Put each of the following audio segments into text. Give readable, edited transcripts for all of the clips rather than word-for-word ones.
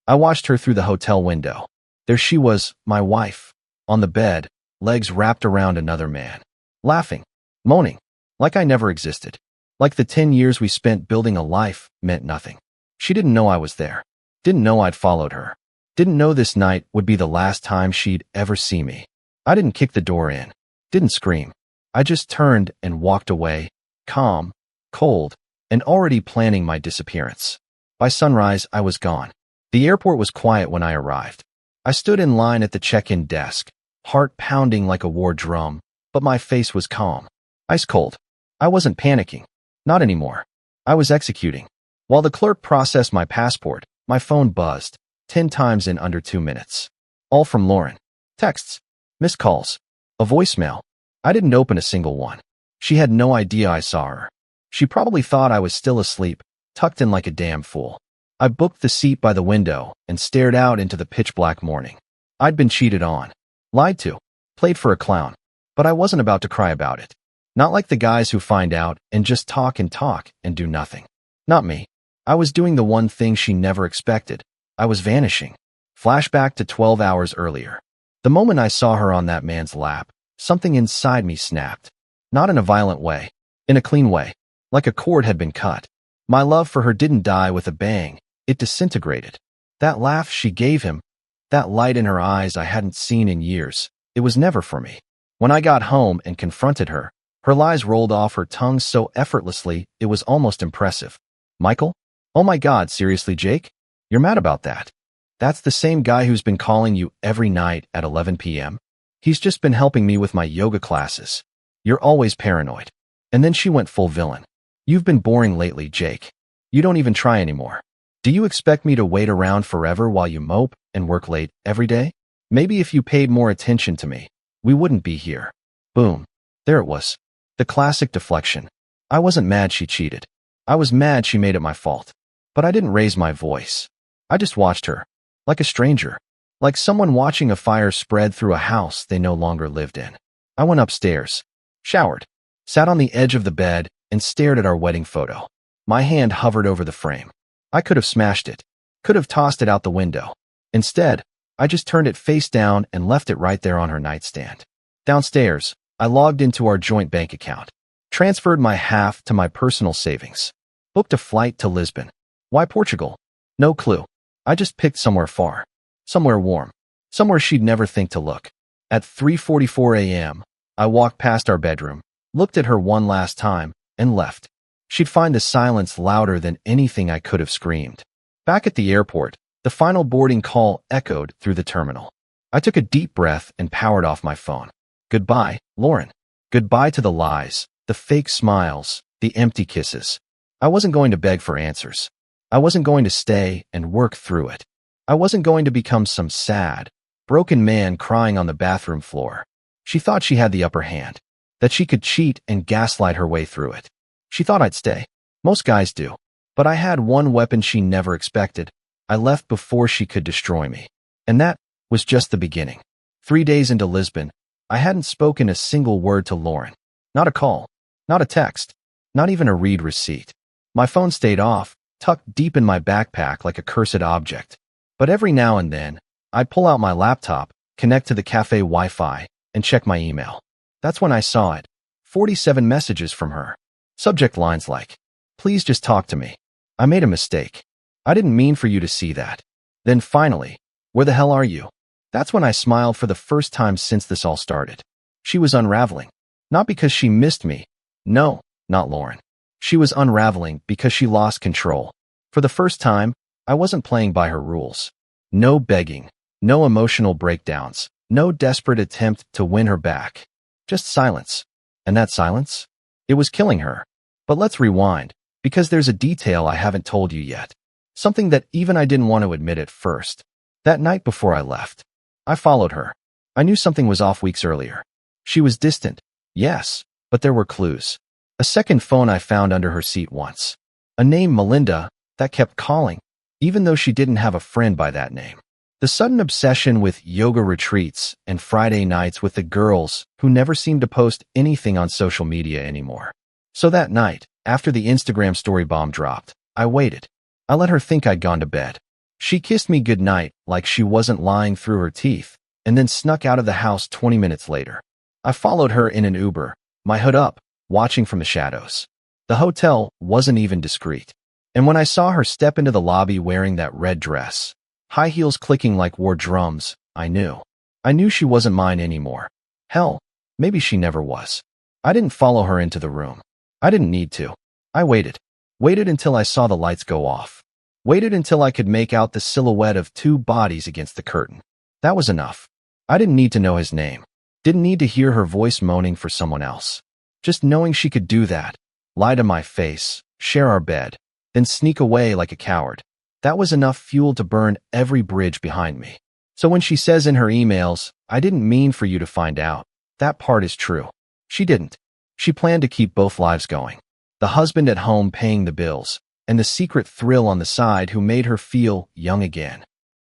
I watched her through the hotel window. There she was, my wife, on the bed, legs wrapped around another man, laughing, moaning, like I never existed, like the 10 years we spent building a life meant nothing. She didn't know I was there, didn't know I'd followed her, didn't know this night would be the last time she'd ever see me. I didn't kick the door in, didn't scream. I just turned and walked away, calm, cold, and already planning my disappearance. By sunrise, I was gone. The airport was quiet when I arrived. I stood in line at the check-in desk, heart pounding like a war drum, but my face was calm, ice cold. I wasn't panicking. Not anymore. I was executing. While the clerk processed my passport, my phone buzzed, 10 times in under 2 minutes. All from Lauren. Texts, missed calls, a voicemail. I didn't open a single one. She had no idea I saw her. She probably thought I was still asleep, tucked in like a damn fool. I booked the seat by the window and stared out into the pitch-black morning. I'd been cheated on, lied to, played for a clown, but I wasn't about to cry about it. Not like the guys who find out and just talk and do nothing. Not me. I was doing the one thing she never expected. I was vanishing. Flashback to 12 hours earlier. The moment I saw her on that man's lap, something inside me snapped. Not in a violent way, in a clean way, like a cord had been cut. My love for her didn't die with a bang. It disintegrated. That laugh she gave him, that light in her eyes I hadn't seen in years, it was never for me. When I got home and confronted her, her lies rolled off her tongue so effortlessly it was almost impressive. Michael? Oh my God, seriously, Jake? You're mad about that? That's the same guy who's been calling you every night at 11 p.m.? He's just been helping me with my yoga classes. You're always paranoid. And then she went full villain. You've been boring lately, Jake. You don't even try anymore. Do you expect me to wait around forever while you mope and work late every day? Maybe if you paid more attention to me, we wouldn't be here. Boom. There it was. The classic deflection. I wasn't mad she cheated. I was mad she made it my fault. But I didn't raise my voice. I just watched her. Like a stranger. Like someone watching a fire spread through a house they no longer lived in. I went upstairs. Showered. Sat on the edge of the bed and stared at our wedding photo. My hand hovered over the frame. I could have smashed it. Could have tossed it out the window. Instead, I just turned it face down and left it right there on her nightstand. Downstairs, I logged into our joint bank account. Transferred my half to my personal savings. Booked a flight to Lisbon. Why Portugal? No clue. I just picked somewhere far. Somewhere warm. Somewhere she'd never think to look. At 3:44 a.m., I walked past our bedroom, looked at her one last time, and left. She'd find the silence louder than anything I could have screamed. Back at the airport, the final boarding call echoed through the terminal. I took a deep breath and powered off my phone. Goodbye, Lauren. Goodbye to the lies, the fake smiles, the empty kisses. I wasn't going to beg for answers. I wasn't going to stay and work through it. I wasn't going to become some sad, broken man crying on the bathroom floor. She thought she had the upper hand, that she could cheat and gaslight her way through it. She thought I'd stay. Most guys do. But I had one weapon she never expected. I left before she could destroy me. And that was just the beginning. 3 days into Lisbon, I hadn't spoken a single word to Lauren. Not a call. Not a text. Not even a read receipt. My phone stayed off, tucked deep in my backpack like a cursed object. But every now and then, I'd pull out my laptop, connect to the cafe Wi-Fi, and check my email. That's when I saw it. 47 messages from her. Subject lines like, "Please just talk to me. I made a mistake. I didn't mean for you to see that." Then finally, "Where the hell are you?" That's when I smiled for the first time since this all started. She was unraveling. Not because she missed me. No, not Lauren. She was unraveling because she lost control. For the first time, I wasn't playing by her rules. No begging, no emotional breakdowns, no desperate attempt to win her back. Just silence. And that silence? It was killing her. But let's rewind, because there's a detail I haven't told you yet. Something that even I didn't want to admit at first. That night before I left, I followed her. I knew something was off weeks earlier. She was distant, yes, but there were clues. A second phone I found under her seat once. A name, Melinda, that kept calling, even though she didn't have a friend by that name. The sudden obsession with yoga retreats and Friday nights with the girls who never seemed to post anything on social media anymore. So that night, after the Instagram story bomb dropped, I waited. I let her think I'd gone to bed. She kissed me goodnight like she wasn't lying through her teeth, and then snuck out of the house 20 minutes later. I followed her in an Uber, my hood up, watching from the shadows. The hotel wasn't even discreet. And when I saw her step into the lobby wearing that red dress, high heels clicking like war drums, I knew. I knew she wasn't mine anymore. Hell, maybe she never was. I didn't follow her into the room. I didn't need to. I waited. Waited until I saw the lights go off. Waited until I could make out the silhouette of two bodies against the curtain. That was enough. I didn't need to know his name. Didn't need to hear her voice moaning for someone else. Just knowing she could do that, lie to my face, share our bed, then sneak away like a coward. That was enough fuel to burn every bridge behind me. So when she says in her emails, "I didn't mean for you to find out," that part is true. She didn't. She planned to keep both lives going. The husband at home paying the bills, and the secret thrill on the side who made her feel young again.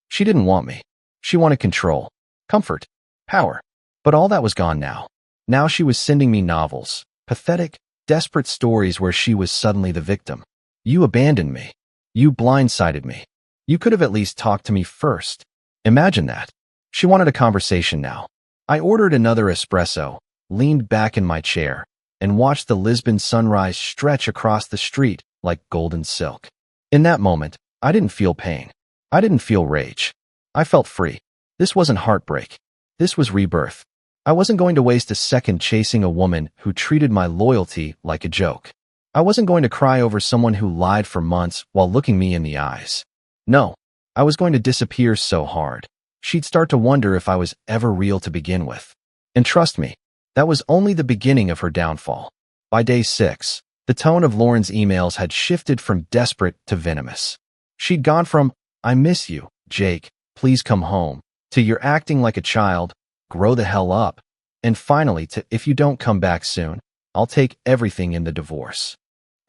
She didn't want me. She wanted control, comfort, power. But all that was gone now. Now she was sending me novels, pathetic, desperate stories where she was suddenly the victim. You abandoned me. You blindsided me. You could have at least talked to me first. Imagine that. She wanted a conversation now. I ordered another espresso, leaned back in my chair, and watched the Lisbon sunrise stretch across the street like golden silk. In that moment, I didn't feel pain. I didn't feel rage. I felt free. This wasn't heartbreak. This was rebirth. I wasn't going to waste a second chasing a woman who treated my loyalty like a joke. I wasn't going to cry over someone who lied for months while looking me in the eyes. No, I was going to disappear so hard. She'd start to wonder if I was ever real to begin with. And trust me, that was only the beginning of her downfall. By day 6, the tone of Lauren's emails had shifted from desperate to venomous. She'd gone from, "I miss you, Jake, please come home," to "You're acting like a child, grow the hell up," and finally to "If you don't come back soon, I'll take everything in the divorce."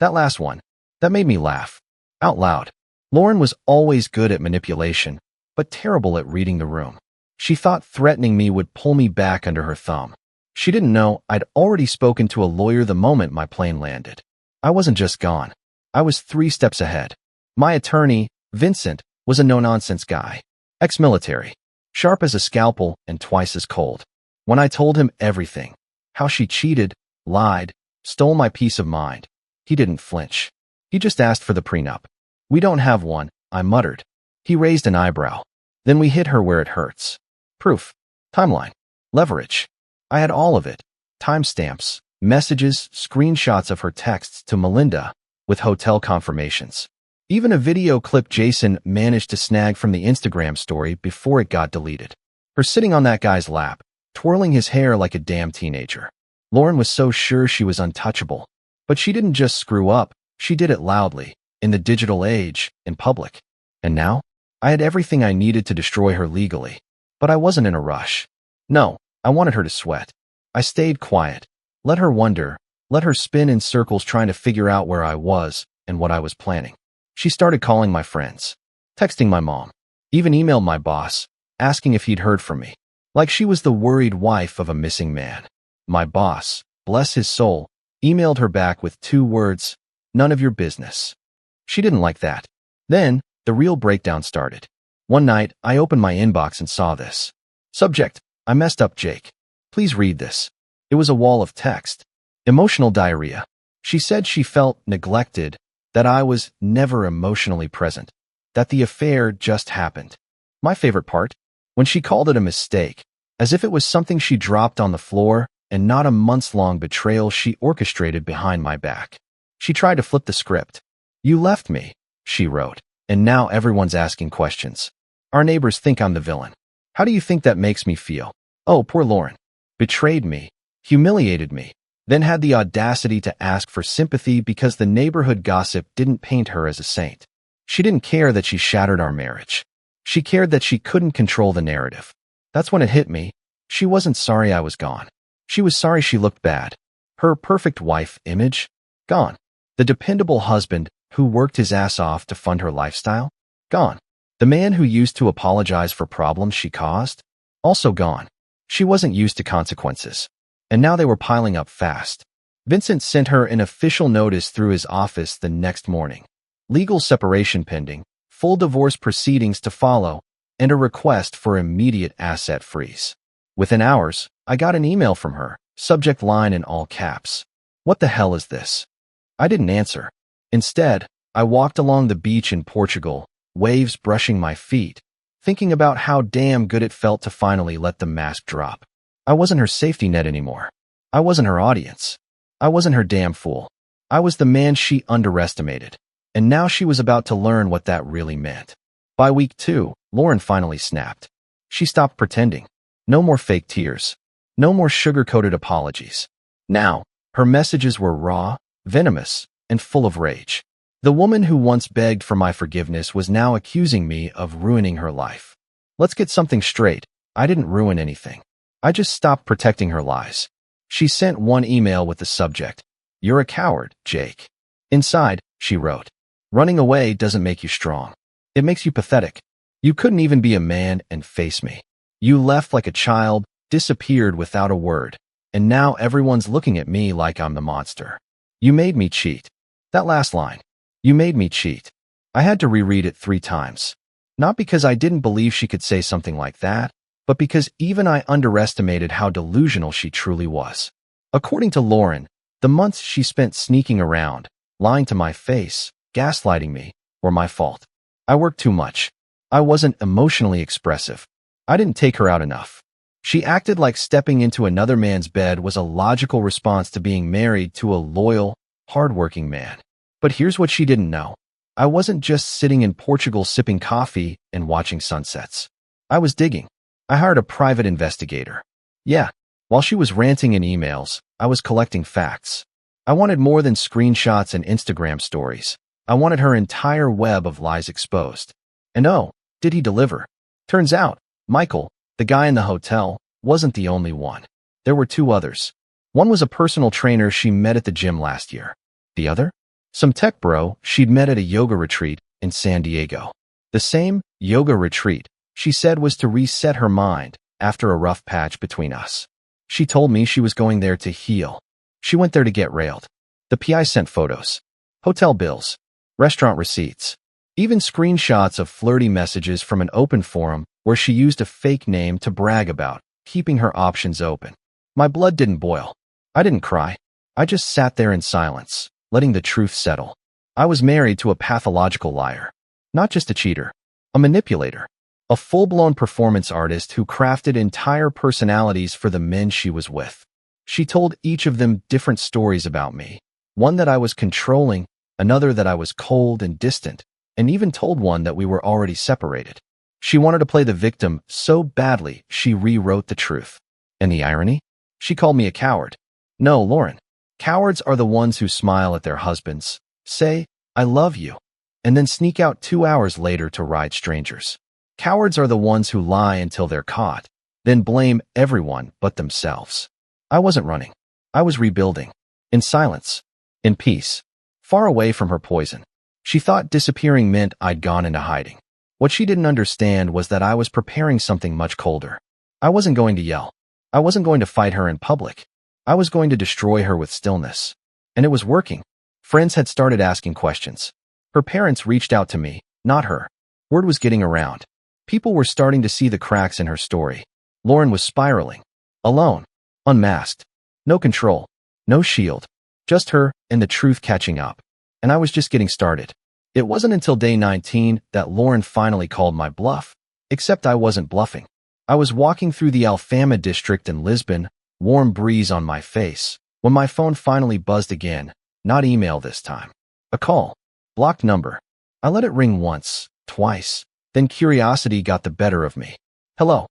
That last one, that made me laugh. Out loud. Lauren was always good at manipulation, but terrible at reading the room. She thought threatening me would pull me back under her thumb. She didn't know I'd already spoken to a lawyer the moment my plane landed. I wasn't just gone. I was 3 steps ahead. My attorney, Vincent, was a no-nonsense guy. Ex-military. Sharp as a scalpel and twice as cold. When I told him everything, how she cheated, lied, stole my peace of mind, he didn't flinch. He just asked for the prenup. "We don't have one," I muttered. He raised an eyebrow. "Then we hit her where it hurts." Proof. Timeline. Leverage. I had all of it. Timestamps, messages, screenshots of her texts to Melinda, with hotel confirmations. Even a video clip Jason managed to snag from the Instagram story before it got deleted. Her sitting on that guy's lap, twirling his hair like a damn teenager. Lauren was so sure she was untouchable. But she didn't just screw up, she did it loudly, in the digital age, in public. And now, I had everything I needed to destroy her legally. But I wasn't in a rush. No, I wanted her to sweat. I stayed quiet, let her wonder, let her spin in circles trying to figure out where I was and what I was planning. She started calling my friends, texting my mom, even emailed my boss, asking if he'd heard from me, like she was the worried wife of a missing man. My boss, bless his soul, emailed her back with 2 words, "None of your business." She didn't like that. Then, the real breakdown started. One night, I opened my inbox and saw this. Subject: "I messed up, Jake. Please read this." It was a wall of text. Emotional diarrhea. She said she felt neglected, that I was never emotionally present, that the affair just happened. My favorite part? When she called it a mistake, as if it was something she dropped on the floor and not a months-long betrayal she orchestrated behind my back. She tried to flip the script. "You left me," she wrote, "and now everyone's asking questions. Our neighbors think I'm the villain. How do you think that makes me feel? Oh, poor Lauren. Betrayed me, humiliated me, then had the audacity to ask for sympathy because the neighborhood gossip didn't paint her as a saint. She didn't care that she shattered our marriage. She cared that she couldn't control the narrative. That's when it hit me. She wasn't sorry I was gone. She was sorry she looked bad. Her perfect wife image? Gone. The dependable husband who worked his ass off to fund her lifestyle? Gone. The man who used to apologize for problems she caused? Also gone. She wasn't used to consequences. And now they were piling up fast. Vincent sent her an official notice through his office the next morning. Legal separation pending, full divorce proceedings to follow, and a request for immediate asset freeze. Within hours, I got an email from her, subject line in all caps. What the hell is this? I didn't answer. Instead, I walked along the beach in Portugal, waves brushing my feet, thinking about how damn good it felt to finally let the mask drop. I wasn't her safety net anymore. I wasn't her audience. I wasn't her damn fool. I was the man she underestimated. And now she was about to learn what that really meant. By week 2, Lauren finally snapped. She stopped pretending. No more fake tears. No more sugar-coated apologies. Now, her messages were raw, venomous, and full of rage. The woman who once begged for my forgiveness was now accusing me of ruining her life. Let's get something straight. I didn't ruin anything. I just stopped protecting her lies. She sent one email with the subject, "You're a coward, Jake." Inside, she wrote, "Running away doesn't make you strong. It makes you pathetic. You couldn't even be a man and face me. You left like a child, disappeared without a word, and now everyone's looking at me like I'm the monster. You made me cheat." That last line, "You made me cheat." I had to reread it 3 times. Not because I didn't believe she could say something like that, but because even I underestimated how delusional she truly was. According to Lauren, the months she spent sneaking around, lying to my face, gaslighting me, were my fault. I worked too much. I wasn't emotionally expressive. I didn't take her out enough. She acted like stepping into another man's bed was a logical response to being married to a loyal, hardworking man. But here's what she didn't know. I wasn't just sitting in Portugal sipping coffee and watching sunsets. I was digging. I hired a private investigator. Yeah, while she was ranting in emails, I was collecting facts. I wanted more than screenshots and Instagram stories. I wanted her entire web of lies exposed. And oh, did he deliver? Turns out, Michael, the guy in the hotel, wasn't the only one. There were 2 others. One was a personal trainer she met at the gym last year. The other? Some tech bro she'd met at a yoga retreat in San Diego. The same yoga retreat she said was to reset her mind after a rough patch between us. She told me she was going there to heal. She went there to get railed. The PI sent photos, hotel bills, restaurant receipts, even screenshots of flirty messages from an open forum where she used a fake name to brag about keeping her options open. My blood didn't boil. I didn't cry. I just sat there in silence, letting the truth settle. I was married to a pathological liar. Not just a cheater, a manipulator, a full-blown performance artist who crafted entire personalities for the men she was with. She told each of them different stories about me. One that I was controlling, another that I was cold and distant, and even told one that we were already separated. She wanted to play the victim so badly she rewrote the truth. And the irony? She called me a coward. No, Lauren. Cowards are the ones who smile at their husbands, say, "I love you," and then sneak out 2 hours later to ride strangers. Cowards are the ones who lie until they're caught, then blame everyone but themselves. I wasn't running. I was rebuilding. In silence. In peace. Far away from her poison. She thought disappearing meant I'd gone into hiding. What she didn't understand was that I was preparing something much colder. I wasn't going to yell. I wasn't going to fight her in public. I was going to destroy her with stillness. And it was working. Friends had started asking questions. Her parents reached out to me, not her. Word was getting around. People were starting to see the cracks in her story. Lauren was spiraling. Alone. Unmasked. No control. No shield. Just her and the truth catching up. And I was just getting started. It wasn't until day 19 that Lauren finally called my bluff. Except I wasn't bluffing. I was walking through the Alfama district in Lisbon, warm breeze on my face, when my phone finally buzzed again, not email this time. A call. Blocked number. I let it ring once, twice. Then curiosity got the better of me. Hello.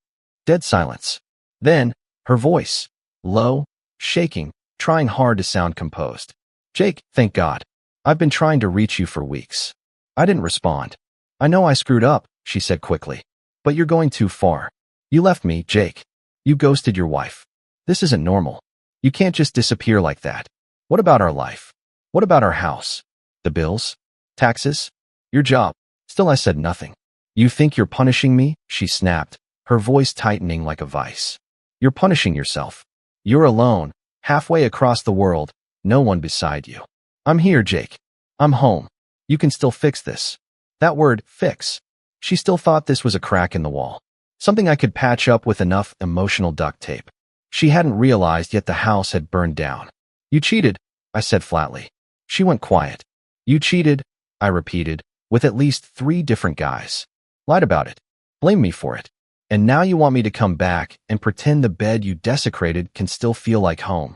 Dead silence. Then, her voice. Low, shaking, trying hard to sound composed. "Jake, thank God. I've been trying to reach you for weeks." I didn't respond. "I know I screwed up," she said quickly. "But you're going too far. You left me, Jake. You ghosted your wife. This isn't normal. You can't just disappear like that. What about our life? What about our house? The bills? Taxes? Your job?" Still I said nothing. "You think you're punishing me?" she snapped, her voice tightening like a vice. "You're punishing yourself. You're alone, halfway across the world, no one beside you. I'm here, Jake. I'm home. You can still fix this. That word, fix. She still thought this was a crack in the wall. Something I could patch up with enough emotional duct tape. She hadn't realized yet the house had burned down. You cheated, I said flatly. She went quiet. You cheated, I repeated, with at least 3 different guys. Lied about it. Blamed me for it. And now you want me to come back and pretend the bed you desecrated can still feel like home.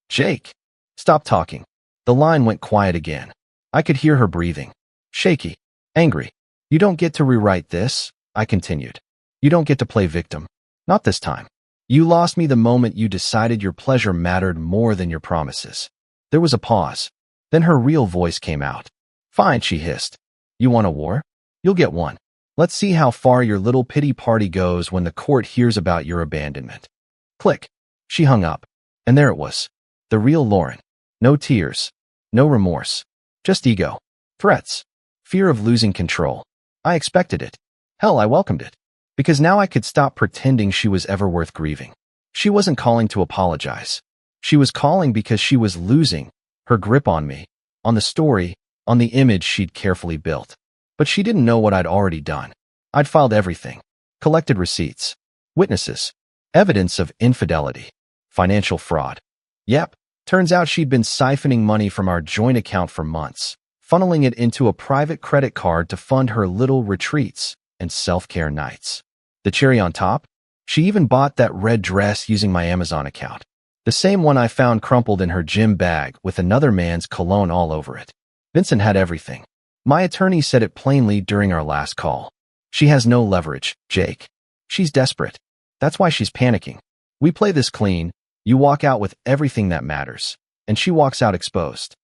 Jake. Stop talking. The line went quiet again. I could hear her breathing. Shaky. Angry. You don't get to rewrite this, I continued. You don't get to play victim. Not this time. You lost me the moment you decided your pleasure mattered more than your promises. There was a pause. Then her real voice came out. Fine, she hissed. You want a war? You'll get one. Let's see how far your little pity party goes when the court hears about your abandonment. Click. She hung up. And there it was. The real Lauren. No tears. No remorse. Just ego. Threats. Fear of losing control. I expected it. Hell, I welcomed it. Because now I could stop pretending she was ever worth grieving. She wasn't calling to apologize. She was calling because she was losing her grip on me, on the story, on the image she'd carefully built. But she didn't know what I'd already done. I'd filed everything. Collected receipts. Witnesses. Evidence of infidelity. Financial fraud. Yep, turns out she'd been siphoning money from our joint account for months, funneling it into a private credit card to fund her little retreats and self-care nights. The cherry on top? She even bought that red dress using my Amazon account. The same one I found crumpled in her gym bag with another man's cologne all over it. Vincent had everything. My attorney said it plainly during our last call. She has no leverage, Jake. She's desperate. That's why she's panicking. We play this clean. You walk out with everything that matters. And she walks out exposed.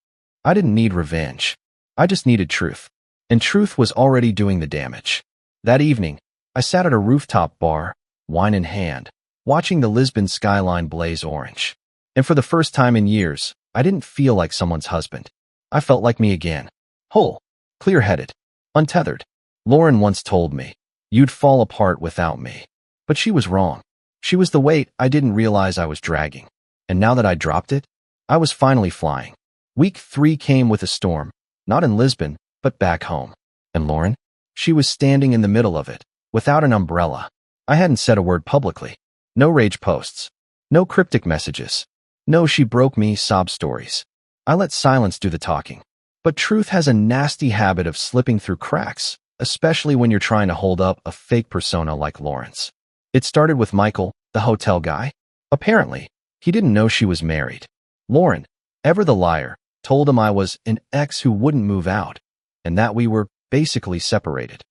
I didn't need revenge. I just needed truth. And truth was already doing the damage. That evening, I sat at a rooftop bar, wine in hand, watching the Lisbon skyline blaze orange. And for the first time in years, I didn't feel like someone's husband. I felt like me again. Whole. Clear-headed. Untethered. Lauren once told me, you'd fall apart without me. But she was wrong. She was the weight I didn't realize I was dragging. And now that I dropped it, I was finally flying. Week 3 came with a storm, not in Lisbon, but back home. And Lauren? She was standing in the middle of it, without an umbrella. I hadn't said a word publicly. No rage posts. No cryptic messages. No she broke me sob stories. I let silence do the talking. But truth has a nasty habit of slipping through cracks, especially when you're trying to hold up a fake persona like Lauren's. It started with Michael, the hotel guy. Apparently, he didn't know she was married. Lauren, ever the liar, told him I was an ex who wouldn't move out, and that we were basically separated.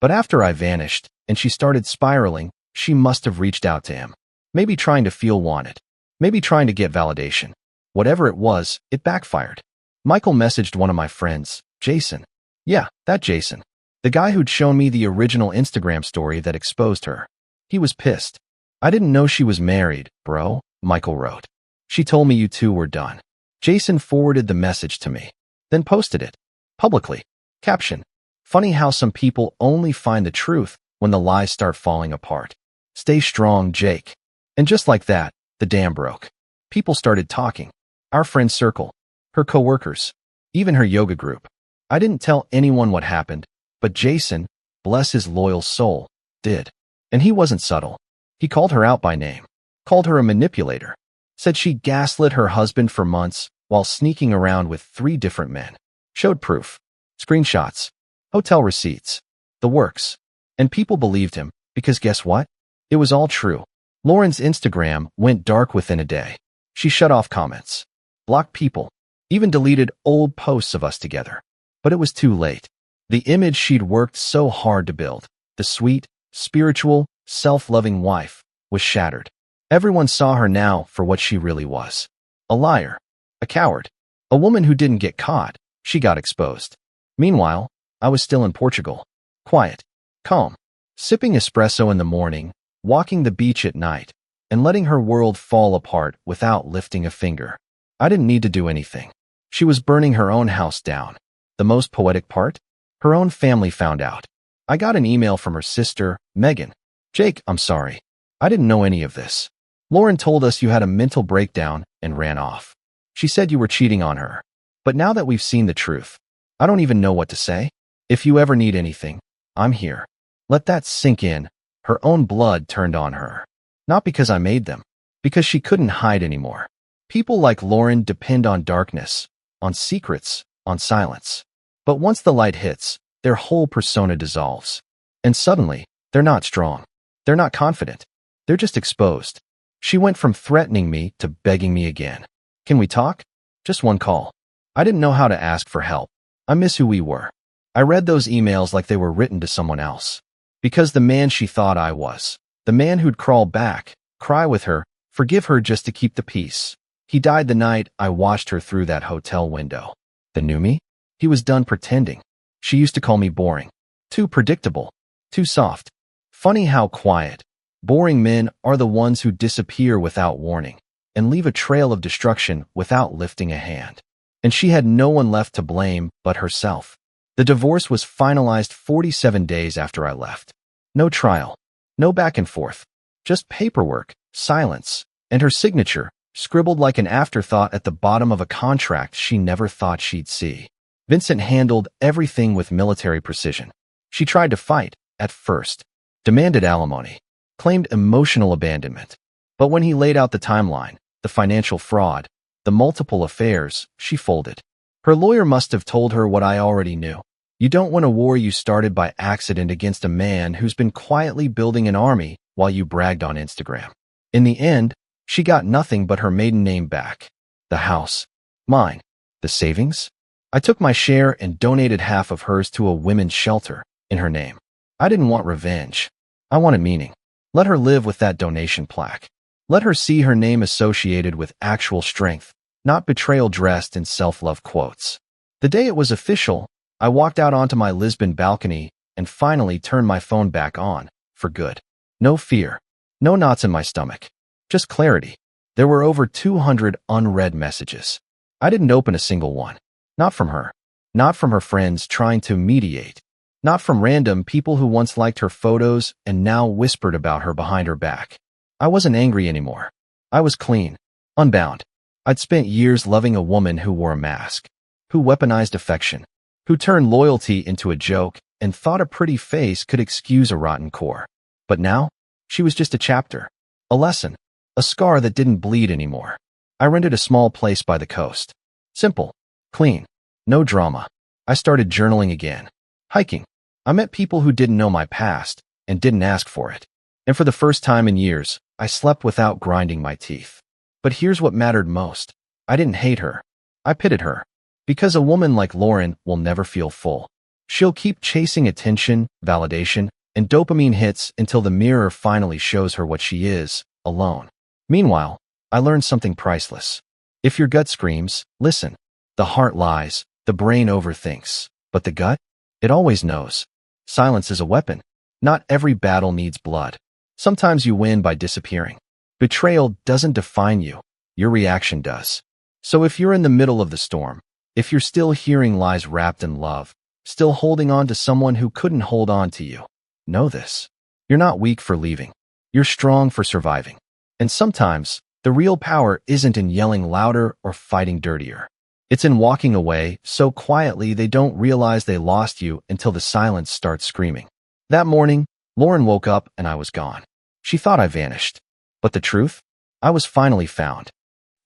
But after I vanished, and she started spiraling, she must have reached out to him. Maybe trying to feel wanted. Maybe trying to get validation. Whatever it was, it backfired. Michael messaged one of my friends, Jason. Yeah, that Jason. The guy who'd shown me the original Instagram story that exposed her. He was pissed. I didn't know she was married, bro, Michael wrote. She told me you two were done. Jason forwarded the message to me, then posted it. Publicly. Caption. Funny how some people only find the truth when the lies start falling apart. Stay strong, Jake. And just like that, the dam broke. People started talking. Our friend circle. Her coworkers. Even her yoga group. I didn't tell anyone what happened, but Jason, bless his loyal soul, did. And he wasn't subtle. He called her out by name. Called her a manipulator. Said she gaslit her husband for months while sneaking around with 3 different men. Showed proof. Screenshots. Hotel receipts. The works. And people believed him, because guess what? It was all true. Lauren's Instagram went dark within a day. She shut off comments. Blocked people. Even deleted old posts of us together. But it was too late. The image she'd worked so hard to build, the sweet, spiritual, self-loving wife, was shattered. Everyone saw her now for what she really was. A liar. A coward. A woman who didn't get caught. She got exposed. Meanwhile, I was still in Portugal. Quiet. Calm. Sipping espresso in the morning, walking the beach at night, and letting her world fall apart without lifting a finger. I didn't need to do anything. She was burning her own house down. The most poetic part? Her own family found out. I got an email from her sister, Megan. Jake, I'm sorry. I didn't know any of this. Lauren told us you had a mental breakdown and ran off. She said you were cheating on her. But now that we've seen the truth, I don't even know what to say. If you ever need anything, I'm here. Let that sink in. Her own blood turned on her. Not because I made them, because she couldn't hide anymore. People like Lauren depend on darkness, on secrets, on silence. But once the light hits, their whole persona dissolves. And suddenly, they're not strong. They're not confident. They're just exposed. She went from threatening me to begging me again. Can we talk? Just one call. I didn't know how to ask for help. I miss who we were. I read those emails like they were written to someone else. Because the man she thought I was, the man who'd crawl back, cry with her, forgive her just to keep the peace. He died the night I watched her through that hotel window. The new me? He was done pretending. She used to call me boring. Too predictable. Too soft. Funny how quiet, boring men are the ones who disappear without warning and leave a trail of destruction without lifting a hand. And she had no one left to blame but herself. The divorce was finalized 47 days after I left. No trial. No back and forth. Just paperwork, silence, and her signature, scribbled like an afterthought at the bottom of a contract she never thought she'd see. Vincent handled everything with military precision. She tried to fight, at first, demanded alimony, claimed emotional abandonment. But when he laid out the timeline, the financial fraud, the multiple affairs, she folded. Her lawyer must have told her what I already knew. You don't win a war you started by accident against a man who's been quietly building an army while you bragged on Instagram. In the end, she got nothing but her maiden name back. The house. Mine. The savings? I took my share and donated half of hers to a women's shelter in her name. I didn't want revenge. I wanted meaning. Let her live with that donation plaque. Let her see her name associated with actual strength, not betrayal dressed in self-love quotes. The day it was official, I walked out onto my Lisbon balcony and finally turned my phone back on, for good. No fear. No knots in my stomach. Just clarity. There were over 200 unread messages. I didn't open a single one. Not from her. Not from her friends trying to mediate. Not from random people who once liked her photos and now whispered about her behind her back. I wasn't angry anymore. I was clean. Unbound. I'd spent years loving a woman who wore a mask. Who weaponized affection. Who turned loyalty into a joke and thought a pretty face could excuse a rotten core. But now, she was just a chapter. A lesson. A scar that didn't bleed anymore. I rented a small place by the coast. Simple. Clean. No drama. I started journaling again. Hiking. I met people who didn't know my past and didn't ask for it. And for the first time in years, I slept without grinding my teeth. But here's what mattered most. I didn't hate her. I pitied her. Because a woman like Lauren will never feel full. She'll keep chasing attention, validation, and dopamine hits until the mirror finally shows her what she is, alone. Meanwhile, I learned something priceless. If your gut screams, listen. The heart lies, the brain overthinks, but the gut? It always knows. Silence is a weapon. Not every battle needs blood. Sometimes you win by disappearing. Betrayal doesn't define you. Your reaction does. So if you're in the middle of the storm, if you're still hearing lies wrapped in love, still holding on to someone who couldn't hold on to you, know this. You're not weak for leaving. You're strong for surviving. And sometimes, the real power isn't in yelling louder or fighting dirtier. It's in walking away so quietly they don't realize they lost you until the silence starts screaming. That morning, Lauren woke up and I was gone. She thought I vanished. But the truth? I was finally found.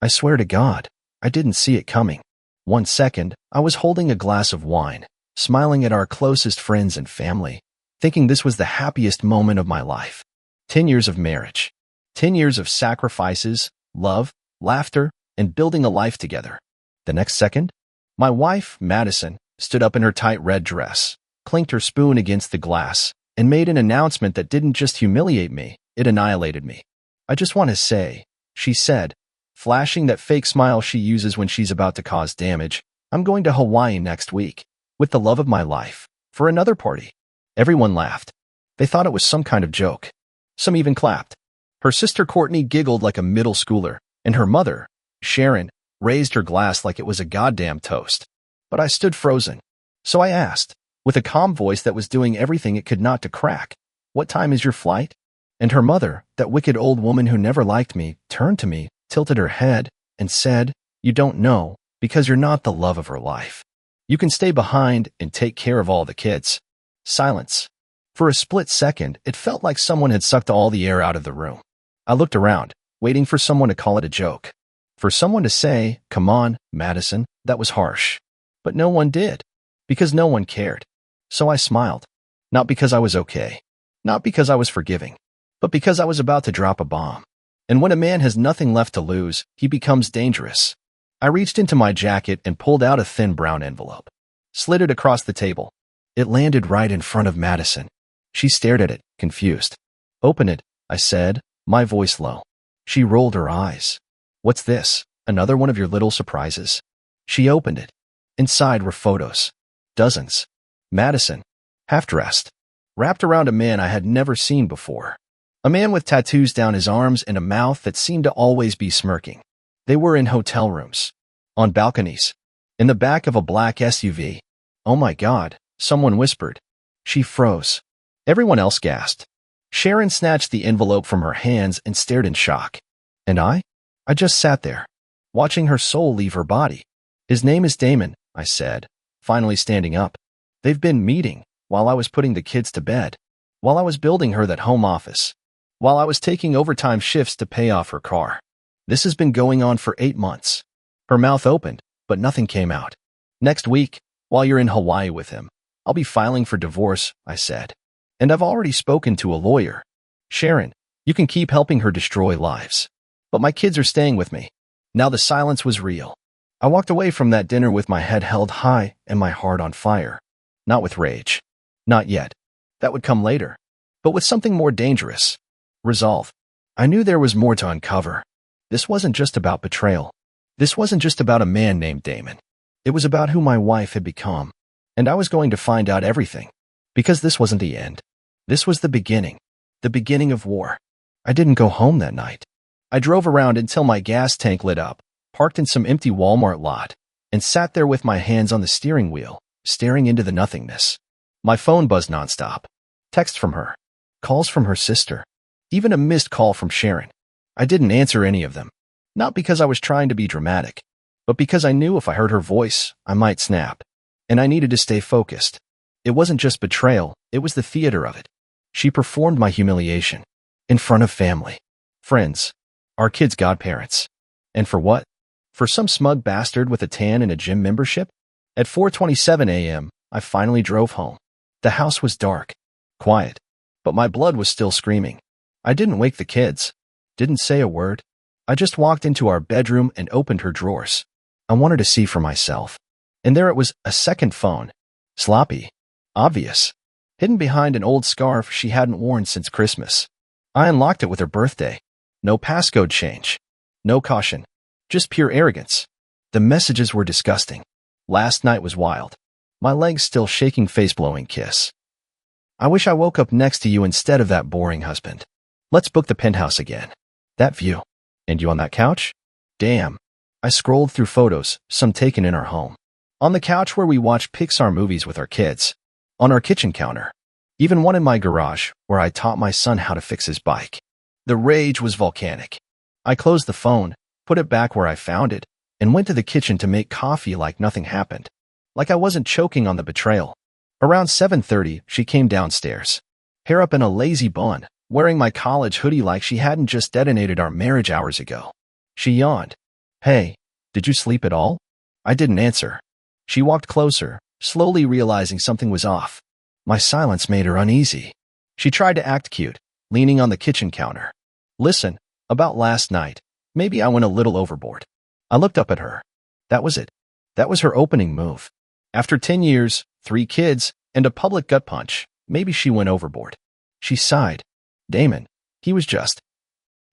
I swear to God, I didn't see it coming. 1 second, I was holding a glass of wine, smiling at our closest friends and family, thinking this was the happiest moment of my life. 10 years of marriage. 10 years of sacrifices, love, laughter, and building a life together. The next second, my wife, Madison, stood up in her tight red dress, clinked her spoon against the glass, and made an announcement that didn't just humiliate me, it annihilated me. I just want to say, she said, flashing that fake smile she uses when she's about to cause damage, I'm going to Hawaii next week, with the love of my life, for another party. Everyone laughed. They thought it was some kind of joke. Some even clapped. Her sister Courtney giggled like a middle schooler, and her mother, Sharon, raised her glass like it was a goddamn toast. But I stood frozen. So I asked, with a calm voice that was doing everything it could not to crack, what time is your flight? And her mother, that wicked old woman who never liked me, turned to me, tilted her head, and said, you don't know, because you're not the love of her life. You can stay behind and take care of all the kids. Silence. For a split second, it felt like someone had sucked all the air out of the room. I looked around, waiting for someone to call it a joke. For someone to say, "Come on, Madison," that was harsh. But no one did, because no one cared. So I smiled. Not because I was okay. Not because I was forgiving. But because I was about to drop a bomb. And when a man has nothing left to lose, he becomes dangerous. I reached into my jacket and pulled out a thin brown envelope. Slid it across the table. It landed right in front of Madison. She stared at it, confused. "Open it," I said, my voice low. She rolled her eyes. "What's this? Another one of your little surprises?" She opened it. Inside were photos. Dozens. Madison, half-dressed, wrapped around a man I had never seen before. A man with tattoos down his arms and a mouth that seemed to always be smirking. They were in hotel rooms. On balconies. In the back of a black SUV. "Oh my God," someone whispered. She froze. Everyone else gasped. Sharon snatched the envelope from her hands and stared in shock. And I just sat there, watching her soul leave her body. "His name is Damon," I said, finally standing up. "They've been meeting while I was putting the kids to bed, while I was building her that home office, while I was taking overtime shifts to pay off her car. This has been going on for 8 months. Her mouth opened, but nothing came out. "Next week, while you're in Hawaii with him, I'll be filing for divorce," I said. "And I've already spoken to a lawyer. Sharon, you can keep helping her destroy lives. But my kids are staying with me." Now the silence was real. I walked away from that dinner with my head held high and my heart on fire. Not with rage. Not yet. That would come later. But with something more dangerous. Resolve. I knew there was more to uncover. This wasn't just about betrayal. This wasn't just about a man named Damon. It was about who my wife had become. And I was going to find out everything. Because this wasn't the end. This was the beginning. The beginning of war. I didn't go home that night. I drove around until my gas tank lit up, parked in some empty Walmart lot, and sat there with my hands on the steering wheel, staring into the nothingness. My phone buzzed nonstop. Texts from her. Calls from her sister. Even a missed call from Sharon. I didn't answer any of them. Not because I was trying to be dramatic, but because I knew if I heard her voice, I might snap. And I needed to stay focused. It wasn't just betrayal, it was the theater of it. She performed my humiliation. In front of family. Friends. Our kids' godparents. And for what? For some smug bastard with a tan and a gym membership? At 4:27 a.m., I finally drove home. The house was dark. Quiet. But my blood was still screaming. I didn't wake the kids. Didn't say a word. I just walked into our bedroom and opened her drawers. I wanted to see for myself. And there it was, a second phone. Sloppy. Obvious. Hidden behind an old scarf she hadn't worn since Christmas. I unlocked it with her birthday. No passcode change. No caution. Just pure arrogance. The messages were disgusting. "Last night was wild. My legs still shaking, face-blowing kiss. I wish I woke up next to you instead of that boring husband. Let's book the penthouse again. That view. And you on that couch? Damn." I scrolled through photos, some taken in our home. On the couch where we watched Pixar movies with our kids. On our kitchen counter. Even one in my garage, where I taught my son how to fix his bike. The rage was volcanic. I closed the phone, put it back where I found it, and went to the kitchen to make coffee like nothing happened. Like I wasn't choking on the betrayal. Around 7:30, she came downstairs. Hair up in a lazy bun, wearing my college hoodie like she hadn't just detonated our marriage hours ago. She yawned. "Hey, did you sleep at all?" I didn't answer. She walked closer, slowly realizing something was off. My silence made her uneasy. She tried to act cute, leaning on the kitchen counter. "Listen, about last night, maybe I went a little overboard." I looked up at her. That was it. That was her opening move. After 10 years, 3 kids, and a public gut punch, maybe she went overboard. She sighed. "Damon, he was just...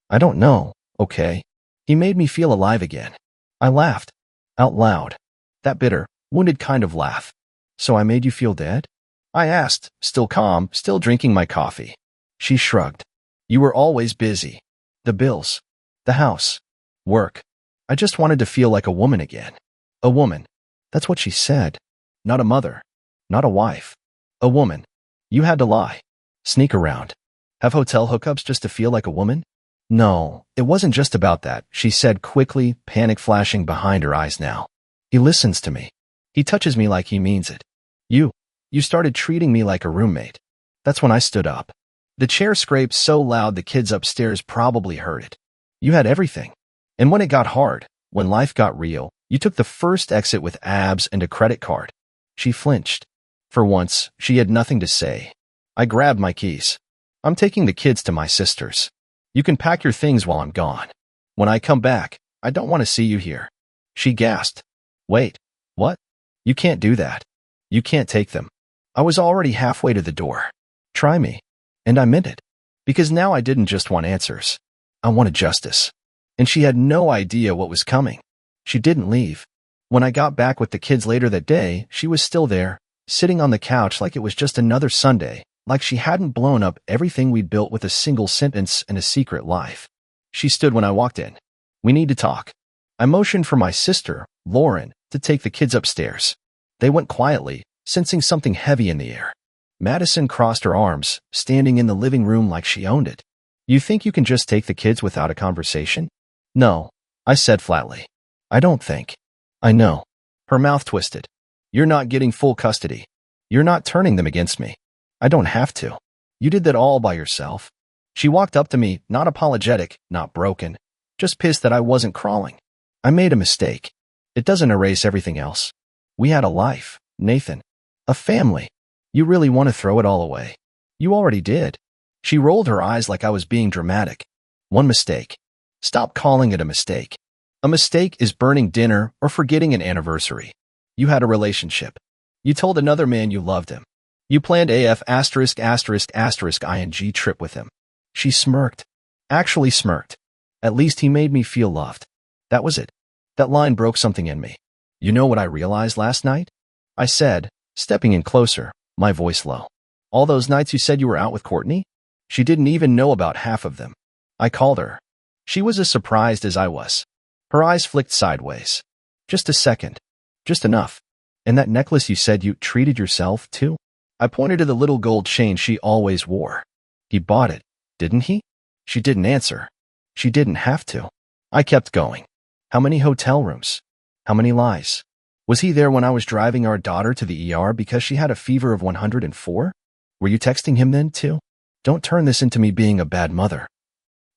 I don't know, okay? He made me feel alive again." I laughed. Out loud. That bitter, wounded kind of laugh. "So I made you feel dead?" I asked, still calm, still drinking my coffee. She shrugged. "You were always busy. The bills. The house. Work. I just wanted to feel like a woman again." A woman. That's what she said. Not a mother. Not a wife. A woman. You had to lie. Sneak around. Have hotel hookups just to feel like a woman? "No, it wasn't just about that," she said quickly, panic flashing behind her eyes now. "He listens to me. He touches me like he means it. You started treating me like a roommate. That's when I stood up. The chair scraped so loud the kids upstairs probably heard it. You had everything. And when it got hard, when life got real, you took the first exit with abs and a credit card. She flinched. For once, she had nothing to say. I grabbed my keys. I'm taking the kids to my sister's. You can pack your things while I'm gone. When I come back, I don't want to see you here. She gasped. Wait, what? You can't do that. You can't take them. I was already halfway to the door. Try me. And I meant it. Because now I didn't just want answers. I wanted justice. And she had no idea what was coming. She didn't leave. When I got back with the kids later that day, she was still there, sitting on the couch like it was just another Sunday, like she hadn't blown up everything we'd built with a single sentence and a secret life. She stood when I walked in. We need to talk. I motioned for my sister, Lauren, to take the kids upstairs. They went quietly, sensing something heavy in the air. Madison crossed her arms, standing in the living room like she owned it. You think you can just take the kids without a conversation? No, I said flatly. I don't think. I know. Her mouth twisted. You're not getting full custody. You're not turning them against me. I don't have to. You did that all by yourself. She walked up to me, not apologetic, not broken, just pissed that I wasn't crawling. I made a mistake. It doesn't erase everything else. We had a life, Nathan. A family. You really want to throw it all away? You already did. She rolled her eyes like I was being dramatic. One mistake. Stop calling it a mistake. A mistake is burning dinner or forgetting an anniversary. You had a relationship. You told another man you loved him. You planned AF *****ing trip with him. She smirked. Actually smirked. At least he made me feel loved. That was it. That line broke something in me. You know what I realized last night? I said, stepping in closer, my voice low. All those nights you said you were out with Courtney? She didn't even know about half of them. I called her. She was as surprised as I was. Her eyes flicked sideways. Just a second. Just enough. And that necklace you said you treated yourself to? I pointed to the little gold chain she always wore. He bought it, didn't he? She didn't answer. She didn't have to. I kept going. How many hotel rooms? How many lies? Was he there when I was driving our daughter to the ER because she had a fever of 104? Were you texting him then, too? Don't turn this into me being a bad mother.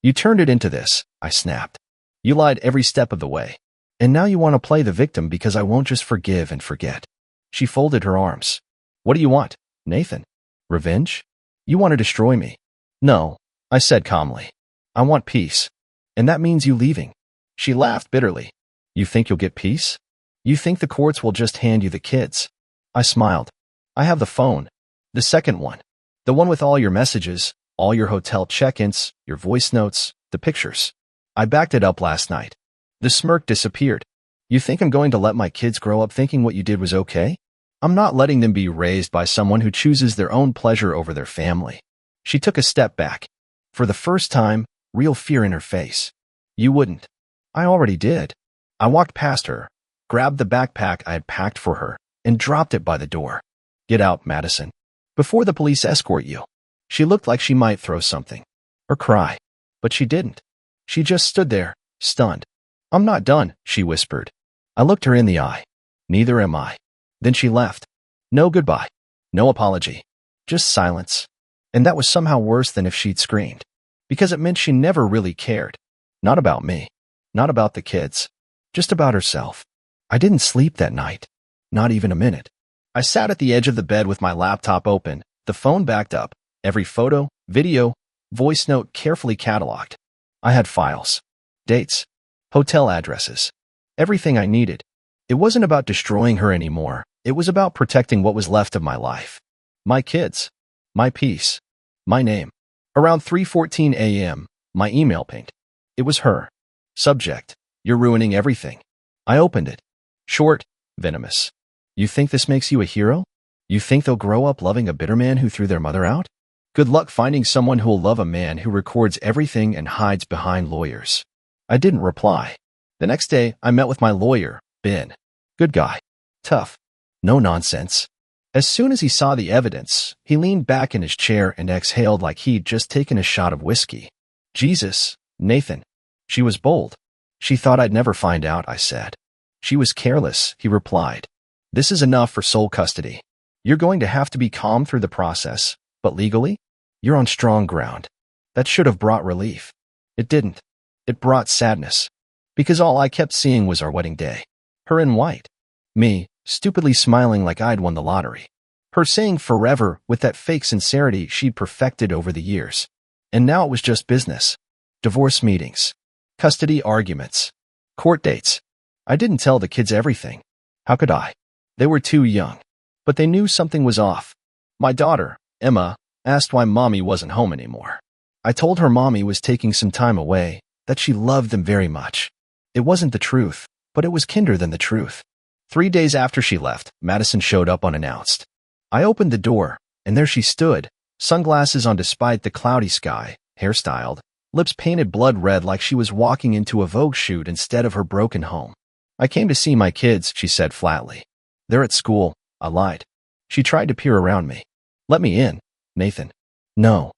You turned it into this, I snapped. You lied every step of the way. And now you want to play the victim because I won't just forgive and forget. She folded her arms. What do you want, Nathan? Revenge? You want to destroy me? No, I said calmly. I want peace. And that means you leaving. She laughed bitterly. You think you'll get peace? You think the courts will just hand you the kids? I smiled. I have the phone. The second one. The one with all your messages, all your hotel check-ins, your voice notes, the pictures. I backed it up last night. The smirk disappeared. You think I'm going to let my kids grow up thinking what you did was okay? I'm not letting them be raised by someone who chooses their own pleasure over their family. She took a step back. For the first time, real fear in her face. You wouldn't. I already did. I walked past her, grabbed the backpack I had packed for her, and dropped it by the door. Get out, Madison. Before the police escort you. She looked like she might throw something. Or cry. But she didn't. She just stood there, stunned. I'm not done, she whispered. I looked her in the eye. Neither am I. Then she left. No goodbye. No apology. Just silence. And that was somehow worse than if she'd screamed. Because it meant she never really cared. Not about me. Not about the kids. Just about herself. I didn't sleep that night. Not even a minute. I sat at the edge of the bed with my laptop open, the phone backed up, every photo, video, voice note carefully cataloged. I had files, dates, hotel addresses, everything I needed. It wasn't about destroying her anymore. It was about protecting what was left of my life. My kids. My peace. My name. Around 3:14 a.m., my email pinged. It was her. Subject. You're ruining everything. I opened it. Short, venomous. You think this makes you a hero? You think they'll grow up loving a bitter man who threw their mother out? Good luck finding someone who'll love a man who records everything and hides behind lawyers. I didn't reply. The next day, I met with my lawyer, Ben. Good guy. Tough. No nonsense. As soon as he saw the evidence, he leaned back in his chair and exhaled like he'd just taken a shot of whiskey. Jesus, Nathan. She was bold. She thought I'd never find out, I said. She was careless, he replied. This is enough for sole custody. You're going to have to be calm through the process, but legally, you're on strong ground. That should have brought relief. It didn't. It brought sadness. Because all I kept seeing was our wedding day. Her in white. Me, stupidly smiling like I'd won the lottery. Her saying forever with that fake sincerity she'd perfected over the years. And now it was just business. Divorce meetings. Custody arguments. Court dates. I didn't tell the kids everything. How could I? They were too young. But they knew something was off. My daughter, Emma, asked why Mommy wasn't home anymore. I told her Mommy was taking some time away, that she loved them very much. It wasn't the truth, but it was kinder than the truth. 3 days after she left, Madison showed up unannounced. I opened the door, and there she stood, sunglasses on despite the cloudy sky, hairstyled, lips painted blood red like she was walking into a Vogue shoot instead of her broken home. I came to see my kids, she said flatly. They're at school. I lied. She tried to peer around me. Let me in, Nathan. No.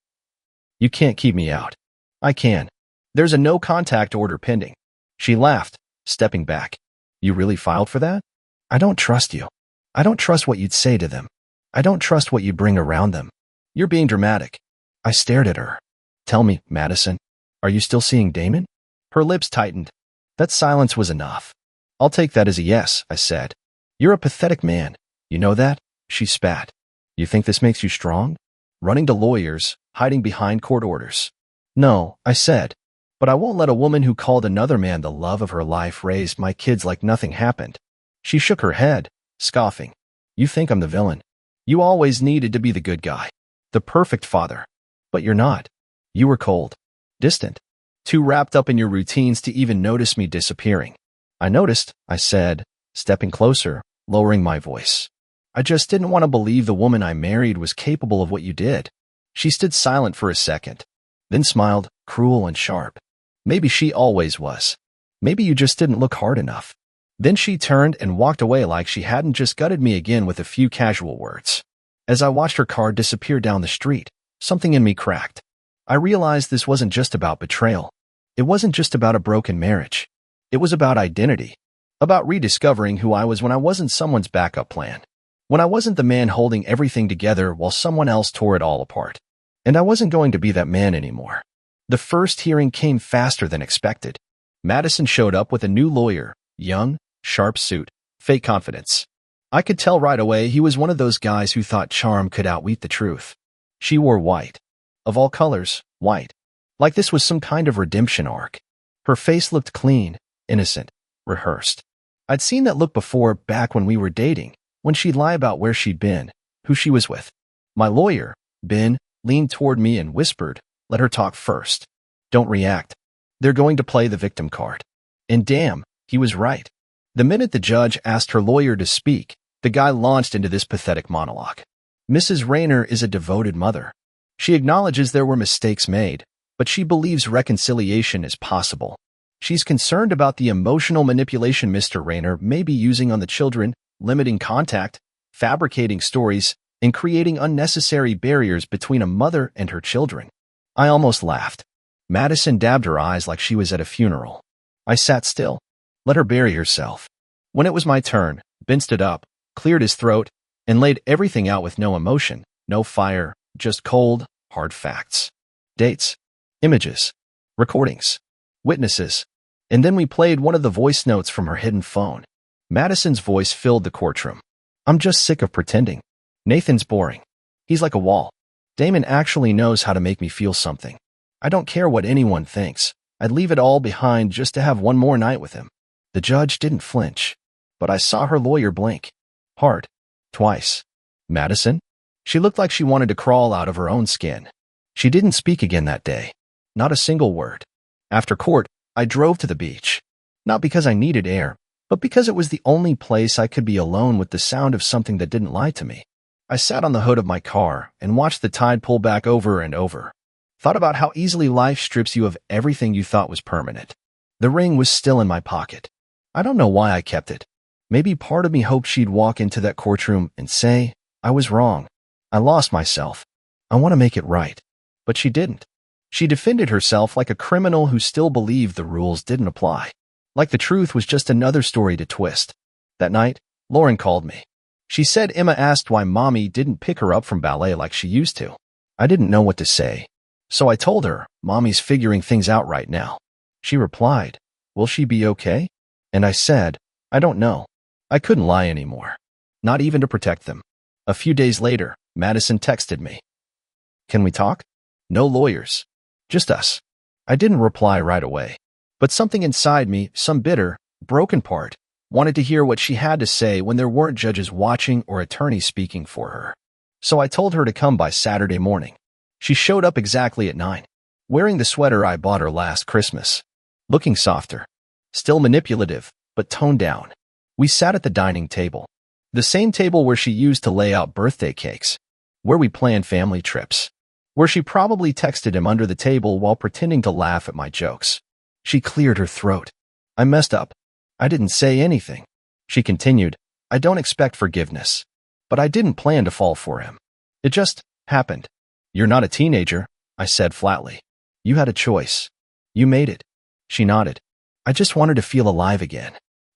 You can't keep me out. I can. There's a no-contact order pending. She laughed, stepping back. You really filed for that? I don't trust you. I don't trust what you'd say to them. I don't trust what you'd bring around them. You're being dramatic. I stared at her. Tell me, Madison, are you still seeing Damon? Her lips tightened. That silence was enough. I'll take that as a yes, I said. You're a pathetic man. You know that? She spat. You think this makes you strong? Running to lawyers, hiding behind court orders. No, I said. But I won't let a woman who called another man the love of her life raise my kids like nothing happened. She shook her head, scoffing. You think I'm the villain. You always needed to be the good guy. The perfect father. But you're not. You were cold. Distant. Too wrapped up in your routines to even notice me disappearing. I noticed, I said, stepping closer, lowering my voice. I just didn't want to believe the woman I married was capable of what you did. She stood silent for a second, then smiled, cruel and sharp. Maybe she always was. Maybe you just didn't look hard enough. Then she turned and walked away like she hadn't just gutted me again with a few casual words. As I watched her car disappear down the street, something in me cracked. I realized this wasn't just about betrayal. It wasn't just about a broken marriage. It was about identity. About rediscovering who I was when I wasn't someone's backup plan. When I wasn't the man holding everything together while someone else tore it all apart. And I wasn't going to be that man anymore. The first hearing came faster than expected. Madison showed up with a new lawyer, young, sharp suit, fake confidence. I could tell right away he was one of those guys who thought charm could outwit the truth. She wore white. Of all colors, white. Like this was some kind of redemption arc. Her face looked clean, innocent, rehearsed. I'd seen that look before back when we were dating, when she'd lie about where she'd been, who she was with. My lawyer, Ben, leaned toward me and whispered, let her talk first. Don't react. They're going to play the victim card. And damn, he was right. The minute the judge asked her lawyer to speak, the guy launched into this pathetic monologue. Mrs. Rayner is a devoted mother. She acknowledges there were mistakes made, but she believes reconciliation is possible. She's concerned about the emotional manipulation Mr. Rayner may be using on the children, limiting contact, fabricating stories, and creating unnecessary barriers between a mother and her children. I almost laughed. Madison dabbed her eyes like she was at a funeral. I sat still. Let her bury herself. When it was my turn, Ben stood up, cleared his throat, and laid everything out with no emotion, no fire, just cold, hard facts. Dates, images, recordings, witnesses. And then we played one of the voice notes from her hidden phone. Madison's voice filled the courtroom. I'm just sick of pretending. Nathan's boring. He's like a wall. Damon actually knows how to make me feel something. I don't care what anyone thinks. I'd leave it all behind just to have one more night with him. The judge didn't flinch, but I saw her lawyer blink. Hard. Twice. Madison? She looked like she wanted to crawl out of her own skin. She didn't speak again that day. Not a single word. After court, I drove to the beach. Not because I needed air, but because it was the only place I could be alone with the sound of something that didn't lie to me. I sat on the hood of my car and watched the tide pull back over and over. Thought about how easily life strips you of everything you thought was permanent. The ring was still in my pocket. I don't know why I kept it. Maybe part of me hoped she'd walk into that courtroom and say, I was wrong. I lost myself. I want to make it right. But she didn't. She defended herself like a criminal who still believed the rules didn't apply. Like the truth was just another story to twist. That night, Lauren called me. She said Emma asked why Mommy didn't pick her up from ballet like she used to. I didn't know what to say, so I told her, Mommy's figuring things out right now. She replied, will she be okay? And I said, I don't know. I couldn't lie anymore. Not even to protect them. A few days later, Madison texted me. Can we talk? No lawyers. Just us. I didn't reply right away. But something inside me, some bitter, broken part, wanted to hear what she had to say when there weren't judges watching or attorneys speaking for her. So I told her to come by Saturday morning. She showed up exactly at 9, wearing the sweater I bought her last Christmas. Looking softer. Still manipulative, but toned down. We sat at the dining table. The same table where she used to lay out birthday cakes. Where we planned family trips. Where she probably texted him under the table while pretending to laugh at my jokes. She cleared her throat. I messed up. I didn't say anything. She continued, I don't expect forgiveness. But I didn't plan to fall for him. It just happened. You're not a teenager, I said flatly. You had a choice. You made it. She nodded. I just wanted to feel alive again.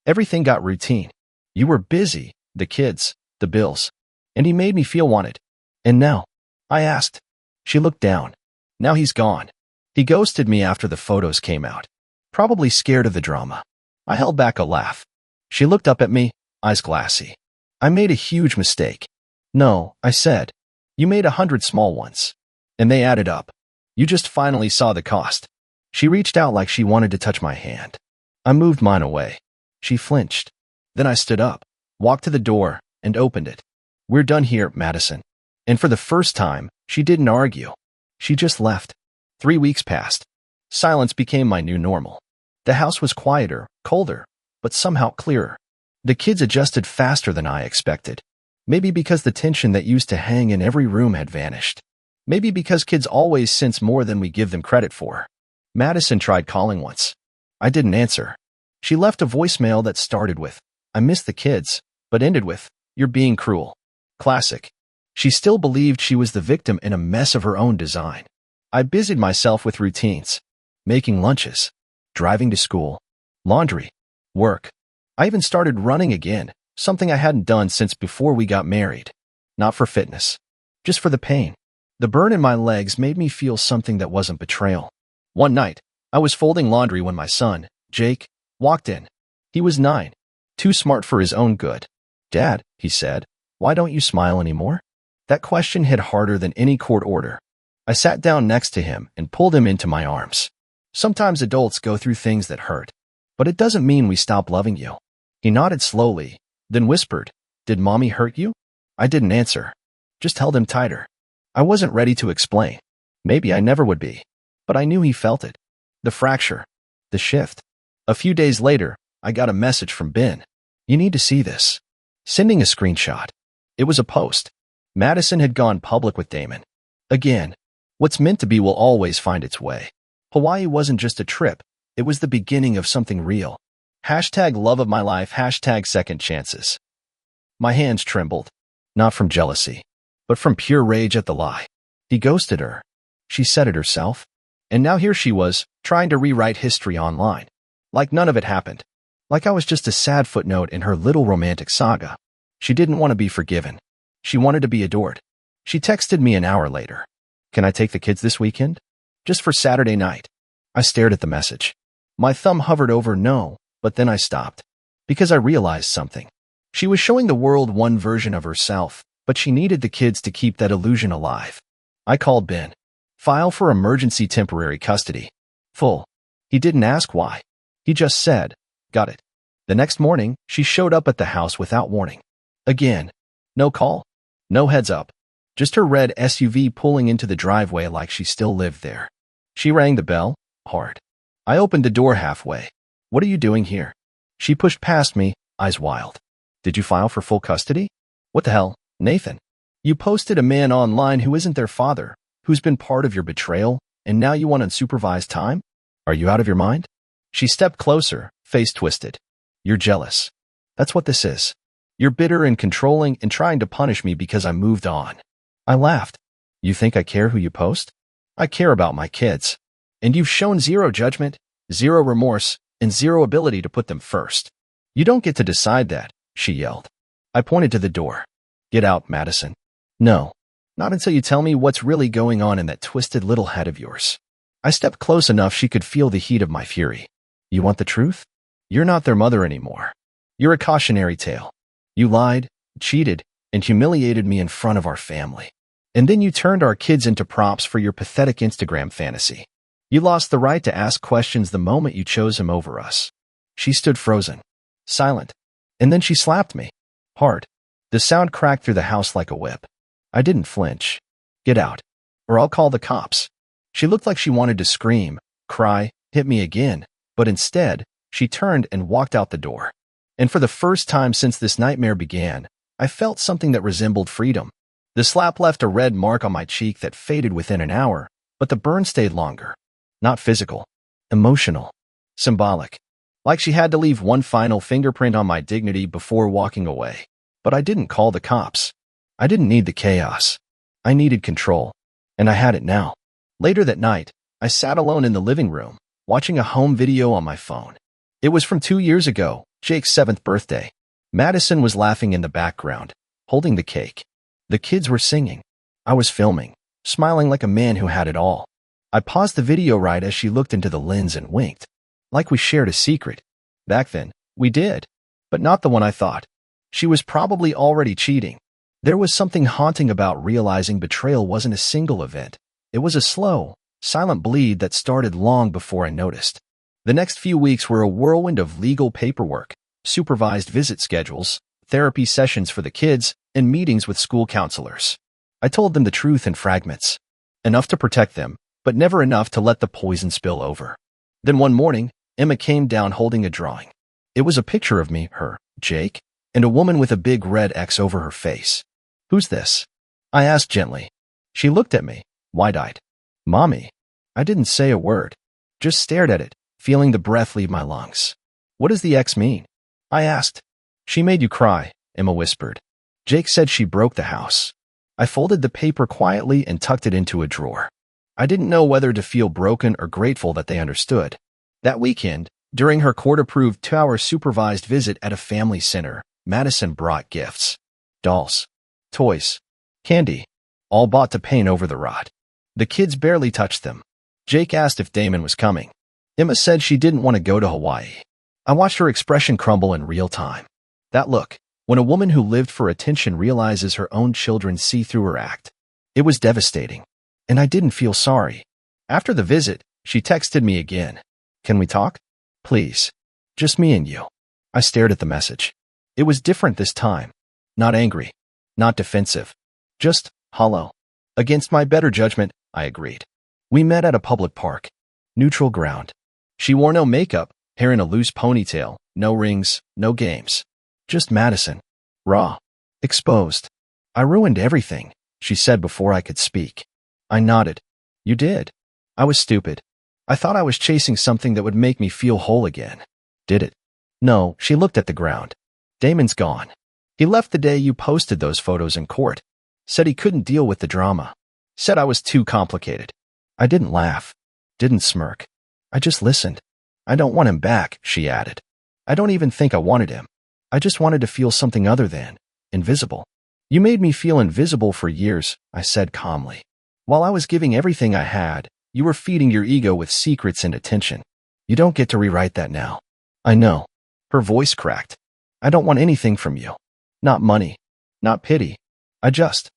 Everything got routine. You were busy, the kids, the bills. And he made me feel wanted. And now? I asked. She looked down. Now he's gone. He ghosted me after the photos came out. Probably scared of the drama. I held back a laugh. She looked up at me, eyes glassy. I made a huge mistake. No, I said. You made 100 small ones. And they added up. You just finally saw the cost. She reached out like she wanted to touch my hand. I moved mine away. She flinched. Then I stood up, walked to the door, and opened it. We're done here, Madison. And for the first time, she didn't argue. She just left. 3 weeks passed. Silence became my new normal. The house was quieter, colder, but somehow clearer. The kids adjusted faster than I expected. Maybe because the tension that used to hang in every room had vanished. Maybe because kids always sense more than we give them credit for. Madison tried calling once. I didn't answer. She left a voicemail that started with, I miss the kids, but ended with, you're being cruel. Classic. She still believed she was the victim in a mess of her own design. I busied myself with routines. Making lunches. Driving to school. Laundry. Work. I even started running again, something I hadn't done since before we got married. Not for fitness. Just for the pain. The burn in my legs made me feel something that wasn't betrayal. One night, I was folding laundry when my son, Jake, walked in. He was 9. Too smart for his own good. Dad, he said, why don't you smile anymore? That question hit harder than any court order. I sat down next to him and pulled him into my arms. Sometimes adults go through things that hurt, but it doesn't mean we stop loving you. He nodded slowly, then whispered, did Mommy hurt you? I didn't answer. Just held him tighter. I wasn't ready to explain. Maybe I never would be. But I knew he felt it. The fracture. The shift. A few days later, I got a message from Ben. You need to see this. Sending a screenshot. It was a post. Madison had gone public with Damon. Again, what's meant to be will always find its way. Hawaii wasn't just a trip. It was the beginning of something real. Hashtag love of my life, hashtag second chances. My hands trembled. Not from jealousy, but from pure rage at the lie. He ghosted her. She said it herself. And now here she was, trying to rewrite history online. Like none of it happened. Like I was just a sad footnote in her little romantic saga. She didn't want to be forgiven. She wanted to be adored. She texted me an hour later. Can I take the kids this weekend? Just for Saturday night. I stared at the message. My thumb hovered over no, but then I stopped. Because I realized something. She was showing the world one version of herself, but she needed the kids to keep that illusion alive. I called Ben. File for emergency temporary custody. Full. He didn't ask why. He just said, got it. The next morning, she showed up at the house without warning. Again. No call. No heads up. Just her red SUV pulling into the driveway like she still lived there. She rang the bell, hard. I opened the door halfway. What are you doing here? She pushed past me, eyes wild. Did you file for full custody? What the hell, Nathan? You posted a man online who isn't their father, who's been part of your betrayal, and now you want unsupervised time? Are you out of your mind? She stepped closer, face twisted. You're jealous. That's what this is. You're bitter and controlling and trying to punish me because I moved on. I laughed. You think I care who you post? I care about my kids. And you've shown zero judgment, zero remorse, and zero ability to put them first. You don't get to decide that, she yelled. I pointed to the door. Get out, Madison. No, not until you tell me what's really going on in that twisted little head of yours. I stepped close enough she could feel the heat of my fury. You want the truth? You're not their mother anymore. You're a cautionary tale. You lied, cheated, and humiliated me in front of our family. And then you turned our kids into props for your pathetic Instagram fantasy. You lost the right to ask questions the moment you chose him over us. She stood frozen, silent, and then she slapped me. Hard. The sound cracked through the house like a whip. I didn't flinch. Get out, or I'll call the cops. She looked like she wanted to scream, cry, hit me again, but instead, she turned and walked out the door. And for the first time since this nightmare began, I felt something that resembled freedom. The slap left a red mark on my cheek that faded within an hour, but the burn stayed longer. Not physical, emotional, symbolic. Like she had to leave one final fingerprint on my dignity before walking away. But I didn't call the cops. I didn't need the chaos. I needed control. And I had it now. Later that night, I sat alone in the living room, watching a home video on my phone. It was from 2 years ago, Jake's 7th birthday. Madison was laughing in the background, holding the cake. The kids were singing. I was filming, smiling like a man who had it all. I paused the video right as she looked into the lens and winked. Like we shared a secret. Back then, we did. But not the one I thought. She was probably already cheating. There was something haunting about realizing betrayal wasn't a single event. It was a slow, silent bleed that started long before I noticed. The next few weeks were a whirlwind of legal paperwork, supervised visit schedules, therapy sessions for the kids, and meetings with school counselors. I told them the truth in fragments. Enough to protect them, but never enough to let the poison spill over. Then one morning, Emma came down holding a drawing. It was a picture of me, her, Jake, and a woman with a big red X over her face. Who's this? I asked gently. She looked at me, wide-eyed. Mommy. I didn't say a word. Just stared at it, feeling the breath leave my lungs. What does the X mean? I asked. She made you cry, Emma whispered. Jake said she broke the house. I folded the paper quietly and tucked it into a drawer. I didn't know whether to feel broken or grateful that they understood. That weekend, during her court-approved 2-hour supervised visit at a family center, Madison brought gifts. Dolls, toys, candy, all bought to paint over the rod. The kids barely touched them. Jake asked if Damon was coming. Emma said she didn't want to go to Hawaii. I watched her expression crumble in real time. That look, when a woman who lived for attention realizes her own children see through her act. It was devastating. And I didn't feel sorry. After the visit, she texted me again. Can we talk? Please. Just me and you. I stared at the message. It was different this time. Not angry. Not defensive. Just hollow. Against my better judgment, I agreed. We met at a public park. Neutral ground. She wore no makeup, hair in a loose ponytail, no rings, no games. Just Madison. Raw. Exposed. I ruined everything, she said before I could speak. I nodded. You did. I was stupid. I thought I was chasing something that would make me feel whole again. Did it? No, she looked at the ground. Damon's gone. He left the day you posted those photos in court. Said he couldn't deal with the drama. Said I was too complicated. I didn't laugh. Didn't smirk. I just listened. I don't want him back, she added. I don't even think I wanted him. I just wanted to feel something other than invisible. You made me feel invisible for years, I said calmly. While I was giving everything I had, you were feeding your ego with secrets and attention. You don't get to rewrite that now. I know. Her voice cracked. I don't want anything from you. Not money. Not pity. I just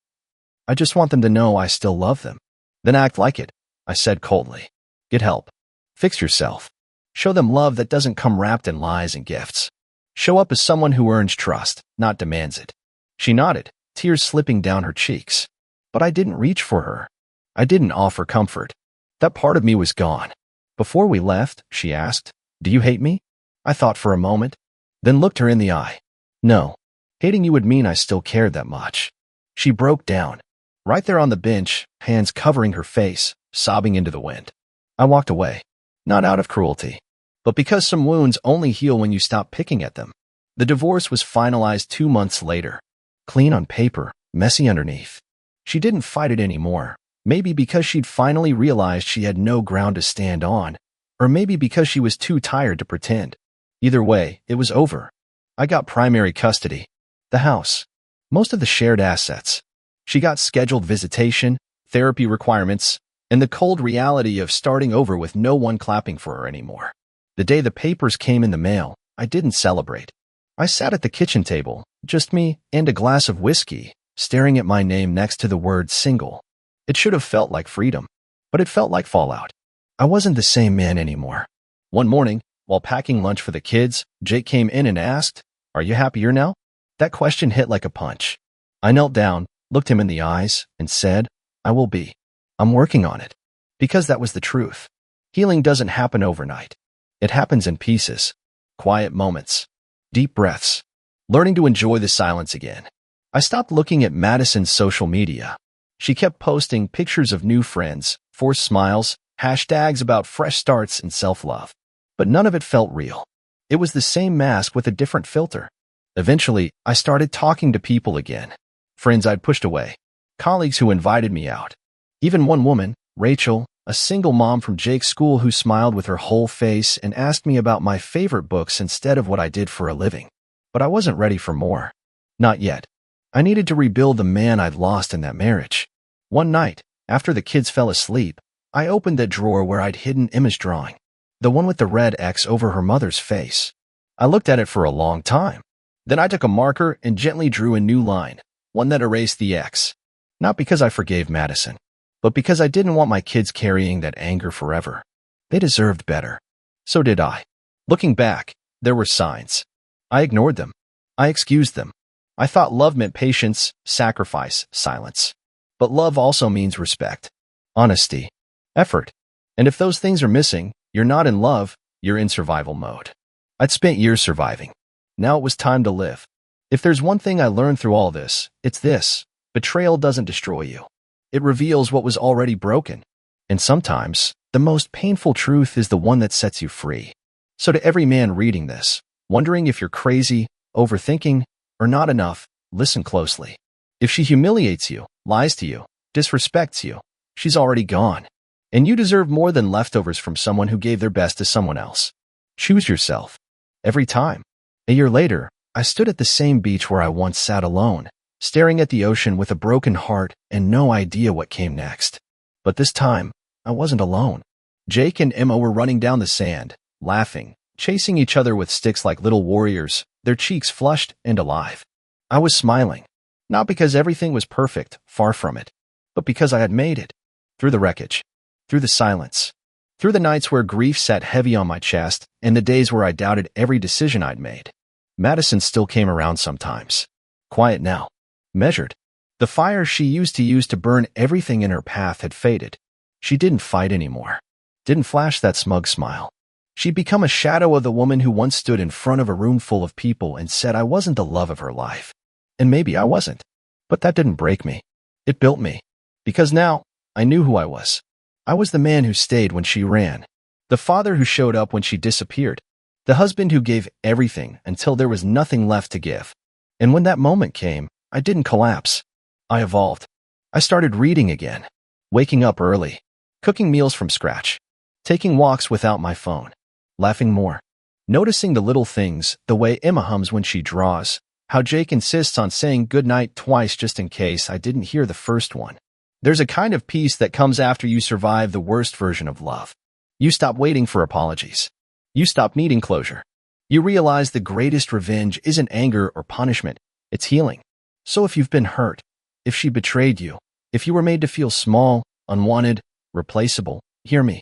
want them to know I still love them. Then act like it, I said coldly. Get help. Fix yourself. Show them love that doesn't come wrapped in lies and gifts. Show up as someone who earns trust, not demands it. She nodded, tears slipping down her cheeks. But I didn't reach for her. I didn't offer comfort. That part of me was gone. Before we left, she asked, "Do you hate me?" I thought for a moment, then looked her in the eye. No. Hating you would mean I still cared that much. She broke down. Right there on the bench, hands covering her face, sobbing into the wind. I walked away. Not out of cruelty, but because some wounds only heal when you stop picking at them. The divorce was finalized 2 months later. Clean on paper, messy underneath. She didn't fight it anymore. Maybe because she'd finally realized she had no ground to stand on, or maybe because she was too tired to pretend. Either way, it was over. I got primary custody. the house, most of the shared assets. She got scheduled visitation, therapy requirements, and the cold reality of starting over with no one clapping for her anymore. The day the papers came in the mail, I didn't celebrate. I sat at the kitchen table, just me and a glass of whiskey, staring at my name next to the word single. It should have felt like freedom, but it felt like fallout. I wasn't the same man anymore. One morning, while packing lunch for the kids, Jake came in and asked, "Are you happier now?" That question hit like a punch. I knelt down, looked him in the eyes, and said, "I will be. I'm working on it." Because that was the truth. Healing doesn't happen overnight. It happens in pieces, quiet moments, deep breaths, learning to enjoy the silence again. I stopped looking at Madison's social media. She kept posting pictures of new friends, forced smiles, hashtags about fresh starts and self-love. But none of it felt real. It was the same mask with a different filter. Eventually, I started talking to people again. Friends I'd pushed away. Colleagues who invited me out. Even one woman, Rachel, a single mom from Jake's school who smiled with her whole face and asked me about my favorite books instead of what I did for a living. But I wasn't ready for more. Not yet. I needed to rebuild the man I'd lost in that marriage. One night, after the kids fell asleep, I opened the drawer where I'd hidden Emma's drawing, the one with the red X over her mother's face. I looked at it for a long time. Then I took a marker and gently drew a new line, one that erased the X. Not because I forgave Madison, but because I didn't want my kids carrying that anger forever. They deserved better. So did I. Looking back, there were signs. I ignored them. I excused them. I thought love meant patience, sacrifice, silence. But love also means respect, honesty, effort. And if those things are missing, you're not in love, you're in survival mode. I'd spent years surviving. Now it was time to live. If there's one thing I learned through all this, it's this. Betrayal doesn't destroy you. It reveals what was already broken. And sometimes, the most painful truth is the one that sets you free. So to every man reading this, wondering if you're crazy, overthinking, or not enough, listen closely. If she humiliates you, lies to you, disrespects you, she's already gone. And you deserve more than leftovers from someone who gave their best to someone else. Choose yourself. Every time. A year later, I stood at the same beach where I once sat alone, staring at the ocean with a broken heart and no idea what came next. But this time, I wasn't alone. Jake and Emma were running down the sand, laughing, chasing each other with sticks like little warriors, their cheeks flushed and alive. I was smiling, not because everything was perfect, far from it, but because I had made it. Through the wreckage, through the silence, through the nights where grief sat heavy on my chest and the days where I doubted every decision I'd made. Madison still came around sometimes. Quiet now. Measured. The fire she used to burn everything in her path had faded. She didn't fight anymore. Didn't flash that smug smile. She'd become a shadow of the woman who once stood in front of a room full of people and said I wasn't the love of her life. And maybe I wasn't. But that didn't break me. It built me. Because now, I knew who I was. I was the man who stayed when she ran. The father who showed up when she disappeared. The husband who gave everything until there was nothing left to give. And when that moment came, I didn't collapse. I evolved. I started reading again. Waking up early. Cooking meals from scratch. Taking walks without my phone. Laughing more. Noticing the little things, the way Emma hums when she draws. How Jake insists on saying goodnight twice just in case I didn't hear the first one. There's a kind of peace that comes after you survive the worst version of love. You stop waiting for apologies. You stop needing closure. You realize the greatest revenge isn't anger or punishment, it's healing. So if you've been hurt, if she betrayed you, if you were made to feel small, unwanted, replaceable, hear me.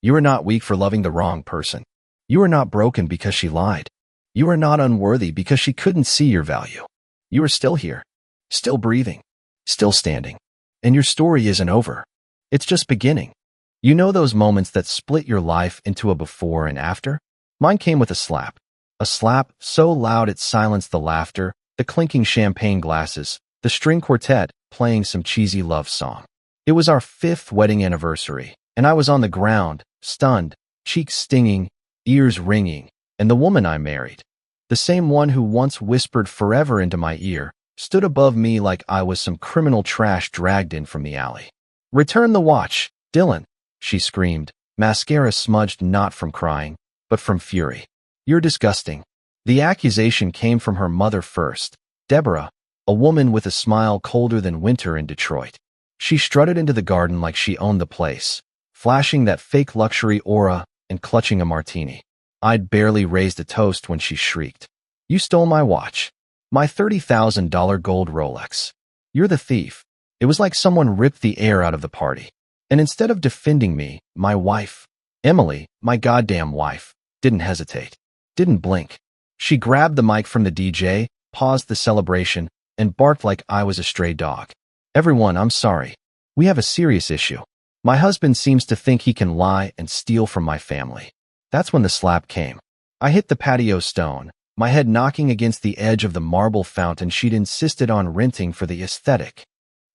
You are not weak for loving the wrong person. You are not broken because she lied. You are not unworthy because she couldn't see your value. You are still here, still breathing, still standing. And your story isn't over. It's just beginning. You know those moments that split your life into a before and after? Mine came with a slap. A slap so loud it silenced the laughter, the clinking champagne glasses, the string quartet playing some cheesy love song. It was our 5th wedding anniversary, and I was on the ground, stunned, cheeks stinging, ears ringing, and the woman I married, the same one who once whispered forever into my ear, stood above me like I was some criminal trash dragged in from the alley. "Return the watch, Dylan," she screamed, mascara smudged not from crying, but from fury. "You're disgusting." The accusation came from her mother first, Deborah, a woman with a smile colder than winter in Detroit. She strutted into the garden like she owned the place, flashing that fake luxury aura and clutching a martini. I'd barely raised a toast when she shrieked. "You stole my watch. My $30,000 gold Rolex. You're the thief." It was like someone ripped the air out of the party. And instead of defending me, my wife, Emily, my goddamn wife, didn't hesitate. Didn't blink. She grabbed the mic from the DJ, paused the celebration, and barked like I was a stray dog. "Everyone, I'm sorry. We have a serious issue. My husband seems to think he can lie and steal from my family." That's when the slap came. I hit the patio stone, my head knocking against the edge of the marble fountain she'd insisted on renting for the aesthetic.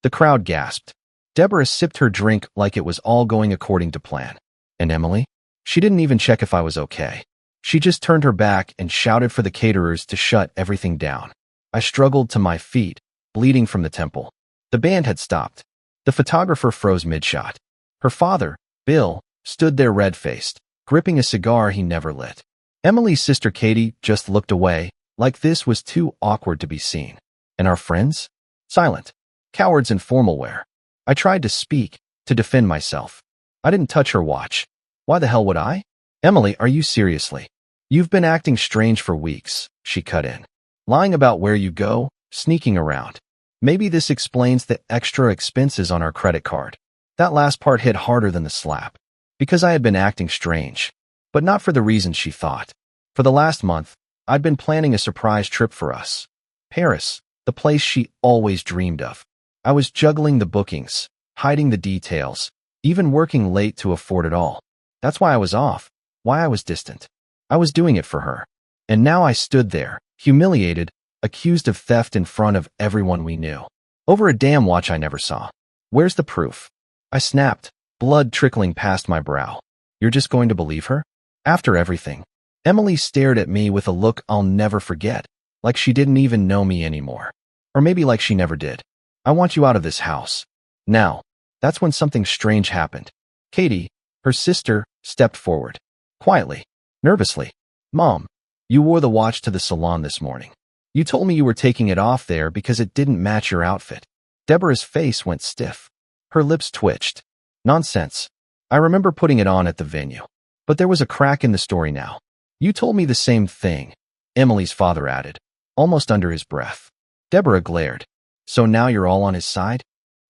The crowd gasped. Deborah sipped her drink like it was all going according to plan. And Emily? She didn't even check if I was okay. She just turned her back and shouted for the caterers to shut everything down. I struggled to my feet, bleeding from the temple. The band had stopped. The photographer froze mid-shot. Her father, Bill, stood there red-faced, gripping a cigar he never lit. Emily's sister Katie just looked away, like this was too awkward to be seen. And our friends? Silent. Cowards in formal wear. I tried to speak, to defend myself. I didn't touch her watch. Why the hell would I? "Emily, are you seriously? You've been acting strange for weeks," she cut in. "Lying about where you go, sneaking around. Maybe this explains the extra expenses on our credit card." That last part hit harder than the slap. Because I had been acting strange. But not for the reasons she thought. For the last month, I'd been planning a surprise trip for us. Paris, the place she always dreamed of. I was juggling the bookings, hiding the details, even working late to afford it all. That's why I was off, why I was distant. I was doing it for her. And now I stood there, humiliated, accused of theft in front of everyone we knew. Over a damn watch I never saw. Where's the proof? I snapped, blood trickling past my brow. "You're just going to believe her? After everything?" Emily stared at me with a look I'll never forget, like she didn't even know me anymore. Or maybe like she never did. "I want you out of this house. Now." That's when something strange happened. Katie, her sister, stepped forward. Quietly, nervously. "Mom, you wore the watch to the salon this morning. You told me you were taking it off there because it didn't match your outfit." Deborah's face went stiff. Her lips twitched. "Nonsense. I remember putting it on at the venue. But there was a crack in the story now." "You told me the same thing," Emily's father added, almost under his breath. Deborah glared. "So now you're all on his side?"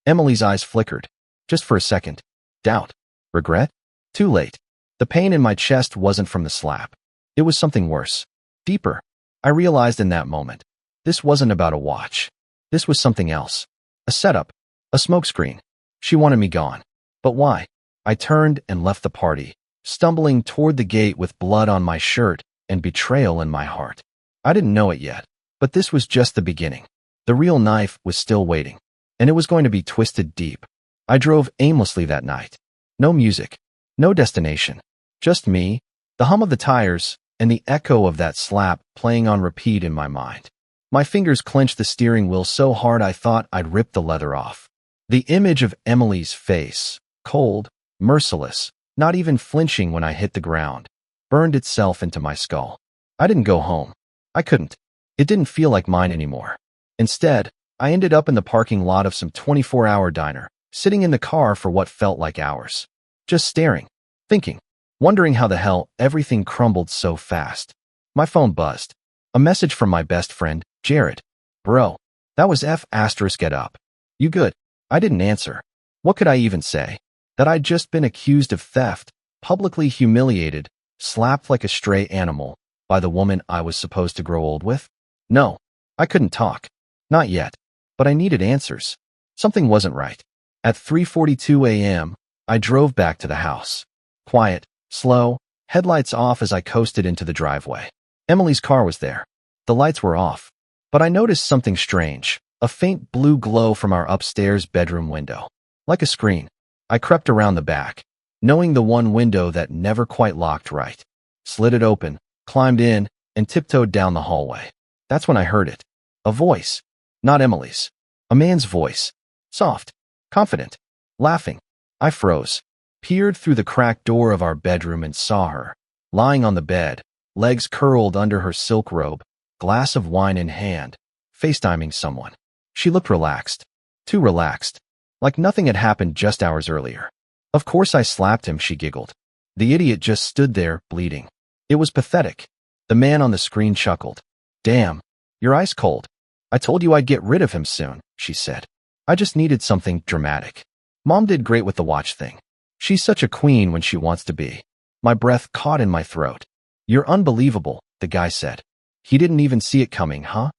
Emily's eyes flickered. Just for a second. Doubt. Regret? Too late. The pain in my chest wasn't from the slap. It was something worse. Deeper. I realized in that moment. This wasn't about a watch. This was something else. A setup. A smokescreen. She wanted me gone. But why? I turned and left the party, stumbling toward the gate with blood on my shirt and betrayal in my heart. I didn't know it yet, but this was just the beginning. The real knife was still waiting, and it was going to be twisted deep. I drove aimlessly that night. No music, no destination, just me, the hum of the tires, and the echo of that slap playing on repeat in my mind. My fingers clenched the steering wheel so hard I thought I'd rip the leather off. The image of Emily's face, cold, merciless, not even flinching when I hit the ground, burned itself into my skull. I didn't go home. I couldn't. It didn't feel like mine anymore. Instead, I ended up in the parking lot of some 24-hour diner, sitting in the car for what felt like hours. Just staring, thinking, wondering how the hell everything crumbled so fast. My phone buzzed. A message from my best friend, Jared. "Bro, that was Get up. You good?" I didn't answer. What could I even say? That I'd just been accused of theft, publicly humiliated, slapped like a stray animal, by the woman I was supposed to grow old with? No, I couldn't talk. Not yet. But I needed answers. Something wasn't right. At 3:42 a.m., I drove back to the house. Quiet, slow, headlights off as I coasted into the driveway. Emily's car was there. The lights were off. But I noticed something strange, a faint blue glow from our upstairs bedroom window. Like a screen. I crept around the back, knowing the one window that never quite locked right. Slid it open, climbed in, and tiptoed down the hallway. That's when I heard it. A voice. Not Emily's. A man's voice. Soft. Confident. Laughing. I froze. Peered through the cracked door of our bedroom and saw her, lying on the bed, legs curled under her silk robe, glass of wine in hand, FaceTiming someone. She looked relaxed. Too relaxed. Like nothing had happened just hours earlier. Of course I slapped him, she giggled. The idiot just stood there, bleeding. It was pathetic. The man on the screen chuckled. Damn, you're ice cold. I told you I'd get rid of him soon, she said. I just needed something dramatic. Mom did great with the watch thing. She's such a queen when she wants to be. My breath caught in my throat. You're unbelievable, the guy said. He didn't even see it coming, huh?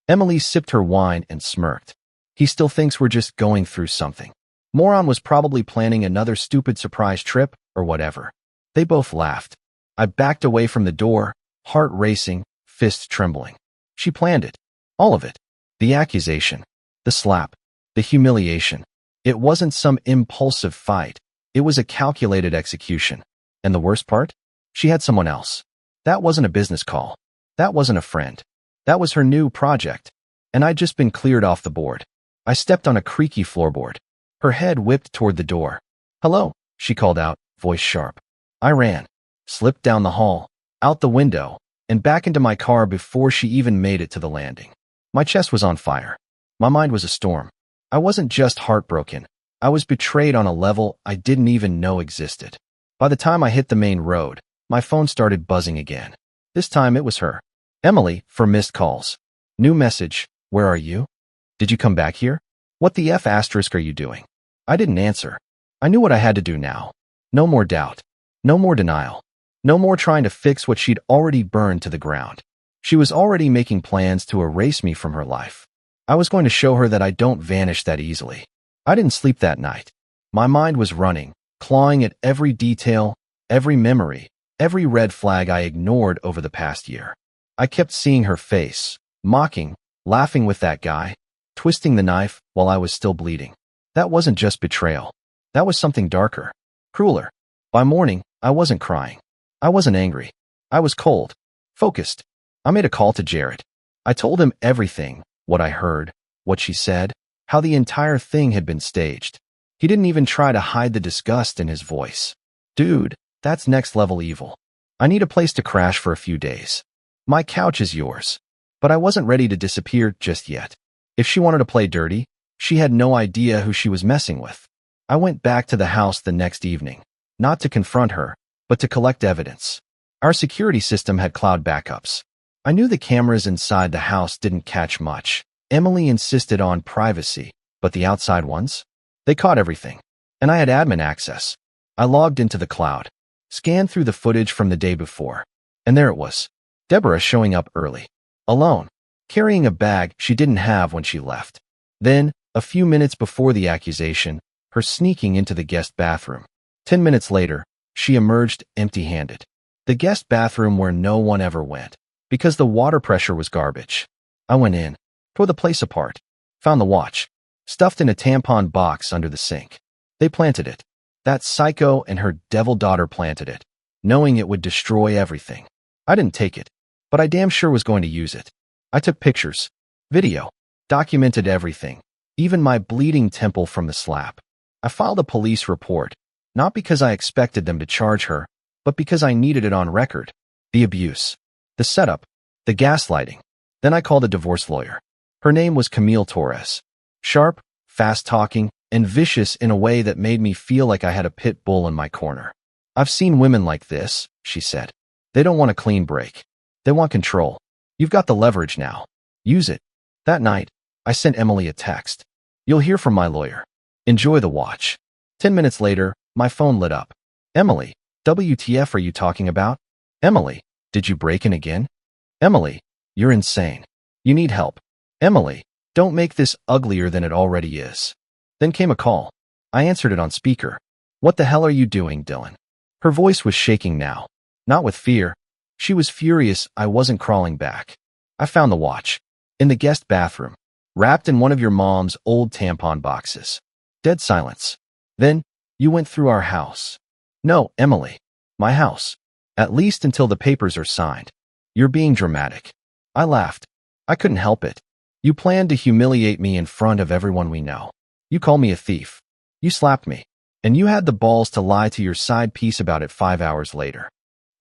Emily sipped her wine and smirked. He still thinks we're just going through something. Moron was probably planning another stupid surprise trip or whatever. They both laughed. I backed away from the door, heart racing, fists trembling. She planned it. All of it. The accusation. The slap. The humiliation. It wasn't some impulsive fight. It was a calculated execution. And the worst part? She had someone else. That wasn't a business call. That wasn't a friend. That was her new project. And I'd just been cleared off the board. I stepped on a creaky floorboard. Her head whipped toward the door. Hello, she called out, voice sharp. I ran, slipped down the hall, out the window, and back into my car before she even made it to the landing. My chest was on fire. My mind was a storm. I wasn't just heartbroken. I was betrayed on a level I didn't even know existed. By the time I hit the main road, my phone started buzzing again. This time it was her. Emily, for missed calls. New message, where are you? Did you come back here? What the F asterisk are you doing? I didn't answer. I knew what I had to do now. No more doubt. No more denial. No more trying to fix what she'd already burned to the ground. She was already making plans to erase me from her life. I was going to show her that I don't vanish that easily. I didn't sleep that night. My mind was running, clawing at every detail, every memory, every red flag I ignored over the past year. I kept seeing her face, mocking, laughing with that guy, twisting the knife while I was still bleeding. That wasn't just betrayal. That was something darker, crueler. By morning, I wasn't crying. I wasn't angry. I was cold, focused. I made a call to Jared. I told him everything, what I heard, what she said, how the entire thing had been staged. He didn't even try to hide the disgust in his voice. Dude, that's next level evil. I need a place to crash for a few days. My couch is yours. But I wasn't ready to disappear just yet. If she wanted to play dirty, she had no idea who she was messing with. I went back to the house the next evening, not to confront her, but to collect evidence. Our security system had cloud backups. I knew the cameras inside the house didn't catch much. Emily insisted on privacy, but the outside ones? They caught everything. And I had admin access. I logged into the cloud, scanned through the footage from the day before, and there it was. Deborah showing up early, alone, carrying a bag she didn't have when she left. Then, a few minutes before the accusation, her sneaking into the guest bathroom. 10 minutes later, she emerged empty-handed. The guest bathroom where no one ever went, because the water pressure was garbage. I went in, tore the place apart, found the watch, stuffed in a tampon box under the sink. They planted it. That psycho and her devil daughter planted it, knowing it would destroy everything. I didn't take it, but I damn sure was going to use it. I took pictures, video, documented everything, even my bleeding temple from the slap. I filed a police report, not because I expected them to charge her, but because I needed it on record. The abuse, the setup, the gaslighting. Then I called a divorce lawyer. Her name was Camille Torres. Sharp, fast-talking, and vicious in a way that made me feel like I had a pit bull in my corner. I've seen women like this, she said. They don't want a clean break. They want control. You've got the leverage now. Use it. That night, I sent Emily a text. You'll hear from my lawyer. Enjoy the watch. 10 minutes later, my phone lit up. Emily, WTF are you talking about? Emily, did you break in again? Emily, you're insane. You need help. Emily, don't make this uglier than it already is. Then came a call. I answered it on speaker. What the hell are you doing, Dylan? Her voice was shaking now. Not with fear. She was furious I wasn't crawling back. I found the watch. In the guest bathroom. Wrapped in one of your mom's old tampon boxes. Dead silence. Then, you went through our house. No, Emily. My house. At least until the papers are signed. You're being dramatic. I laughed. I couldn't help it. You planned to humiliate me in front of everyone we know. You called me a thief. You slapped me. And you had the balls to lie to your side piece about it 5 hours later.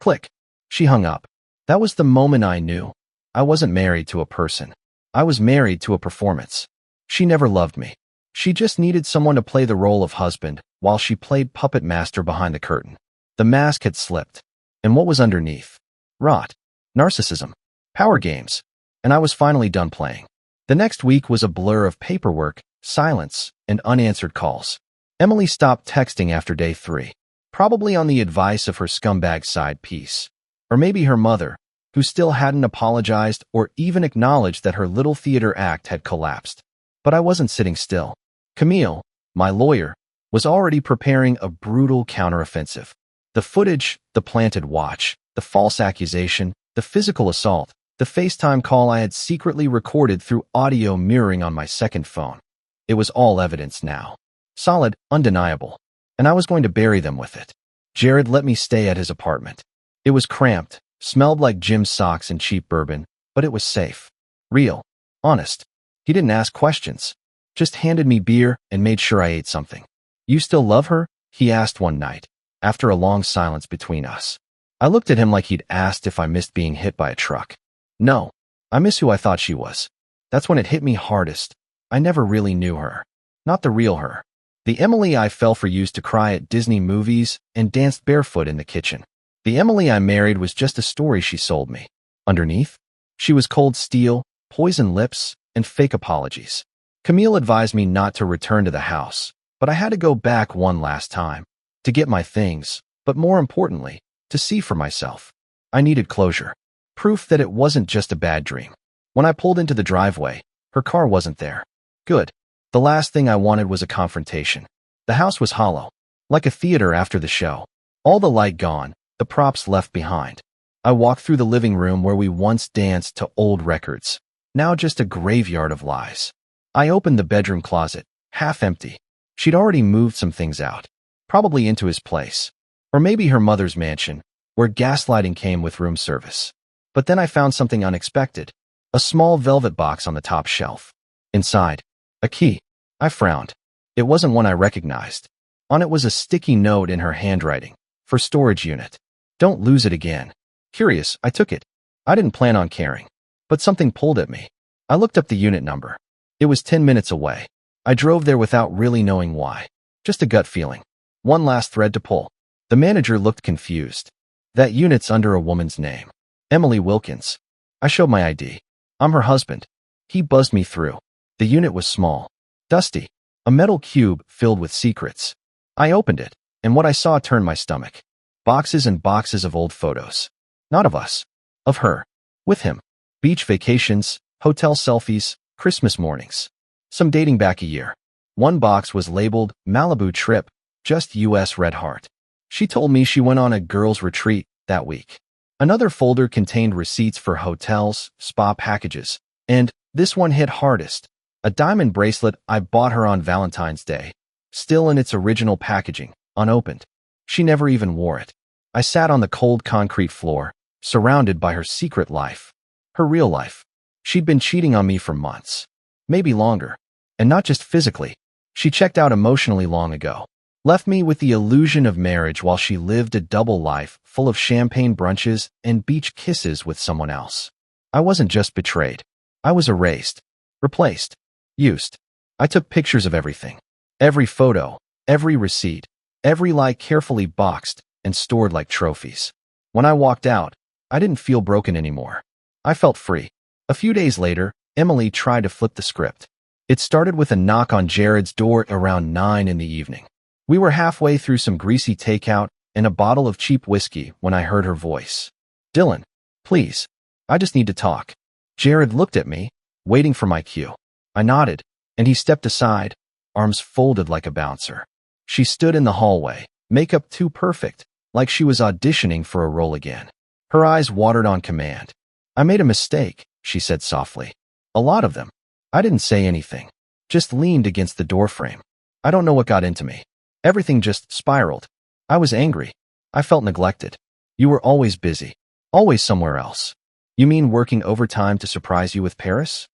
Click. She hung up. That was the moment I knew. I wasn't married to a person. I was married to a performance. She never loved me. She just needed someone to play the role of husband while she played puppet master behind the curtain. The mask had slipped. And what was underneath? Rot, narcissism, power games. And I was finally done playing. The next week was a blur of paperwork, silence, and unanswered calls. Emily stopped texting after day 3, probably on the advice of her scumbag side piece. Or maybe her mother, who still hadn't apologized or even acknowledged that her little theater act had collapsed. But I wasn't sitting still. Camille, my lawyer, was already preparing a brutal counteroffensive. The footage, the planted watch, the false accusation, the physical assault, the FaceTime call I had secretly recorded through audio mirroring on my second phone. It was all evidence now. Solid, undeniable. And I was going to bury them with it. Jared let me stay at his apartment. It was cramped, smelled like gym socks and cheap bourbon, but it was safe. Real. Honest. He didn't ask questions. Just handed me beer and made sure I ate something. You still love her? He asked one night, after a long silence between us. I looked at him like he'd asked if I missed being hit by a truck. No. I miss who I thought she was. That's when it hit me hardest. I never really knew her. Not the real her. The Emily I fell for used to cry at Disney movies and danced barefoot in the kitchen. The Emily I married was just a story she sold me. Underneath, she was cold steel, poison lips, and fake apologies. Camille advised me not to return to the house, but I had to go back one last time. To get my things, but more importantly, to see for myself. I needed closure. Proof that it wasn't just a bad dream. When I pulled into the driveway, her car wasn't there. Good. The last thing I wanted was a confrontation. The house was hollow, like a theater after the show. All the light gone, the props left behind. I walked through the living room where we once danced to old records, now just a graveyard of lies. I opened the bedroom closet, half empty. She'd already moved some things out, probably into his place, or maybe her mother's mansion, where gaslighting came with room service. But then I found something unexpected, a small velvet box on the top shelf. Inside, a key. I frowned. It wasn't one I recognized. On it was a sticky note in her handwriting, for storage unit. Don't lose it again. Curious, I took it. I didn't plan on caring. But something pulled at me. I looked up the unit number. It was 10 minutes away. I drove there without really knowing why. Just a gut feeling. One last thread to pull. The manager looked confused. That unit's under a woman's name. Emily Wilkins. I showed my ID. I'm her husband. He buzzed me through. The unit was small. Dusty. A metal cube filled with secrets. I opened it, and what I saw turned my stomach. Boxes and boxes of old photos. Not of us. Of her. With him. Beach vacations, hotel selfies, Christmas mornings. Some dating back a year. One box was labeled Malibu trip, just US red heart. She told me she went on a girls' retreat that week. Another folder contained receipts for hotels, spa packages, and this one hit hardest. A diamond bracelet I bought her on Valentine's Day, still in its original packaging, unopened. She never even wore it. I sat on the cold concrete floor, surrounded by her secret life. Her real life. She'd been cheating on me for months. Maybe longer. And not just physically. She checked out emotionally long ago. Left me with the illusion of marriage while she lived a double life full of champagne brunches and beach kisses with someone else. I wasn't just betrayed. I was erased. Replaced. Used. I took pictures of everything. Every photo. Every receipt. Every lie carefully boxed and stored like trophies. When I walked out, I didn't feel broken anymore. I felt free. A few days later, Emily tried to flip the script. It started with a knock on Jared's door around 9 in the evening. We were halfway through some greasy takeout and a bottle of cheap whiskey when I heard her voice. Dylan, please. I just need to talk. Jared looked at me, waiting for my cue. I nodded, and he stepped aside, arms folded like a bouncer. She stood in the hallway, makeup too perfect, like she was auditioning for a role again. Her eyes watered on command. I made a mistake, she said softly. A lot of them. I didn't say anything. Just leaned against the doorframe. I don't know what got into me. Everything just spiraled. I was angry. I felt neglected. You were always busy. Always somewhere else. You mean working overtime to surprise you with Paris?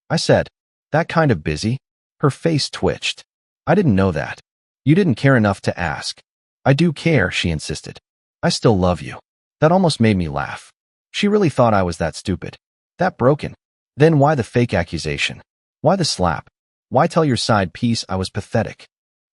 I said, that kind of busy? Her face twitched. I didn't know that. You didn't care enough to ask. I do care, she insisted. I still love you. That almost made me laugh. She really thought I was that stupid. That broken. Then why the fake accusation? Why the slap? Why tell your side piece I was pathetic?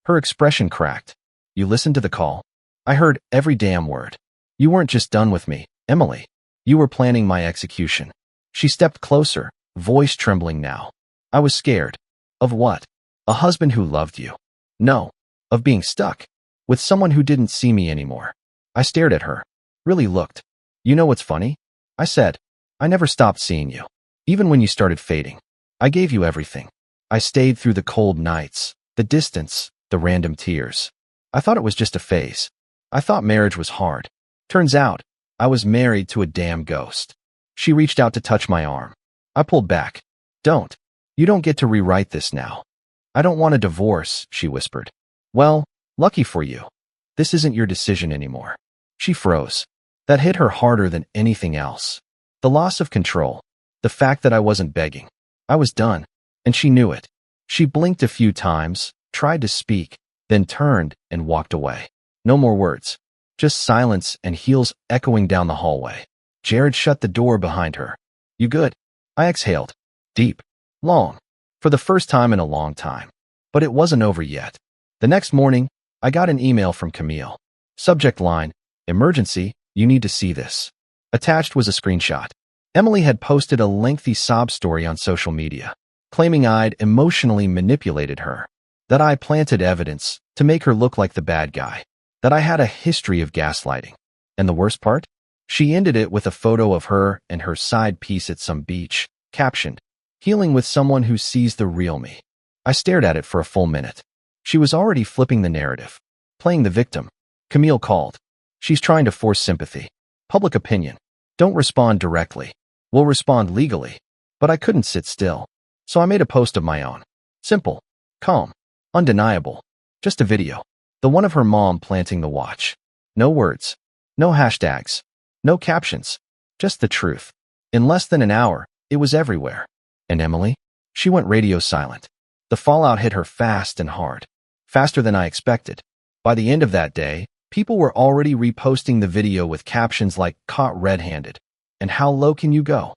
Her expression cracked. You listened to the call? I heard every damn word. You weren't just done with me, Emily. You were planning my execution. She stepped closer, voice trembling now. I was scared. Of what? A husband who loved you. No. Of being stuck. With someone who didn't see me anymore. I stared at her. Really looked. You know what's funny? I said. I never stopped seeing you. Even when you started fading. I gave you everything. I stayed through the cold nights, the distance, the random tears. I thought it was just a phase. I thought marriage was hard. Turns out, I was married to a damn ghost. She reached out to touch my arm. I pulled back. Don't. You don't get to rewrite this now. I don't want a divorce, she whispered. Well, lucky for you. This isn't your decision anymore. She froze. That hit her harder than anything else. The loss of control. The fact that I wasn't begging. I was done. And she knew it. She blinked a few times, tried to speak, then turned and walked away. No more words. Just silence and heels echoing down the hallway. Jared shut the door behind her. You good? I exhaled. Deep. Long. For the first time in a long time. But it wasn't over yet. The next morning, I got an email from Camille. Subject line, emergency, you need to see this. Attached was a screenshot. Emily had posted a lengthy sob story on social media, claiming I'd emotionally manipulated her, that I planted evidence to make her look like the bad guy, that I had a history of gaslighting. And the worst part? She ended it with a photo of her and her side piece at some beach, captioned, healing with someone who sees the real me. I stared at it for a full minute. She was already flipping the narrative, playing the victim. Camille called. She's trying to force sympathy. Public opinion. Don't respond directly. We'll respond legally. But I couldn't sit still. So I made a post of my own. Simple. Calm. Undeniable. Just a video. The one of her mom planting the watch. No words. No hashtags. No captions. Just the truth. In less than an hour, it was everywhere. And Emily? She went radio silent. The fallout hit her fast and hard. Faster than I expected. By the end of that day, people were already reposting the video with captions like, caught red-handed. And how low can you go?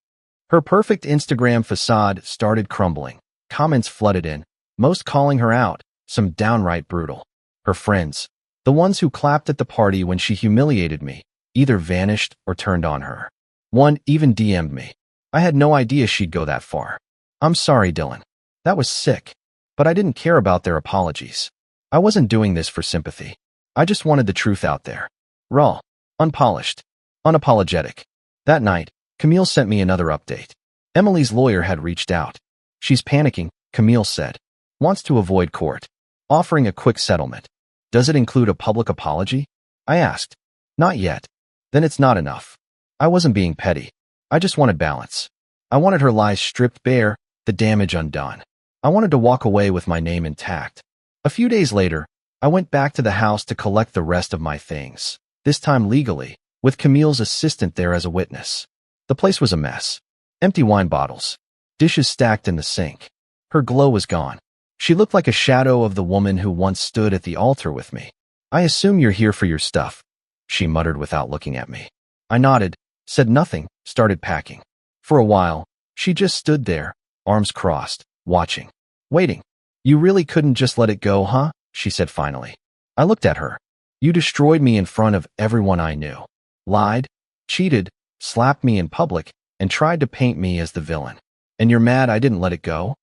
Her perfect Instagram facade started crumbling. Comments flooded in, most calling her out, some downright brutal. Her friends, the ones who clapped at the party when she humiliated me, either vanished or turned on her. One even DM'd me. I had no idea she'd go that far. I'm sorry, Dylan. That was sick. But I didn't care about their apologies. I wasn't doing this for sympathy. I just wanted the truth out there. Raw. Unpolished. Unapologetic. That night, Camille sent me another update. Emily's lawyer had reached out. She's panicking, Camille said. Wants to avoid court. Offering a quick settlement. Does it include a public apology? I asked. Not yet. Then it's not enough. I wasn't being petty. I just wanted balance. I wanted her lies stripped bare, the damage undone. I wanted to walk away with my name intact. A few days later, I went back to the house to collect the rest of my things. This time legally, with Camille's assistant there as a witness. The place was a mess. Empty wine bottles. Dishes stacked in the sink. Her glow was gone. She looked like a shadow of the woman who once stood at the altar with me. I assume you're here for your stuff, she muttered without looking at me. I nodded, said nothing, started packing. For a while, she just stood there, arms crossed, watching, waiting. You really couldn't just let it go, huh? She said finally. I looked at her. You destroyed me in front of everyone I knew. Lied, cheated, slapped me in public, and tried to paint me as the villain. And you're mad I didn't let it go?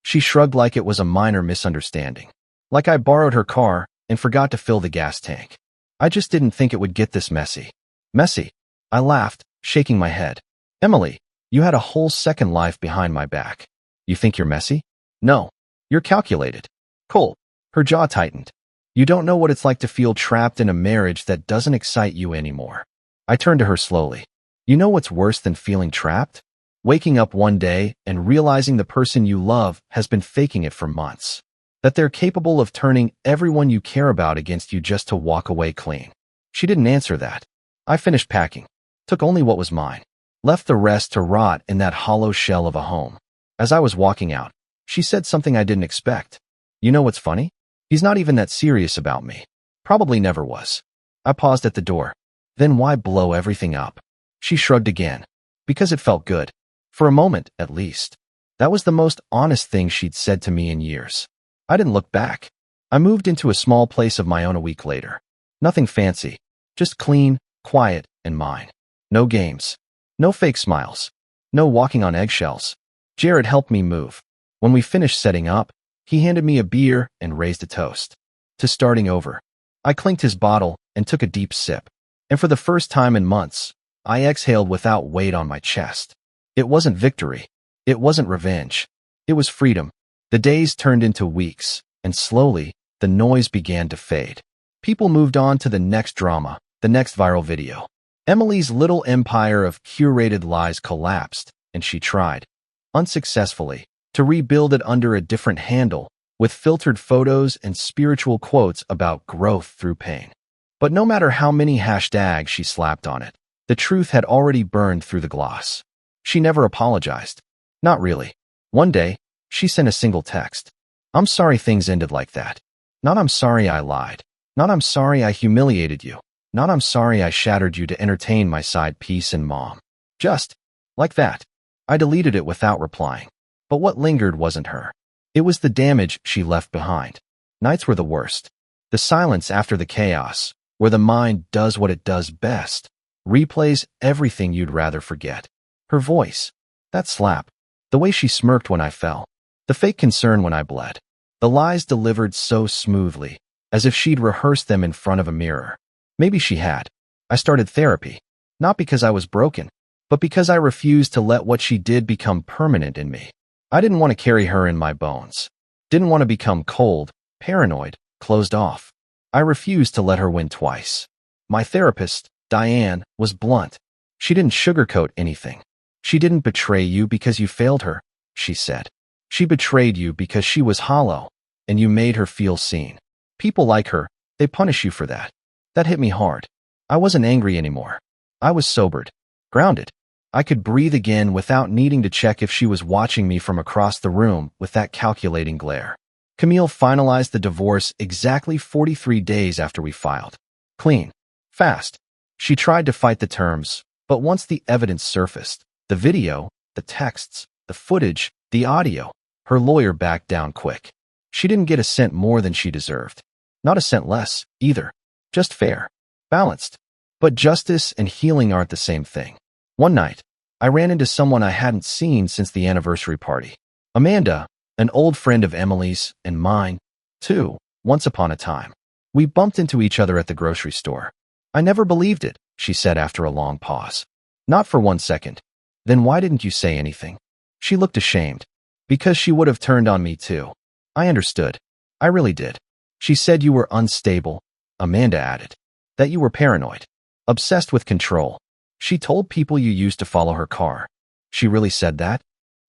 She shrugged like it was a minor misunderstanding. Like I borrowed her car and forgot to fill the gas tank. I just didn't think it would get this messy. Messy. I laughed, shaking my head. Emily, you had a whole second life behind my back. You think you're messy? No. You're calculated. Cool. Her jaw tightened. You don't know what it's like to feel trapped in a marriage that doesn't excite you anymore. I turned to her slowly. You know what's worse than feeling trapped? Waking up one day and realizing the person you love has been faking it for months. That they're capable of turning everyone you care about against you just to walk away clean. She didn't answer that. I finished packing. Took only what was mine. Left the rest to rot in that hollow shell of a home. As I was walking out, she said something I didn't expect. You know what's funny? He's not even that serious about me. Probably never was. I paused at the door. Then why blow everything up? She shrugged again. Because it felt good. For a moment, at least. That was the most honest thing she'd said to me in years. I didn't look back. I moved into a small place of my own a week later. Nothing fancy, just clean, quiet, and mine. No games. No fake smiles. No walking on eggshells. Jared helped me move. When we finished setting up, he handed me a beer and raised a toast. To starting over. I clinked his bottle and took a deep sip. And for the first time in months, I exhaled without weight on my chest. It wasn't victory. It wasn't revenge. It was freedom. The days turned into weeks, and slowly, the noise began to fade. People moved on to the next drama, the next viral video. Emily's little empire of curated lies collapsed, and she tried, unsuccessfully, to rebuild it under a different handle, with filtered photos and spiritual quotes about growth through pain. But no matter how many hashtags she slapped on it, the truth had already burned through the gloss. She never apologized. Not really. One day, she sent a single text. "I'm sorry things ended like that. Not I'm sorry I lied. Not I'm sorry I humiliated you. Not I'm sorry I shattered you to entertain my side piece and mom." Just like that. I deleted it without replying. But what lingered wasn't her. It was the damage she left behind. Nights were the worst. The silence after the chaos, where the mind does what it does best, replays everything you'd rather forget. Her voice, that slap, the way she smirked when I fell, the fake concern when I bled, the lies delivered so smoothly, as if she'd rehearsed them in front of a mirror. Maybe she had. I started therapy, not because I was broken, but because I refused to let what she did become permanent in me. I didn't want to carry her in my bones. Didn't want to become cold, paranoid, closed off. I refused to let her win twice. My therapist, Diane, was blunt. She didn't sugarcoat anything. She didn't betray you because you failed her, she said. She betrayed you because she was hollow, and you made her feel seen. People like her, they punish you for that. That hit me hard. I wasn't angry anymore. I was sobered, grounded. I could breathe again without needing to check if she was watching me from across the room with that calculating glare. Camille finalized the divorce exactly 43 days after we filed. Clean. Fast. She tried to fight the terms, but once the evidence surfaced, the video, the texts, the footage, the audio, her lawyer backed down quick. She didn't get a cent more than she deserved. Not a cent less, either. Just fair. Balanced. But justice and healing aren't the same thing. One night, I ran into someone I hadn't seen since the anniversary party. Amanda, an old friend of Emily's and mine, too, once upon a time. We bumped into each other at the grocery store. "I never believed it," she said after a long pause. "Not for 1 second. Then why didn't you say anything?" She looked ashamed. Because she would have turned on me too. I understood. I really did. "She said you were unstable," Amanda added. "That you were paranoid. Obsessed with control. She told people you used to follow her car." "She really said that?"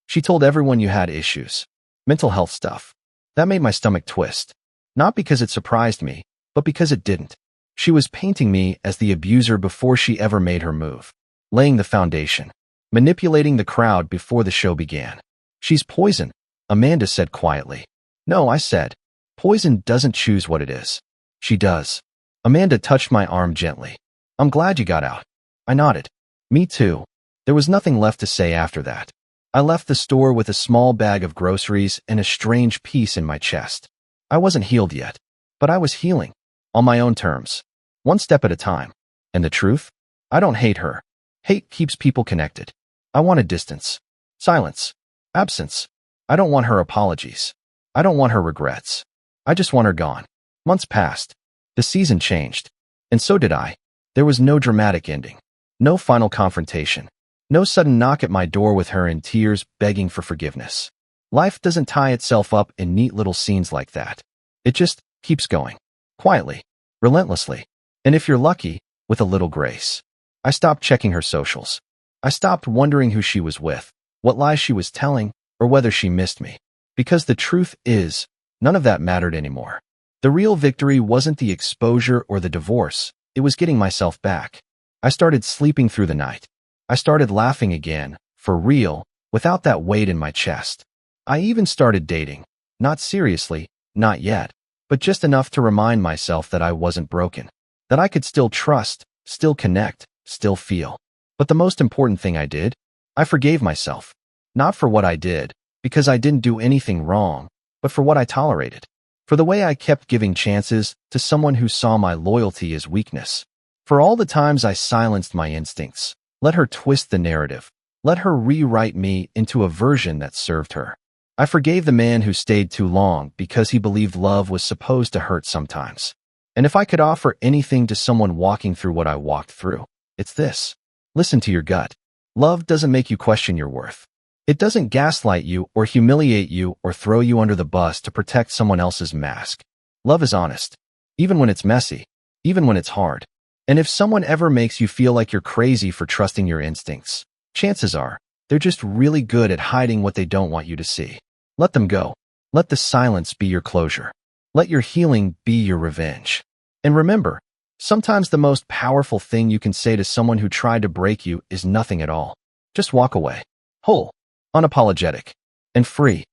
"She told everyone you had issues. Mental health stuff." That made my stomach twist. Not because it surprised me, but because it didn't. She was painting me as the abuser before she ever made her move. Laying the foundation. Manipulating the crowd before the show began. "She's poison," Amanda said quietly. "No," I said. "Poison doesn't choose what it is. She does." Amanda touched my arm gently. "I'm glad you got out." I nodded. "Me too." There was nothing left to say after that. I left the store with a small bag of groceries and a strange peace in my chest. I wasn't healed yet, but I was healing. On my own terms. One step at a time. And the truth? I don't hate her. Hate keeps people connected. I wanted distance. Silence. Absence. I don't want her apologies. I don't want her regrets. I just want her gone. Months passed. The season changed. And so did I. There was no dramatic ending. No final confrontation. No sudden knock at my door with her in tears begging for forgiveness. Life doesn't tie itself up in neat little scenes like that. It just keeps going. Quietly. Relentlessly. And if you're lucky, with a little grace. I stopped checking her socials. I stopped wondering who she was with, what lies she was telling, or whether she missed me. Because the truth is, none of that mattered anymore. The real victory wasn't the exposure or the divorce. It was getting myself back. I started sleeping through the night. I started laughing again, for real, without that weight in my chest. I even started dating. Not seriously, not yet, but just enough to remind myself that I wasn't broken. That I could still trust, still connect, still feel. But the most important thing I did, I forgave myself, not for what I did, because I didn't do anything wrong, but for what I tolerated, for the way I kept giving chances to someone who saw my loyalty as weakness, for all the times I silenced my instincts, let her twist the narrative, let her rewrite me into a version that served her. I forgave the man who stayed too long because he believed love was supposed to hurt sometimes. And if I could offer anything to someone walking through what I walked through, it's this. Listen to your gut. Love doesn't make you question your worth. It doesn't gaslight you or humiliate you or throw you under the bus to protect someone else's mask. Love is honest, even when it's messy, even when it's hard. And if someone ever makes you feel like you're crazy for trusting your instincts, chances are they're just really good at hiding what they don't want you to see. Let them go. Let the silence be your closure. Let your healing be your revenge. And remember, sometimes the most powerful thing you can say to someone who tried to break you is nothing at all. Just walk away. Whole, unapologetic, and free.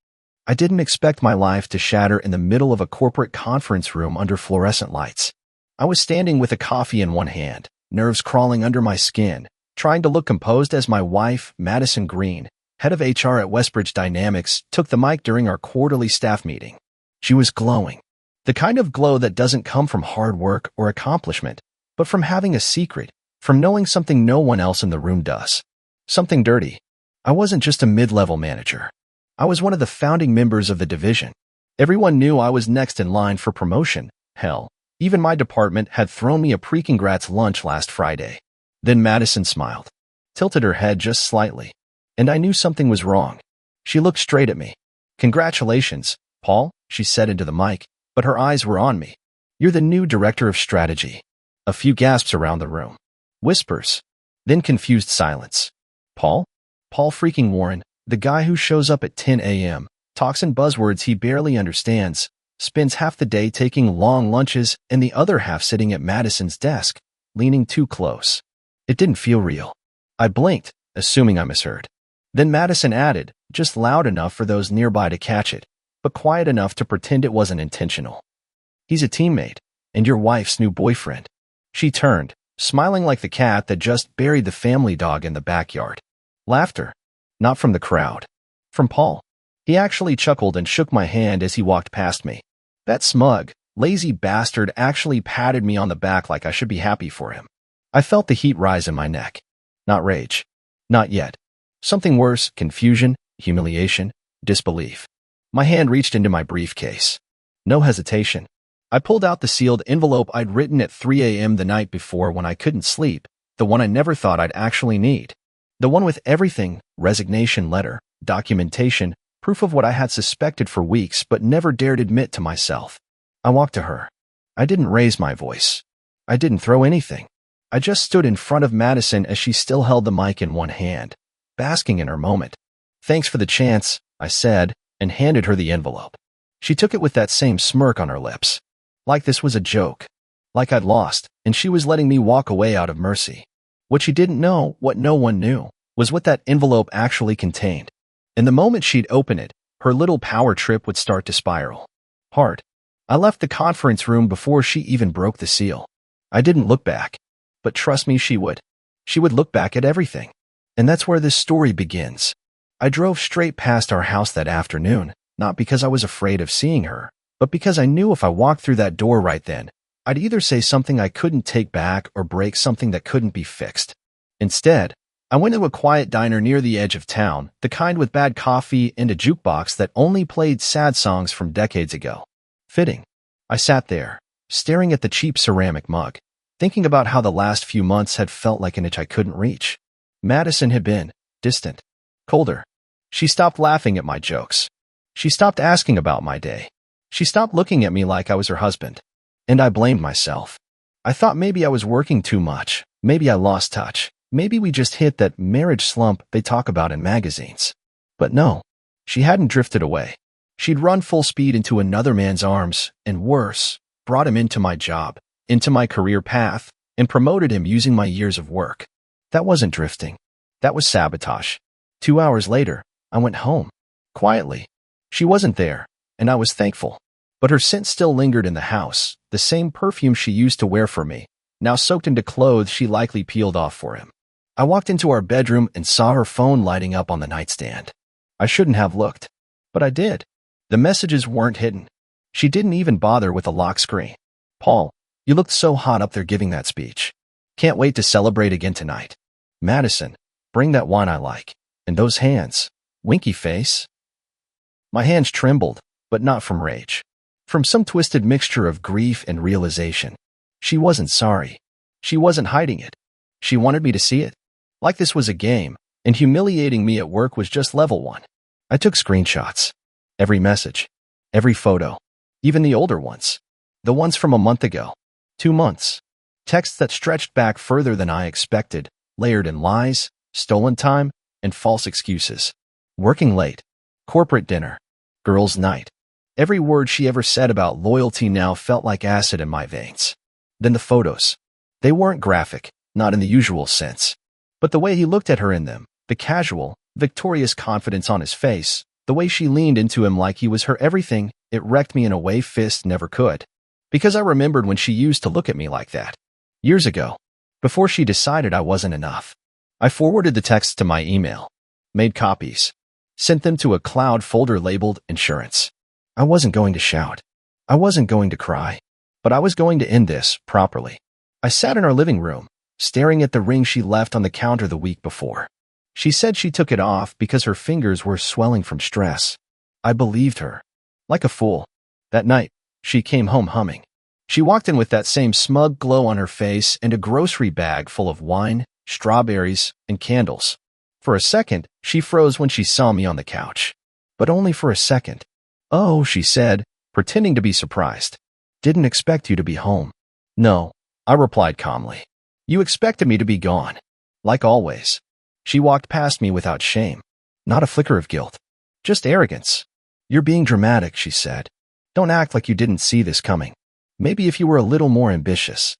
I didn't expect my life to shatter in the middle of a corporate conference room under fluorescent lights. I was standing with a coffee in one hand, nerves crawling under my skin, trying to look composed as my wife, Madison Green, head of HR at Westbridge Dynamics, took the mic during our quarterly staff meeting. She was glowing. The kind of glow that doesn't come from hard work or accomplishment, but from having a secret, from knowing something no one else in the room does. Something dirty. I wasn't just a mid-level manager. I was one of the founding members of the division. Everyone knew I was next in line for promotion. Hell, even my department had thrown me a pre-congrats lunch last Friday. Then Madison smiled, tilted her head just slightly, and I knew something was wrong. She looked straight at me. "Congratulations, Paul," she said into the mic, but her eyes were on me. "You're the new director of strategy." A few gasps around the room. Whispers. Then confused silence. Paul? Paul freaking Warren, the guy who shows up at 10 a.m., talks in buzzwords he barely understands, spends half the day taking long lunches and the other half sitting at Madison's desk, leaning too close. It didn't feel real. I blinked, assuming I misheard. Then Madison added, just loud enough for those nearby to catch it, but quiet enough to pretend it wasn't intentional. "He's a teammate, and your wife's new boyfriend." She turned, smiling like the cat that just buried the family dog in the backyard. Laughter. Not from the crowd. From Paul. He actually chuckled and shook my hand as he walked past me. That smug, lazy bastard actually patted me on the back like I should be happy for him. I felt the heat rise in my neck. Not rage. Not yet. Something worse, confusion, humiliation, disbelief. My hand reached into my briefcase. No hesitation. I pulled out the sealed envelope I'd written at 3 a.m. the night before when I couldn't sleep, the one I never thought I'd actually need. The one with everything, resignation letter, documentation, proof of what I had suspected for weeks but never dared admit to myself. I walked to her. I didn't raise my voice. I didn't throw anything. I just stood in front of Madison as she still held the mic in one hand, basking in her moment. "Thanks for the chance," I said, and handed her the envelope. She took it with that same smirk on her lips. Like this was a joke. Like I'd lost, and she was letting me walk away out of mercy. What she didn't know, what no one knew, was what that envelope actually contained. And the moment she'd open it, her little power trip would start to spiral. Hard. I left the conference room before she even broke the seal. I didn't look back. But trust me, she would. She would look back at everything. And that's where this story begins. I drove straight past our house that afternoon, not because I was afraid of seeing her, but because I knew if I walked through that door right then, I'd either say something I couldn't take back or break something that couldn't be fixed. Instead, I went to a quiet diner near the edge of town, the kind with bad coffee and a jukebox that only played sad songs from decades ago. Fitting. I sat there, staring at the cheap ceramic mug, thinking about how the last few months had felt like an itch I couldn't reach. Madison had been distant, colder. She stopped laughing at my jokes. She stopped asking about my day. She stopped looking at me like I was her husband. And I blamed myself. I thought maybe I was working too much. Maybe I lost touch. Maybe we just hit that marriage slump they talk about in magazines. But no, she hadn't drifted away. She'd run full speed into another man's arms, and worse, brought him into my job, into my career path, and promoted him using my years of work. That wasn't drifting. That was sabotage. 2 hours later, I went home. Quietly. She wasn't there, and I was thankful. But her scent still lingered in the house, the same perfume she used to wear for me, now soaked into clothes she likely peeled off for him. I walked into our bedroom and saw her phone lighting up on the nightstand. I shouldn't have looked, but I did. The messages weren't hidden. She didn't even bother with a lock screen. Paul, you looked so hot up there giving that speech. Can't wait to celebrate again tonight. Madison, bring that wine I like. And those hands. Winky face. My hands trembled, but not from rage. From some twisted mixture of grief and realization. She wasn't sorry. She wasn't hiding it. She wanted me to see it. Like this was a game, and humiliating me at work was just level 1. I took screenshots. Every message. Every photo. Even the older ones. The ones from a month ago. 2 months. Texts that stretched back further than I expected, layered in lies, stolen time, and false excuses. Working late. Corporate dinner. Girls' night. Every word she ever said about loyalty now felt like acid in my veins. Then the photos. They weren't graphic, not in the usual sense. But the way he looked at her in them, the casual, victorious confidence on his face, the way she leaned into him like he was her everything, it wrecked me in a way fists never could. Because I remembered when she used to look at me like that. Years ago. Before she decided I wasn't enough. I forwarded the texts to my email. Made copies. Sent them to a cloud folder labeled insurance. I wasn't going to shout. I wasn't going to cry. But I was going to end this properly. I sat in our living room, staring at the ring she left on the counter the week before. She said she took it off because her fingers were swelling from stress. I believed her. Like a fool. That night, she came home humming. She walked in with that same smug glow on her face and a grocery bag full of wine, strawberries, and candles. For a second, she froze when she saw me on the couch. But only for a second. Oh, she said, pretending to be surprised. Didn't expect you to be home. No, I replied calmly. You expected me to be gone. Like always. She walked past me without shame. Not a flicker of guilt. Just arrogance. You're being dramatic, she said. Don't act like you didn't see this coming. Maybe if you were a little more ambitious.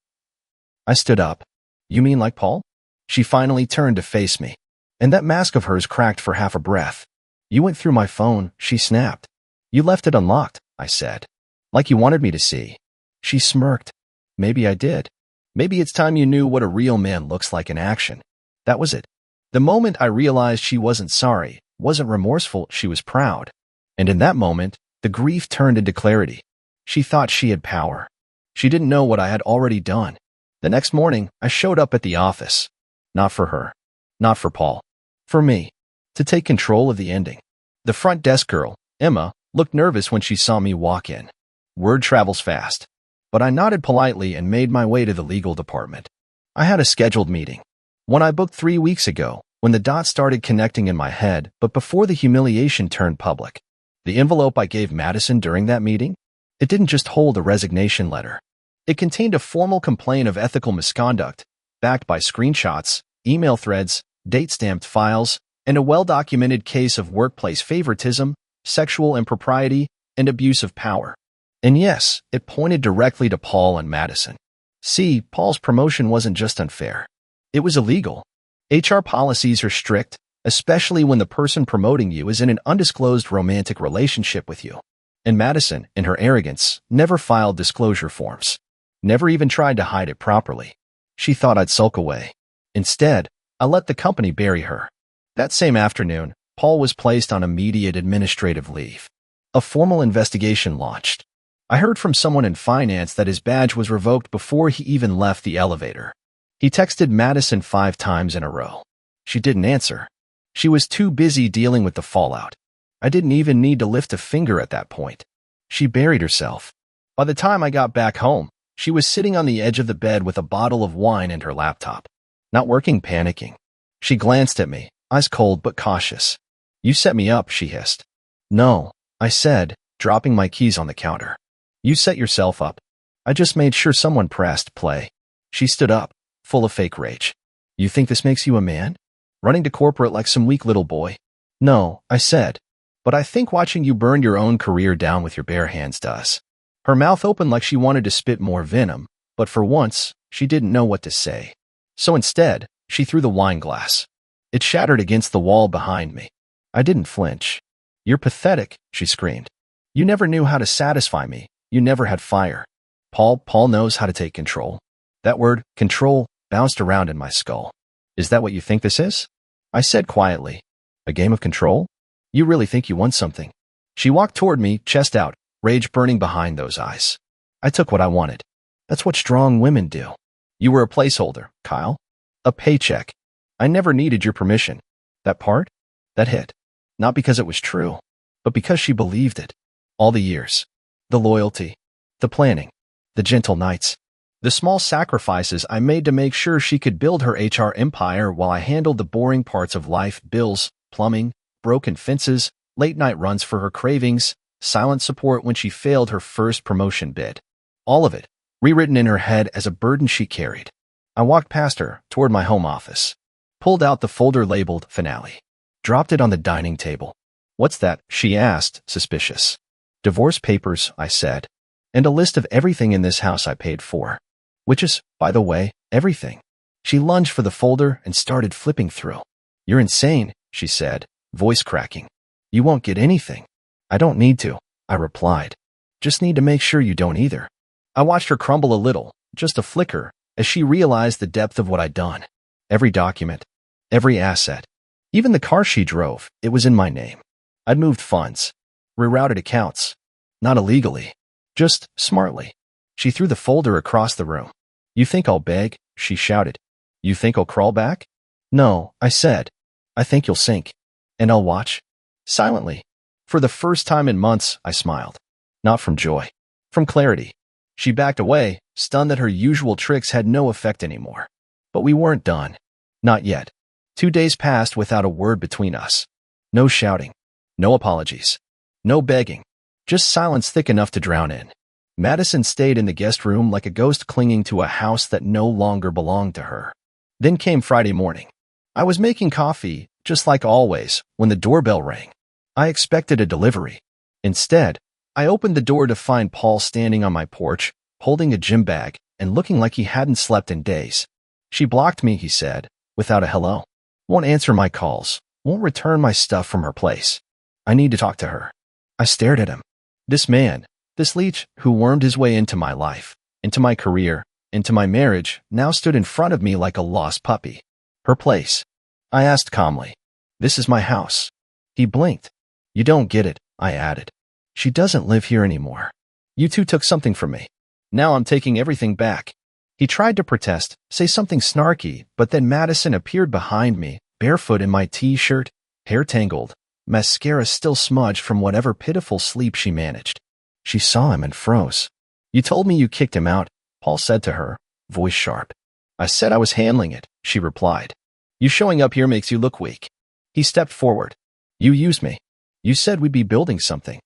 I stood up. You mean like Paul? She finally turned to face me. And that mask of hers cracked for half a breath. You went through my phone, she snapped. You left it unlocked, I said. Like you wanted me to see. She smirked. Maybe I did. Maybe it's time you knew what a real man looks like in action. That was it. The moment I realized she wasn't sorry, wasn't remorseful, she was proud. And in that moment, the grief turned into clarity. She thought she had power. She didn't know what I had already done. The next morning, I showed up at the office. Not for her. Not for Paul. For me. To take control of the ending. The front desk girl, Emma, looked nervous when she saw me walk in. Word travels fast. But I nodded politely and made my way to the legal department. I had a scheduled meeting. One I booked 3 weeks ago, when the dots started connecting in my head, but before the humiliation turned public. The envelope I gave Madison during that meeting? It didn't just hold a resignation letter. It contained a formal complaint of ethical misconduct, backed by screenshots, email threads, date-stamped files, and a well-documented case of workplace favoritism, sexual impropriety, and abuse of power. And yes, it pointed directly to Paul and Madison. See, Paul's promotion wasn't just unfair. It was illegal. HR policies are strict, especially when the person promoting you is in an undisclosed romantic relationship with you. And Madison, in her arrogance, never filed disclosure forms. Never even tried to hide it properly. She thought I'd sulk away. Instead, I let the company bury her. That same afternoon, Paul was placed on immediate administrative leave. A formal investigation launched. I heard from someone in finance that his badge was revoked before he even left the elevator. He texted Madison 5 times in a row. She didn't answer. She was too busy dealing with the fallout. I didn't even need to lift a finger at that point. She buried herself. By the time I got back home, she was sitting on the edge of the bed with a bottle of wine and her laptop. Not working, panicking. She glanced at me, eyes cold but cautious. You set me up, she hissed. No, I said, dropping my keys on the counter. You set yourself up. I just made sure someone pressed play. She stood up, full of fake rage. You think this makes you a man? Running to corporate like some weak little boy? No, I said. But I think watching you burn your own career down with your bare hands does. Her mouth opened like she wanted to spit more venom, but for once, she didn't know what to say. So instead, she threw the wine glass. It shattered against the wall behind me. I didn't flinch. You're pathetic, she screamed. You never knew how to satisfy me. You never had fire. Paul knows how to take control. That word, control, bounced around in my skull. Is that what you think this is? I said quietly. A game of control? You really think you won something? She walked toward me, chest out, rage burning behind those eyes. I took what I wanted. That's what strong women do. You were a placeholder, Kyle. A paycheck. I never needed your permission. That part? That hit. Not because it was true, but because she believed it. All the years. The loyalty. The planning. The gentle nights. The small sacrifices I made to make sure she could build her HR empire while I handled the boring parts of life, bills, plumbing, broken fences, late-night runs for her cravings, silent support when she failed her first promotion bid. All of it, rewritten in her head as a burden she carried. I walked past her, toward my home office, pulled out the folder labeled Finale, dropped it on the dining table. What's that? She asked, suspicious. Divorce papers, I said, and a list of everything in this house I paid for. Which is, by the way, everything. She lunged for the folder and started flipping through. You're insane, she said, voice cracking. You won't get anything. I don't need to, I replied. Just need to make sure you don't either. I watched her crumble a little, just a flicker, as she realized the depth of what I'd done. Every document, every asset, even the car she drove, it was in my name. I'd moved funds, rerouted accounts, not illegally, just smartly. She threw the folder across the room. You think I'll beg? She shouted. You think I'll crawl back? No, I said. I think you'll sink. And I'll watch. Silently. For the first time in months, I smiled. Not from joy. From clarity. She backed away, stunned that her usual tricks had no effect anymore. But we weren't done. Not yet. 2 days passed without a word between us. No shouting. No apologies. No begging. Just silence thick enough to drown in. Madison stayed in the guest room like a ghost clinging to a house that no longer belonged to her. Then came Friday morning. I was making coffee, just like always, when the doorbell rang. I expected a delivery. Instead, I opened the door to find Paul standing on my porch, holding a gym bag and looking like he hadn't slept in days. She blocked me, he said, without a hello. Won't answer my calls, won't return my stuff from her place. I need to talk to her. I stared at him. This man, this leech who wormed his way into my life, into my career, into my marriage, now stood in front of me like a lost puppy. Her place. I asked calmly. This is my house. He blinked. You don't get it, I added. She doesn't live here anymore. You two took something from me. Now I'm taking everything back. He tried to protest, say something snarky, but then Madison appeared behind me, barefoot in my t-shirt, hair tangled, mascara still smudged from whatever pitiful sleep she managed. She saw him and froze. You told me you kicked him out, Paul said to her, voice sharp. I said I was handling it, she replied. You showing up here makes you look weak. He stepped forward. You used me. You said we'd be building something.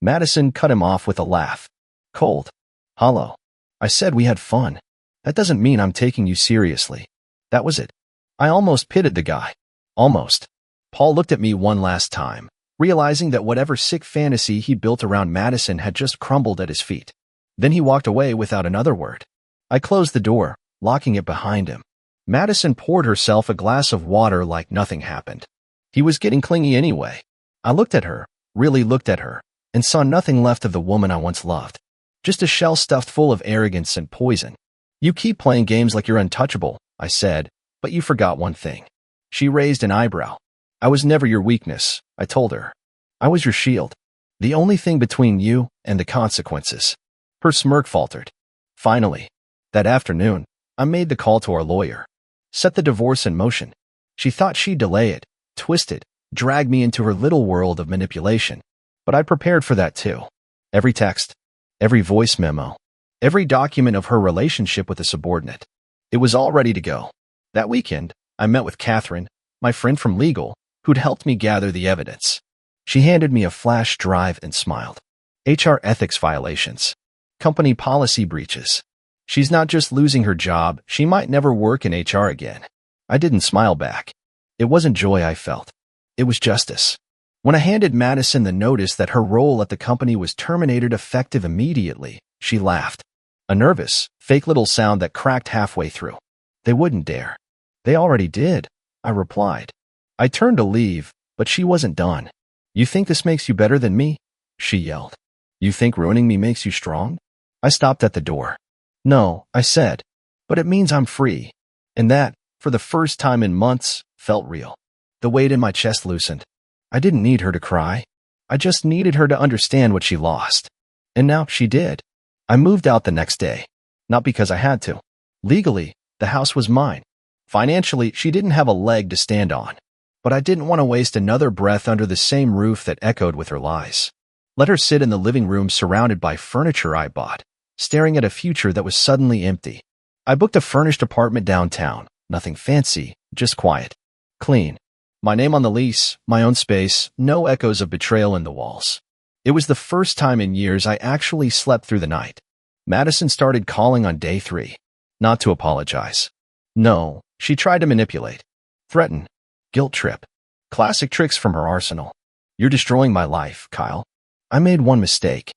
Madison cut him off with a laugh. Cold. Hollow. I said we had fun. That doesn't mean I'm taking you seriously. That was it. I almost pitted the guy. Almost. Paul looked at me one last time, realizing that whatever sick fantasy he built around Madison had just crumbled at his feet. Then he walked away without another word. I closed the door, locking it behind him. Madison poured herself a glass of water like nothing happened. He was getting clingy anyway. I looked at her, really looked at her, and saw nothing left of the woman I once loved. Just a shell stuffed full of arrogance and poison. You keep playing games like you're untouchable, I said, but you forgot one thing. She raised an eyebrow. I was never your weakness, I told her. I was your shield. The only thing between you and the consequences. Her smirk faltered. Finally, that afternoon, I made the call to our lawyer. Set the divorce in motion. She thought she'd delay it, twist it, drag me into her little world of manipulation. But I prepared for that too. Every text, every voice memo, every document of her relationship with a subordinate. It was all ready to go. That weekend, I met with Catherine, my friend from legal, who'd helped me gather the evidence. She handed me a flash drive and smiled. HR ethics violations. Company policy breaches. She's not just losing her job, she might never work in HR again. I didn't smile back. It wasn't joy I felt. It was justice. When I handed Madison the notice that her role at the company was terminated effective immediately, she laughed. A nervous, fake little sound that cracked halfway through. They wouldn't dare. They already did, I replied. I turned to leave, but she wasn't done. You think this makes you better than me? She yelled. You think ruining me makes you strong? I stopped at the door. No, I said, but it means I'm free. And that, for the first time in months, felt real. The weight in my chest loosened. I didn't need her to cry. I just needed her to understand what she lost. And now she did. I moved out the next day. Not because I had to. Legally, the house was mine. Financially, she didn't have a leg to stand on. But I didn't want to waste another breath under the same roof that echoed with her lies. Let her sit in the living room surrounded by furniture I bought, staring at a future that was suddenly empty. I booked a furnished apartment downtown. Nothing fancy, just quiet. Clean. My name on the lease, my own space, no echoes of betrayal in the walls. It was the first time in years I actually slept through the night. Madison started calling on day 3. Not to apologize. No, she tried to manipulate. Threaten. Guilt trip. Classic tricks from her arsenal. You're destroying my life, Kyle. I made one mistake.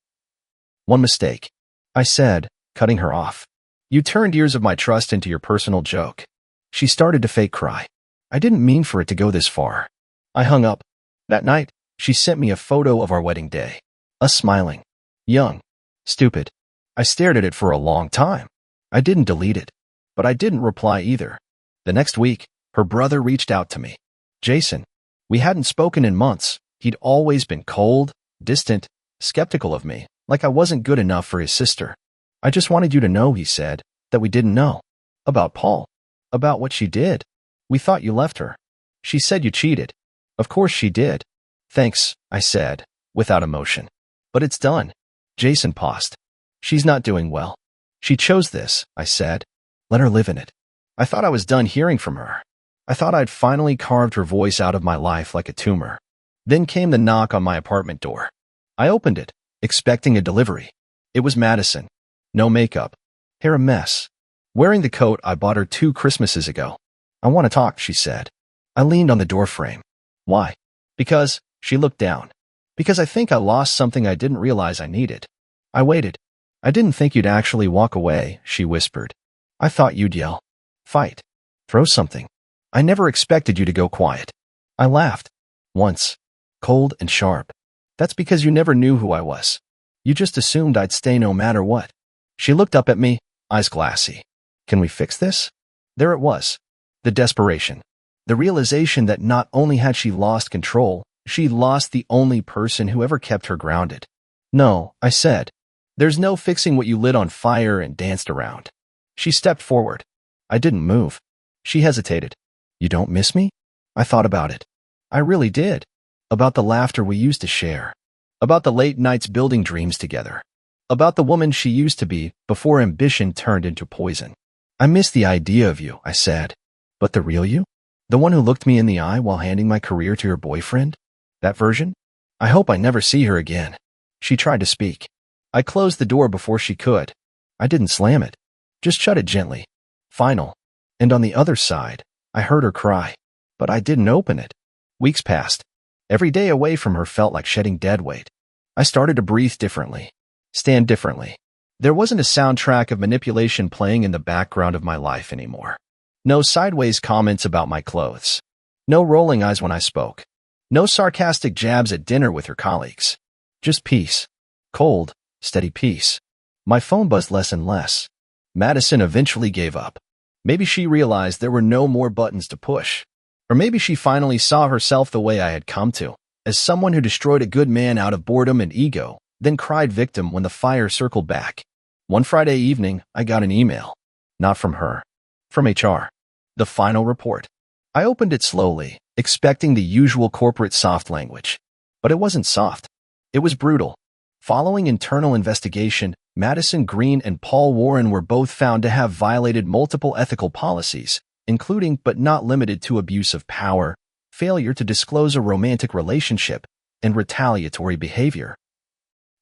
One mistake, I said, cutting her off. You turned years of my trust into your personal joke. She started to fake cry. I didn't mean for it to go this far. I hung up. That night, she sent me a photo of our wedding day. Us smiling. Young. Stupid. I stared at it for a long time. I didn't delete it. But I didn't reply either. The next week, her brother reached out to me. Jason. We hadn't spoken in months. He'd always been cold, distant, skeptical of me, like I wasn't good enough for his sister. I just wanted you to know, he said, that we didn't know. About Paul. About what she did. We thought you left her. She said you cheated. Of course she did. Thanks, I said, without emotion. But it's done. Jason paused. She's not doing well. She chose this, I said. Let her live in it. I thought I was done hearing from her. I thought I'd finally carved her voice out of my life like a tumor. Then came the knock on my apartment door. I opened it, expecting a delivery. It was Madison. No makeup. Hair a mess. Wearing the coat I bought her 2 Christmases ago. I want to talk, she said. I leaned on the doorframe. Why? Because, she looked down. Because I think I lost something I didn't realize I needed. I waited. I didn't think you'd actually walk away, she whispered. I thought you'd yell. Fight. Throw something. I never expected you to go quiet. I laughed. Once. Cold and sharp. That's because you never knew who I was. You just assumed I'd stay no matter what. She looked up at me, eyes glassy. Can we fix this? There it was. The desperation. The realization that not only had she lost control, she'd lost the only person who ever kept her grounded. No, I said. There's no fixing what you lit on fire and danced around. She stepped forward. I didn't move. She hesitated. You don't miss me? I thought about it. I really did. About the laughter we used to share. About the late nights building dreams together. About the woman she used to be before ambition turned into poison. I miss the idea of you, I said. But the real you? The one who looked me in the eye while handing my career to your boyfriend? That version? I hope I never see her again. She tried to speak. I closed the door before she could. I didn't slam it. Just shut it gently. Final. And on the other side, I heard her cry. But I didn't open it. Weeks passed. Every day away from her felt like shedding dead weight. I started to breathe differently. Stand differently. There wasn't a soundtrack of manipulation playing in the background of my life anymore. No sideways comments about my clothes. No rolling eyes when I spoke. No sarcastic jabs at dinner with her colleagues. Just peace. Cold, steady peace. My phone buzzed less and less. Madison eventually gave up. Maybe she realized there were no more buttons to push. Or maybe she finally saw herself the way I had come to, as someone who destroyed a good man out of boredom and ego, then cried victim when the fire circled back. One Friday evening, I got an email. Not from her. From HR. The final report. I opened it slowly, expecting the usual corporate soft language. But it wasn't soft. It was brutal. Following internal investigation, Madison Green and Paul Warren were both found to have violated multiple ethical policies, including but not limited to abuse of power, failure to disclose a romantic relationship, and retaliatory behavior.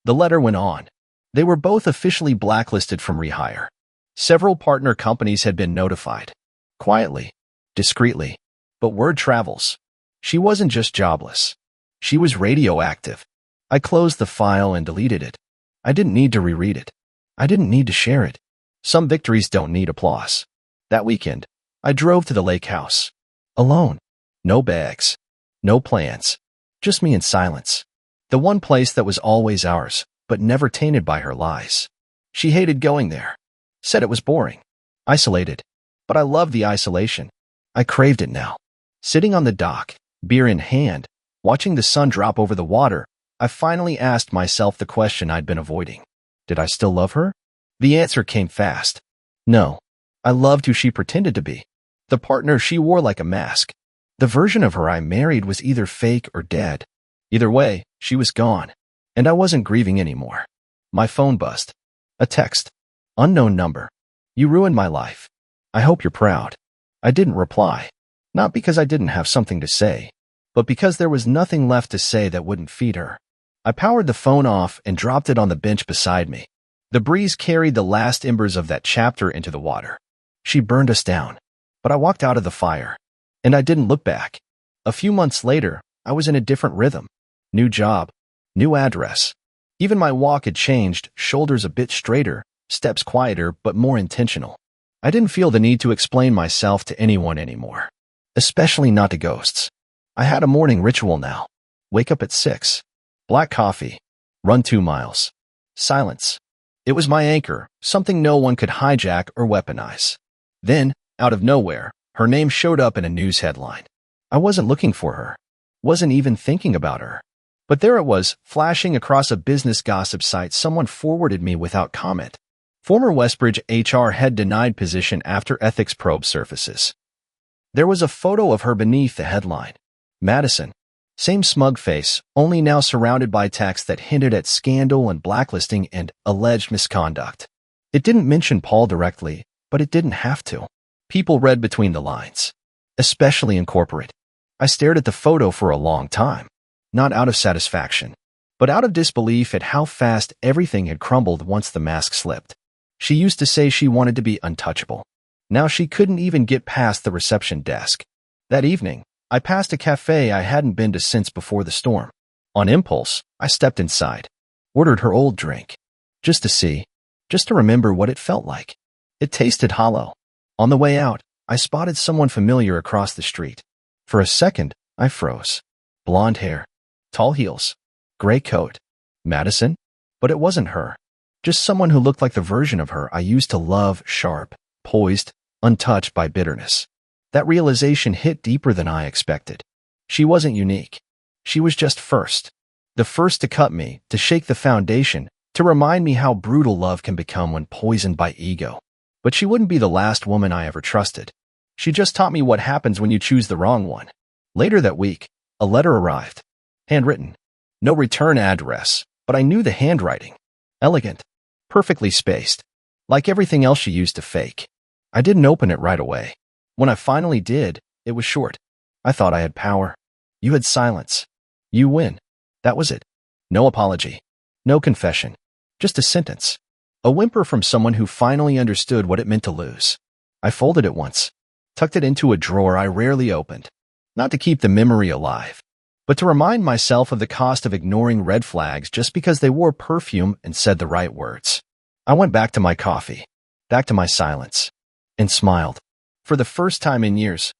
The letter went on. They were both officially blacklisted from rehire. Several partner companies had been notified. Quietly, discreetly, but word travels. She wasn't just jobless. She was radioactive. I closed the file and deleted it. I didn't need to reread it. I didn't need to share it. Some victories don't need applause. That weekend, I drove to the lake house. Alone. No bags. No plans. Just me in silence. The one place that was always ours, but never tainted by her lies. She hated going there. Said it was boring. Isolated. But I loved the isolation. I craved it now. Sitting on the dock, beer in hand, watching the sun drop over the water, I finally asked myself the question I'd been avoiding. Did I still love her? The answer came fast. No. I loved who she pretended to be. The partner she wore like a mask. The version of her I married was either fake or dead. Either way, she was gone. And I wasn't grieving anymore. My phone buzzed. A text. Unknown number. You ruined my life. I hope you're proud. I didn't reply. Not because I didn't have something to say, but because there was nothing left to say that wouldn't feed her. I powered the phone off and dropped it on the bench beside me. The breeze carried the last embers of that chapter into the water. She burned us down, but I walked out of the fire, and I didn't look back. A few months later, I was in a different rhythm. New job, new address. Even my walk had changed, shoulders a bit straighter, steps quieter but more intentional. I didn't feel the need to explain myself to anyone anymore, especially not to ghosts. I had a morning ritual now. Wake up at 6. Black coffee. Run 2 miles. Silence. It was my anchor, something no one could hijack or weaponize. Then, out of nowhere, her name showed up in a news headline. I wasn't looking for her. Wasn't even thinking about her. But there it was, flashing across a business gossip site someone forwarded me without comment. Former Westbridge HR head denied position after ethics probe surfaces. There was a photo of her beneath the headline. Madison. Same smug face, only now surrounded by text that hinted at scandal and blacklisting and alleged misconduct. It didn't mention Paul directly, but it didn't have to. People read between the lines, especially in corporate. I stared at the photo for a long time, not out of satisfaction, but out of disbelief at how fast everything had crumbled once the mask slipped. She used to say she wanted to be untouchable. Now she couldn't even get past the reception desk. That evening, I passed a cafe I hadn't been to since before the storm. On impulse, I stepped inside, ordered her old drink, just to see, just to remember what it felt like. It tasted hollow. On the way out, I spotted someone familiar across the street. For a second, I froze. Blonde hair, tall heels, gray coat. Madison? But it wasn't her. Just someone who looked like the version of her I used to love, sharp, poised, untouched by bitterness. That realization hit deeper than I expected. She wasn't unique. She was just first. The first to cut me, to shake the foundation, to remind me how brutal love can become when poisoned by ego. But she wouldn't be the last woman I ever trusted. She just taught me what happens when you choose the wrong one. Later that week, a letter arrived. Handwritten. No return address, but I knew the handwriting. Elegant. Perfectly spaced. Like everything else she used to fake. I didn't open it right away. When I finally did, it was short. I thought I had power. You had silence. You win. That was it. No apology. No confession. Just a sentence. A whimper from someone who finally understood what it meant to lose. I folded it once. Tucked it into a drawer I rarely opened. Not to keep the memory alive, but to remind myself of the cost of ignoring red flags just because they wore perfume and said the right words. I went back to my coffee. Back to my silence. And smiled. For the first time in years.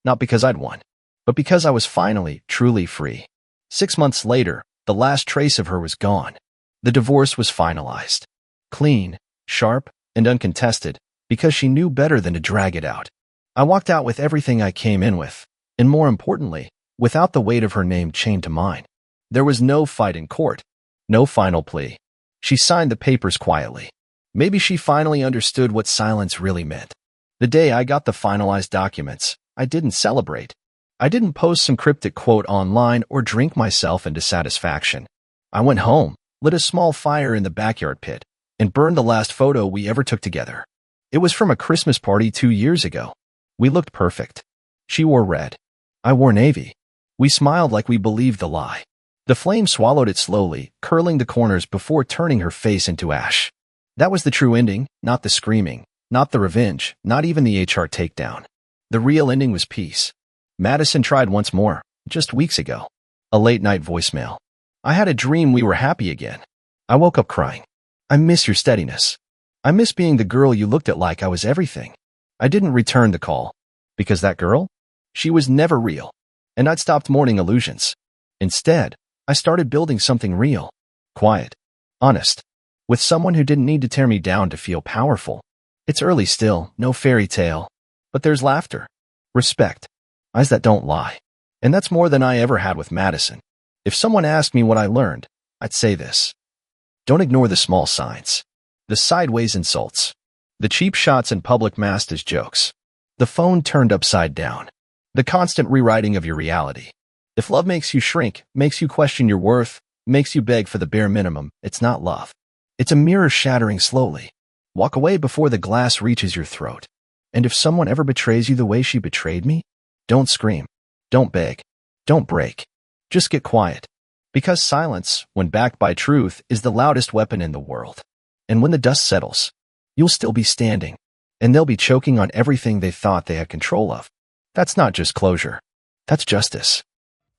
Not because I'd won, but because I was finally, truly free. 6 months later, the last trace of her was gone. The divorce was finalized. Clean, sharp, and uncontested, because she knew better than to drag it out. I walked out with everything I came in with, and more importantly, without the weight of her name chained to mine. There was no fight in court. No final plea. She signed the papers quietly. Maybe she finally understood what silence really meant. The day I got the finalized documents, I didn't celebrate. I didn't post some cryptic quote online or drink myself into satisfaction. I went home, lit a small fire in the backyard pit, and burned the last photo we ever took together. It was from a Christmas party 2 years ago. We looked perfect. She wore red. I wore navy. We smiled like we believed the lie. The flame swallowed it slowly, curling the corners before turning her face into ash. That was the true ending, not the screaming. Not the revenge, not even the HR takedown. The real ending was peace. Madison tried once more, just weeks ago. A late-night voicemail. I had a dream we were happy again. I woke up crying. I miss your steadiness. I miss being the girl you looked at like I was everything. I didn't return the call. Because that girl? She was never real. And I'd stopped mourning illusions. Instead, I started building something real. Quiet. Honest. With someone who didn't need to tear me down to feel powerful. It's early still, no fairy tale. But there's laughter. Respect. Eyes that don't lie. And that's more than I ever had with Madison. If someone asked me what I learned, I'd say this. Don't ignore the small signs. The sideways insults. The cheap shots in public masked as jokes. The phone turned upside down. The constant rewriting of your reality. If love makes you shrink, makes you question your worth, makes you beg for the bare minimum, it's not love. It's a mirror shattering slowly. Walk away before the glass reaches your throat. And if someone ever betrays you the way she betrayed me, don't scream. Don't beg. Don't break. Just get quiet. Because silence, when backed by truth, is the loudest weapon in the world. And when the dust settles, you'll still be standing. And they'll be choking on everything they thought they had control of. That's not just closure. That's justice.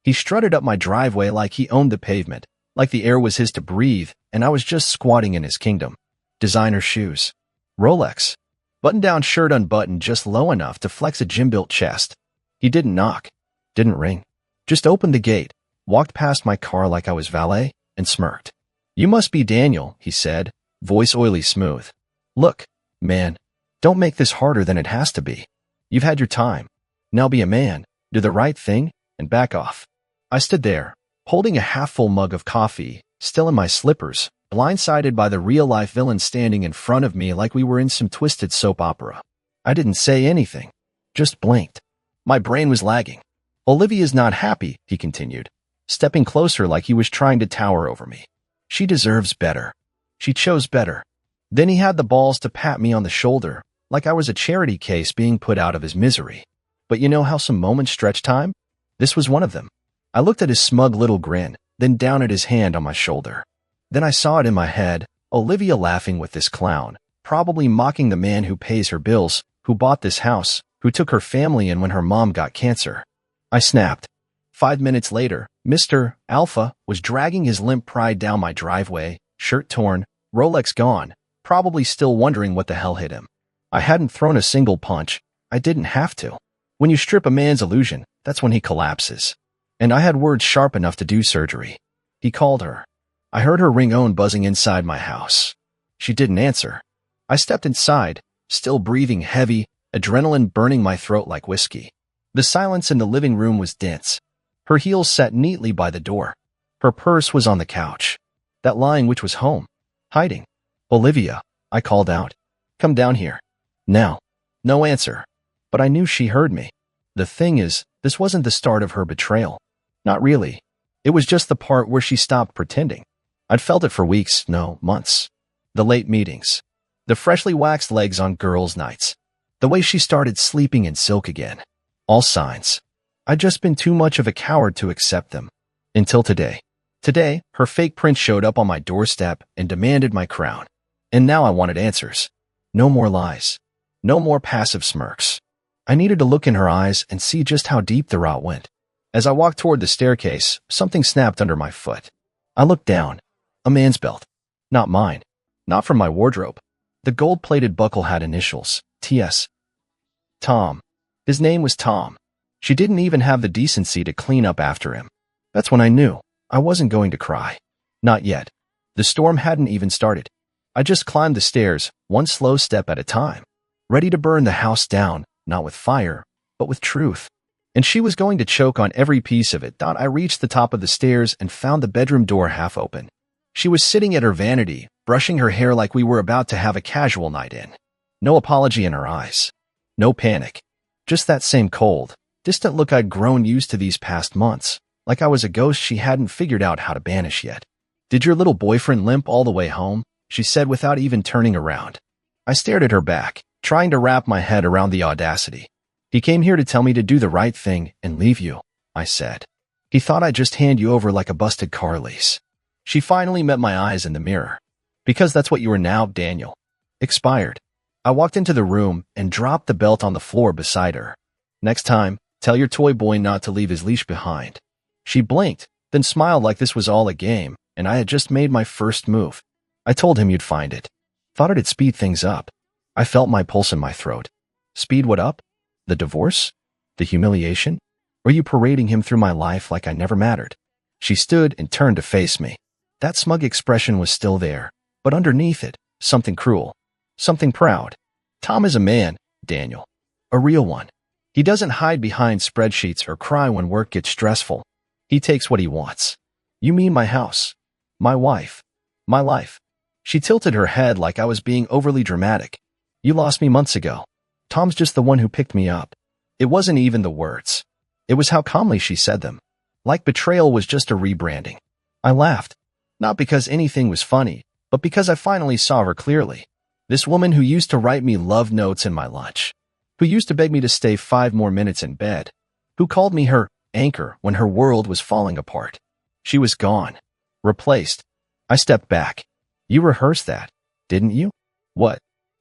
He strutted up my driveway like he owned the pavement, like the air was his to breathe, and I was just squatting in his kingdom. Designer shoes. Rolex. Button-down shirt unbuttoned just low enough to flex a gym-built chest. He didn't knock. Didn't ring. Just opened the gate, walked past my car like I was valet, and smirked. You must be Daniel, he said, voice oily smooth. Look, man, don't make this harder than it has to be. You've had your time. Now be a man, do the right thing, and back off. I stood there, holding a half-full mug of coffee, still in my slippers, blindsided by the real-life villain standing in front of me like we were in some twisted soap opera. I didn't say anything, just blinked. My brain was lagging. Olivia's not happy, he continued, stepping closer like he was trying to tower over me. She deserves better. She chose better. Then he had the balls to pat me on the shoulder, like I was a charity case being put out of his misery. But you know how some moments stretch time? This was one of them. I looked at his smug little grin, then down at his hand on my shoulder. Then I saw it in my head, Olivia laughing with this clown, probably mocking the man who pays her bills, who bought this house, who took her family in when her mom got cancer. I snapped. 5 minutes later, Mr. Alpha was dragging his limp pride down my driveway, shirt torn, Rolex gone, probably still wondering what the hell hit him. I hadn't thrown a single punch. I didn't have to. When you strip a man's illusion, that's when he collapses. And I had words sharp enough to do surgery. He called her. I heard her ringtone buzzing inside my house. She didn't answer. I stepped inside, still breathing heavy, adrenaline burning my throat like whiskey. The silence in the living room was dense. Her heels sat neatly by the door. Her purse was on the couch. That lying which was home. Hiding. Olivia, I called out. Come down here. Now. No answer. But I knew she heard me. The thing is, this wasn't the start of her betrayal. Not really. It was just the part where she stopped pretending. I'd felt it for weeks, no, months. The late meetings. The freshly waxed legs on girls' nights. The way she started sleeping in silk again. All signs. I'd just been too much of a coward to accept them. Until today. Today, her fake prince showed up on my doorstep and demanded my crown. And now I wanted answers. No more lies. No more passive smirks. I needed to look in her eyes and see just how deep the rot went. As I walked toward the staircase, something snapped under my foot. I looked down. A man's belt. Not mine. Not from my wardrobe. The gold-plated buckle had initials. T.S. Tom. His name was Tom. She didn't even have the decency to clean up after him. That's when I knew I wasn't going to cry. Not yet. The storm hadn't even started. I just climbed the stairs, one slow step at a time, ready to burn the house down, not with fire, but with truth. And she was going to choke on every piece of it. I reached the top of the stairs and found the bedroom door half open. She was sitting at her vanity, brushing her hair like we were about to have a casual night in. No apology in her eyes. No panic. Just that same cold, distant look I'd grown used to these past months, like I was a ghost she hadn't figured out how to banish yet. Did your little boyfriend limp all the way home? She said without even turning around. I stared at her back, trying to wrap my head around the audacity. He came here to tell me to do the right thing and leave you, I said. He thought I'd just hand you over like a busted car lease. She finally met my eyes in the mirror. Because that's what you are now, Daniel. Expired. I walked into the room and dropped the belt on the floor beside her. Next time, tell your toy boy not to leave his leash behind. She blinked, then smiled like this was all a game, and I had just made my first move. I told him you'd find it. Thought it'd speed things up. I felt my pulse in my throat. Speed what up? The divorce? The humiliation? Or you parading him through my life like I never mattered? She stood and turned to face me. That smug expression was still there, but underneath it, something cruel. Something proud. Tom is a man, Daniel. A real one. He doesn't hide behind spreadsheets or cry when work gets stressful. He takes what he wants. You mean my house, my wife, my life? She tilted her head like I was being overly dramatic. You lost me months ago. Tom's just the one who picked me up. It wasn't even the words. It was how calmly she said them. Like betrayal was just a rebranding. I laughed. Not because anything was funny, but because I finally saw her clearly. This woman who used to write me love notes in my lunch. Who used to beg me to stay 5 more minutes in bed. Who called me her anchor when her world was falling apart. She was gone. Replaced. I stepped back. You rehearsed that, didn't you? What?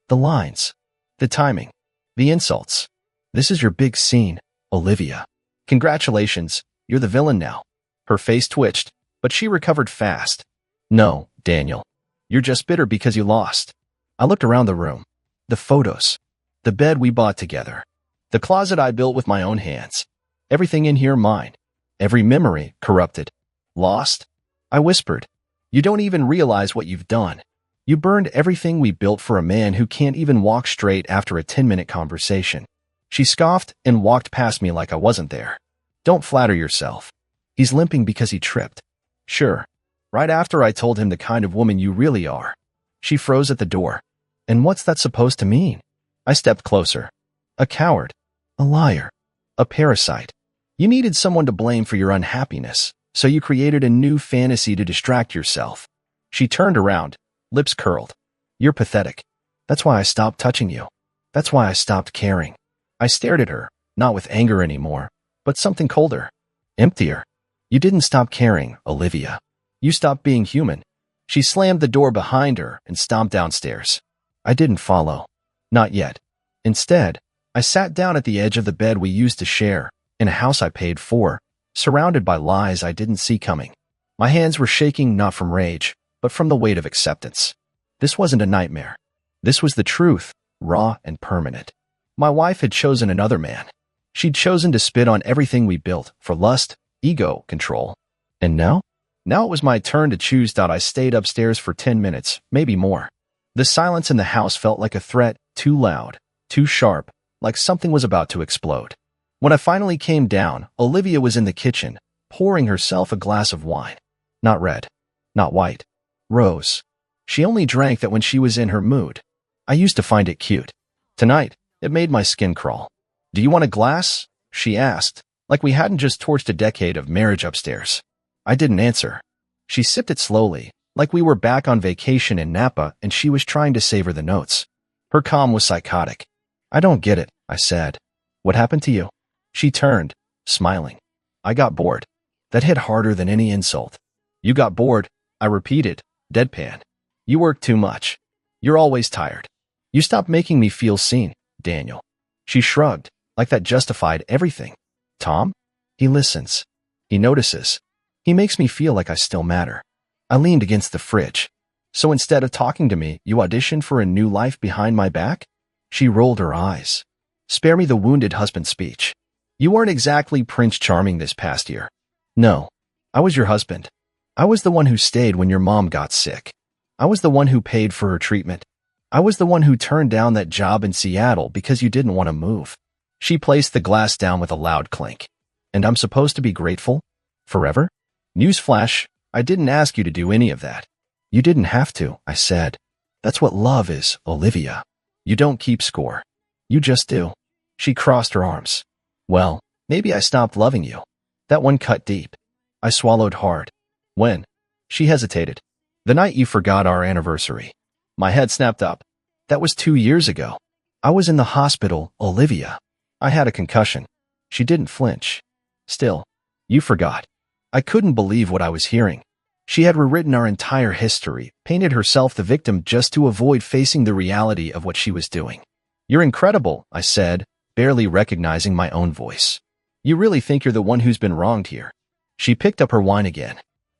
The lines. The timing. The insults. This is your big scene, Olivia. Congratulations, you're the villain now. Her face twitched, but she recovered fast. No, Daniel. You're just bitter because you lost. I looked around the room. The photos. The bed we bought together. The closet I built with my own hands. Everything in here mine. Every memory corrupted. Lost? I whispered. You don't even realize what you've done. You burned everything we built for a man who can't even walk straight after a 10-minute conversation. She scoffed and walked past me like I wasn't there. Don't flatter yourself. He's limping because he tripped. Sure. Right after I told him the kind of woman you really are. She froze at the door. And what's that supposed to mean? I stepped closer. A coward. A liar. A parasite. You needed someone to blame for your unhappiness, so you created a new fantasy to distract yourself. She turned around, lips curled. You're pathetic. That's why I stopped touching you. That's why I stopped caring. I stared at her, not with anger anymore, but something colder. Emptier. You didn't stop caring, Olivia. You stopped being human. She slammed the door behind her and stomped downstairs. I didn't follow. Not yet. Instead, I sat down at the edge of the bed we used to share, in a house I paid for, surrounded by lies I didn't see coming. My hands were shaking not from rage, but from the weight of acceptance. This wasn't a nightmare. This was the truth, raw and permanent. My wife had chosen another man. She'd chosen to spit on everything we built for lust, ego, control. And now? Now it was my turn to choose. I stayed upstairs for 10 minutes, maybe more. The silence in the house felt like a threat, too loud, too sharp, like something was about to explode. When I finally came down, Olivia was in the kitchen, pouring herself a glass of wine. Not red. Not white. Rose. She only drank that when she was in her mood. I used to find it cute. Tonight, it made my skin crawl. Do you want a glass? She asked, like we hadn't just torched a decade of marriage upstairs. I didn't answer. She sipped it slowly, like we were back on vacation in Napa and she was trying to savor the notes. Her calm was psychotic. I don't get it, I said. What happened to you? She turned, smiling. I got bored. That hit harder than any insult. You got bored, I repeated, deadpan. You work too much. You're always tired. You stopped making me feel seen, Daniel. She shrugged, like that justified everything. Tom? He listens. He notices. He makes me feel like I still matter. I leaned against the fridge. So instead of talking to me, you auditioned for a new life behind my back? She rolled her eyes. Spare me the wounded husband speech. You weren't exactly Prince Charming this past year. No. I was your husband. I was the one who stayed when your mom got sick. I was the one who paid for her treatment. I was the one who turned down that job in Seattle because you didn't want to move. She placed the glass down with a loud clink. And I'm supposed to be grateful? Forever? Newsflash, I didn't ask you to do any of that. You didn't have to, I said. That's what love is, Olivia. You don't keep score. You just do. She crossed her arms. Well, maybe I stopped loving you. That one cut deep. I swallowed hard. When? She hesitated. The night you forgot our anniversary. My head snapped up. That was 2 years ago. I was in the hospital, Olivia. I had a concussion. She didn't flinch. Still, you forgot. I couldn't believe what I was hearing. She had rewritten our entire history, painted herself the victim just to avoid facing the reality of what she was doing. You're incredible, I said, barely recognizing my own voice. You really think you're the one who's been wronged here. She picked up her wine again.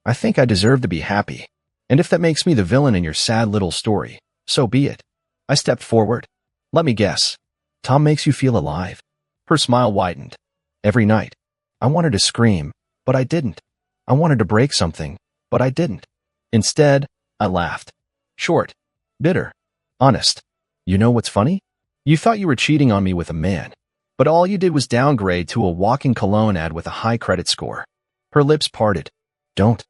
I think I deserve to be happy. And if that makes me the villain in your sad little story, so be it. I stepped forward. Let me guess. Tom makes you feel alive. Her smile widened. Every night. I wanted to scream, but I didn't. I wanted to break something, but I didn't. Instead, I laughed. Short. Bitter. Honest. You know what's funny? You thought you were cheating on me with a man. But all you did was downgrade to a walking cologne ad with a high credit score. Her lips parted. Don't.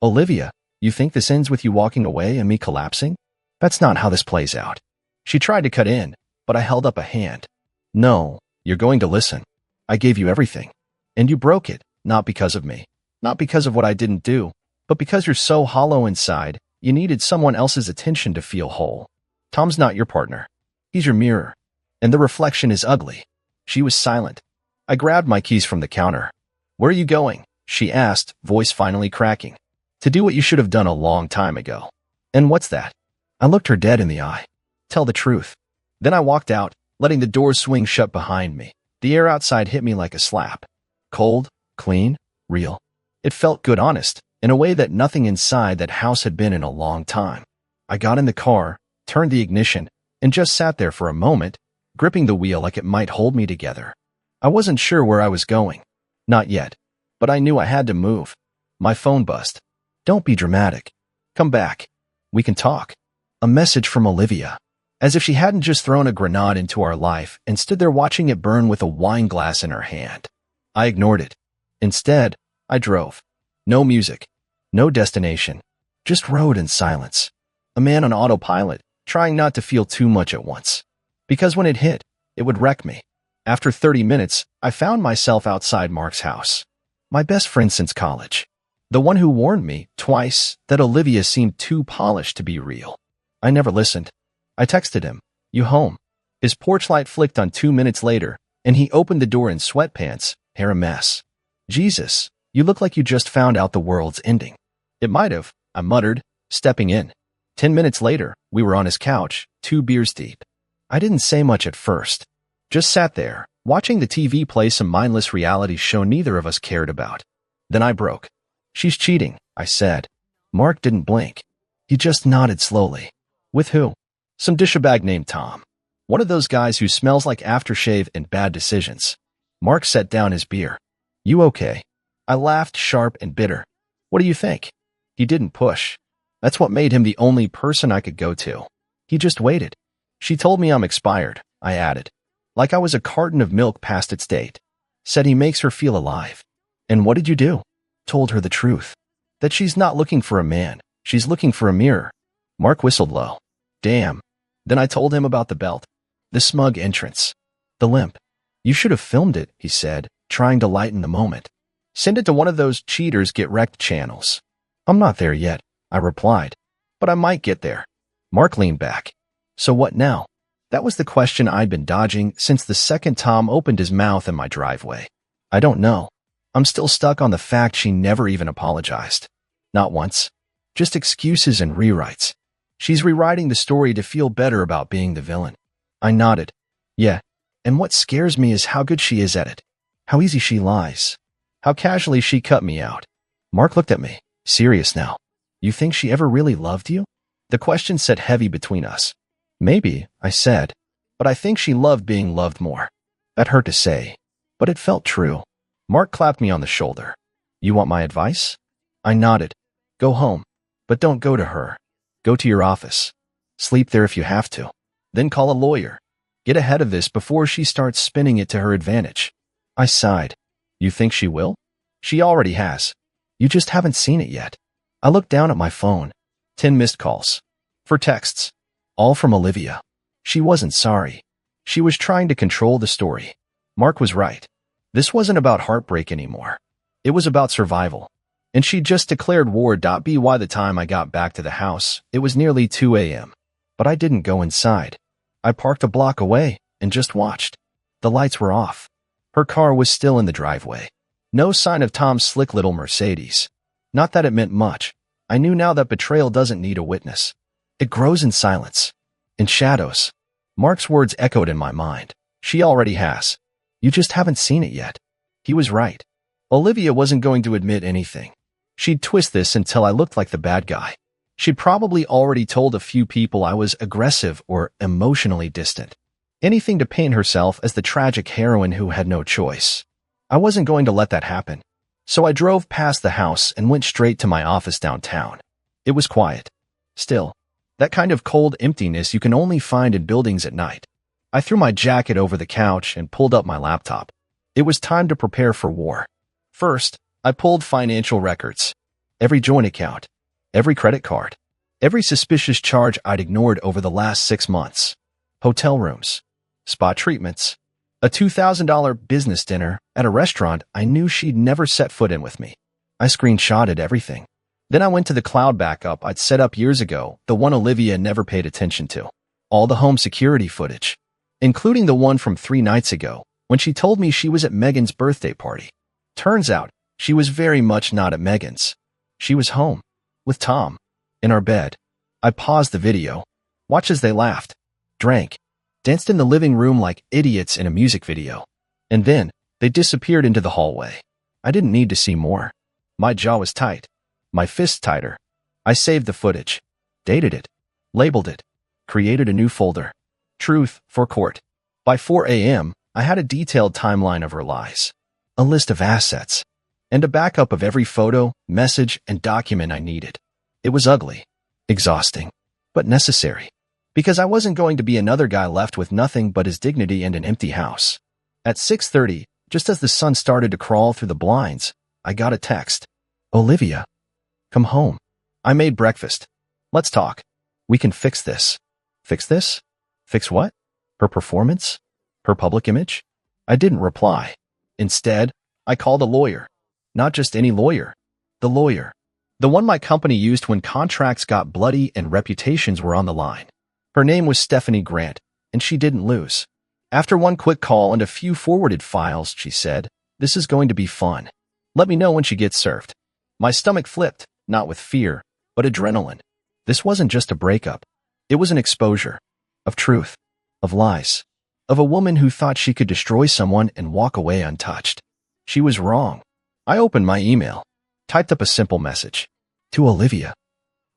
Olivia, you think this ends with you walking away and me collapsing? That's not how this plays out. She tried to cut in, but I held up a hand. No, you're going to listen. I gave you everything. And you broke it, not because of me. Not because of what I didn't do, but because you're so hollow inside, you needed someone else's attention to feel whole. Tom's not your partner. He's your mirror. And the reflection is ugly. She was silent. I grabbed my keys from the counter. Where are you going? She asked, voice finally cracking. To do what you should have done a long time ago. And what's that? I looked her dead in the eye. Tell the truth. Then I walked out, letting the doors swing shut behind me. The air outside hit me like a slap. Cold, clean, real. It felt good, honest, in a way that nothing inside that house had been in a long time. I got in the car, turned the ignition, and just sat there for a moment, gripping the wheel like it might hold me together. I wasn't sure where I was going. Not yet. But I knew I had to move. My phone buzzed. Don't be dramatic. Come back. We can talk. A message from Olivia. As if she hadn't just thrown a grenade into our life and stood there watching it burn with a wine glass in her hand. I ignored it. Instead, I drove. No music. No destination. Just road and silence. A man on autopilot, trying not to feel too much at once. Because when it hit, it would wreck me. After 30 minutes, I found myself outside Mark's house. My best friend since college. The one who warned me, twice, that Olivia seemed too polished to be real. I never listened. I texted him, "You home?" His porch light flicked on 2 minutes later, and he opened the door in sweatpants, hair a mess. Jesus, you look like you just found out the world's ending. It might have, I muttered, stepping in. 10 minutes later, we were on his couch, 2 beers deep. I didn't say much at first. Just sat there, watching the TV play some mindless reality show neither of us cared about. Then I broke. She's cheating, I said. Mark didn't blink. He just nodded slowly. With who? Some dishabag named Tom. One of those guys who smells like aftershave and bad decisions. Mark set down his beer. You okay? I laughed, sharp and bitter. What do you think? He didn't push. That's what made him the only person I could go to. He just waited. She told me I'm expired, I added. Like I was a carton of milk past its date. Said he makes her feel alive. And what did you do? Told her the truth. That she's not looking for a man. She's looking for a mirror. Mark whistled low. Damn. Then I told him about the belt. The smug entrance. The limp. You should have filmed it, he said, trying to lighten the moment. Send it to one of those cheaters get wrecked channels. I'm not there yet, I replied. But I might get there. Mark leaned back. So what now? That was the question I'd been dodging since the second Tom opened his mouth in my driveway. I don't know. I'm still stuck on the fact she never even apologized. Not once. Just excuses and rewrites. She's rewriting the story to feel better about being the villain. I nodded. Yeah. And what scares me is how good she is at it. How easy she lies. How casually she cut me out. Mark looked at me, serious now. You think she ever really loved you? The question sat heavy between us. Maybe, I said, but I think she loved being loved more. That hurt to say, but it felt true. Mark clapped me on the shoulder. You want my advice? I nodded. Go home, but don't go to her. Go to your office. Sleep there if you have to. Then call a lawyer. Get ahead of this before she starts spinning it to her advantage. I sighed. You think she will? She already has. You just haven't seen it yet. I looked down at my phone. 10 missed calls. For texts. All from Olivia. She wasn't sorry. She was trying to control the story. Mark was right. This wasn't about heartbreak anymore. It was about survival. And she just declared war. By the time I got back to the house, it was nearly 2 a.m. But I didn't go inside. I parked a block away and just watched. The lights were off. Her car was still in the driveway. No sign of Tom's slick little Mercedes. Not that it meant much. I knew now that betrayal doesn't need a witness. It grows in silence. In shadows. Mark's words echoed in my mind. She already has. You just haven't seen it yet. He was right. Olivia wasn't going to admit anything. She'd twist this until I looked like the bad guy. She'd probably already told a few people I was aggressive or emotionally distant. Anything to paint herself as the tragic heroine who had no choice. I wasn't going to let that happen. So I drove past the house and went straight to my office downtown. It was quiet. Still. That kind of cold emptiness you can only find in buildings at night. I threw my jacket over the couch and pulled up my laptop. It was time to prepare for war. First, I pulled financial records. Every joint account, every credit card, every suspicious charge I'd ignored over the last 6 months. Hotel rooms, spa treatments, a $2,000 business dinner at a restaurant I knew she'd never set foot in with me. I screenshotted everything. Then I went to the cloud backup I'd set up years ago, the one Olivia never paid attention to. All the home security footage, including the one from 3 nights ago, when she told me she was at Megan's birthday party. Turns out, she was very much not at Megan's. She was home, with Tom, in our bed. I paused the video, watched as they laughed, drank, danced in the living room like idiots in a music video. And then, they disappeared into the hallway. I didn't need to see more. My jaw was tight, my fists tighter. I saved the footage, dated it, labeled it, created a new folder. Truth for court. By 4 a.m., I had a detailed timeline of her lies, a list of assets, and a backup of every photo, message, and document I needed. It was ugly, exhausting, but necessary, because I wasn't going to be another guy left with nothing but his dignity and an empty house. At 6:30, just as the sun started to crawl through the blinds, I got a text. Olivia, come home. I made breakfast. Let's talk. We can fix this. Fix this? Fix what? Her performance? Her public image? I didn't reply. Instead, I called a lawyer. Not just any lawyer. The lawyer. The one my company used when contracts got bloody and reputations were on the line. Her name was Stephanie Grant, and she didn't lose. After one quick call and a few forwarded files, she said, "This is going to be fun. Let me know when she gets served." My stomach flipped, not with fear, but adrenaline. This wasn't just a breakup. It was an exposure. Of truth. Of lies. Of a woman who thought she could destroy someone and walk away untouched. She was wrong. I opened my email, typed up a simple message. To Olivia.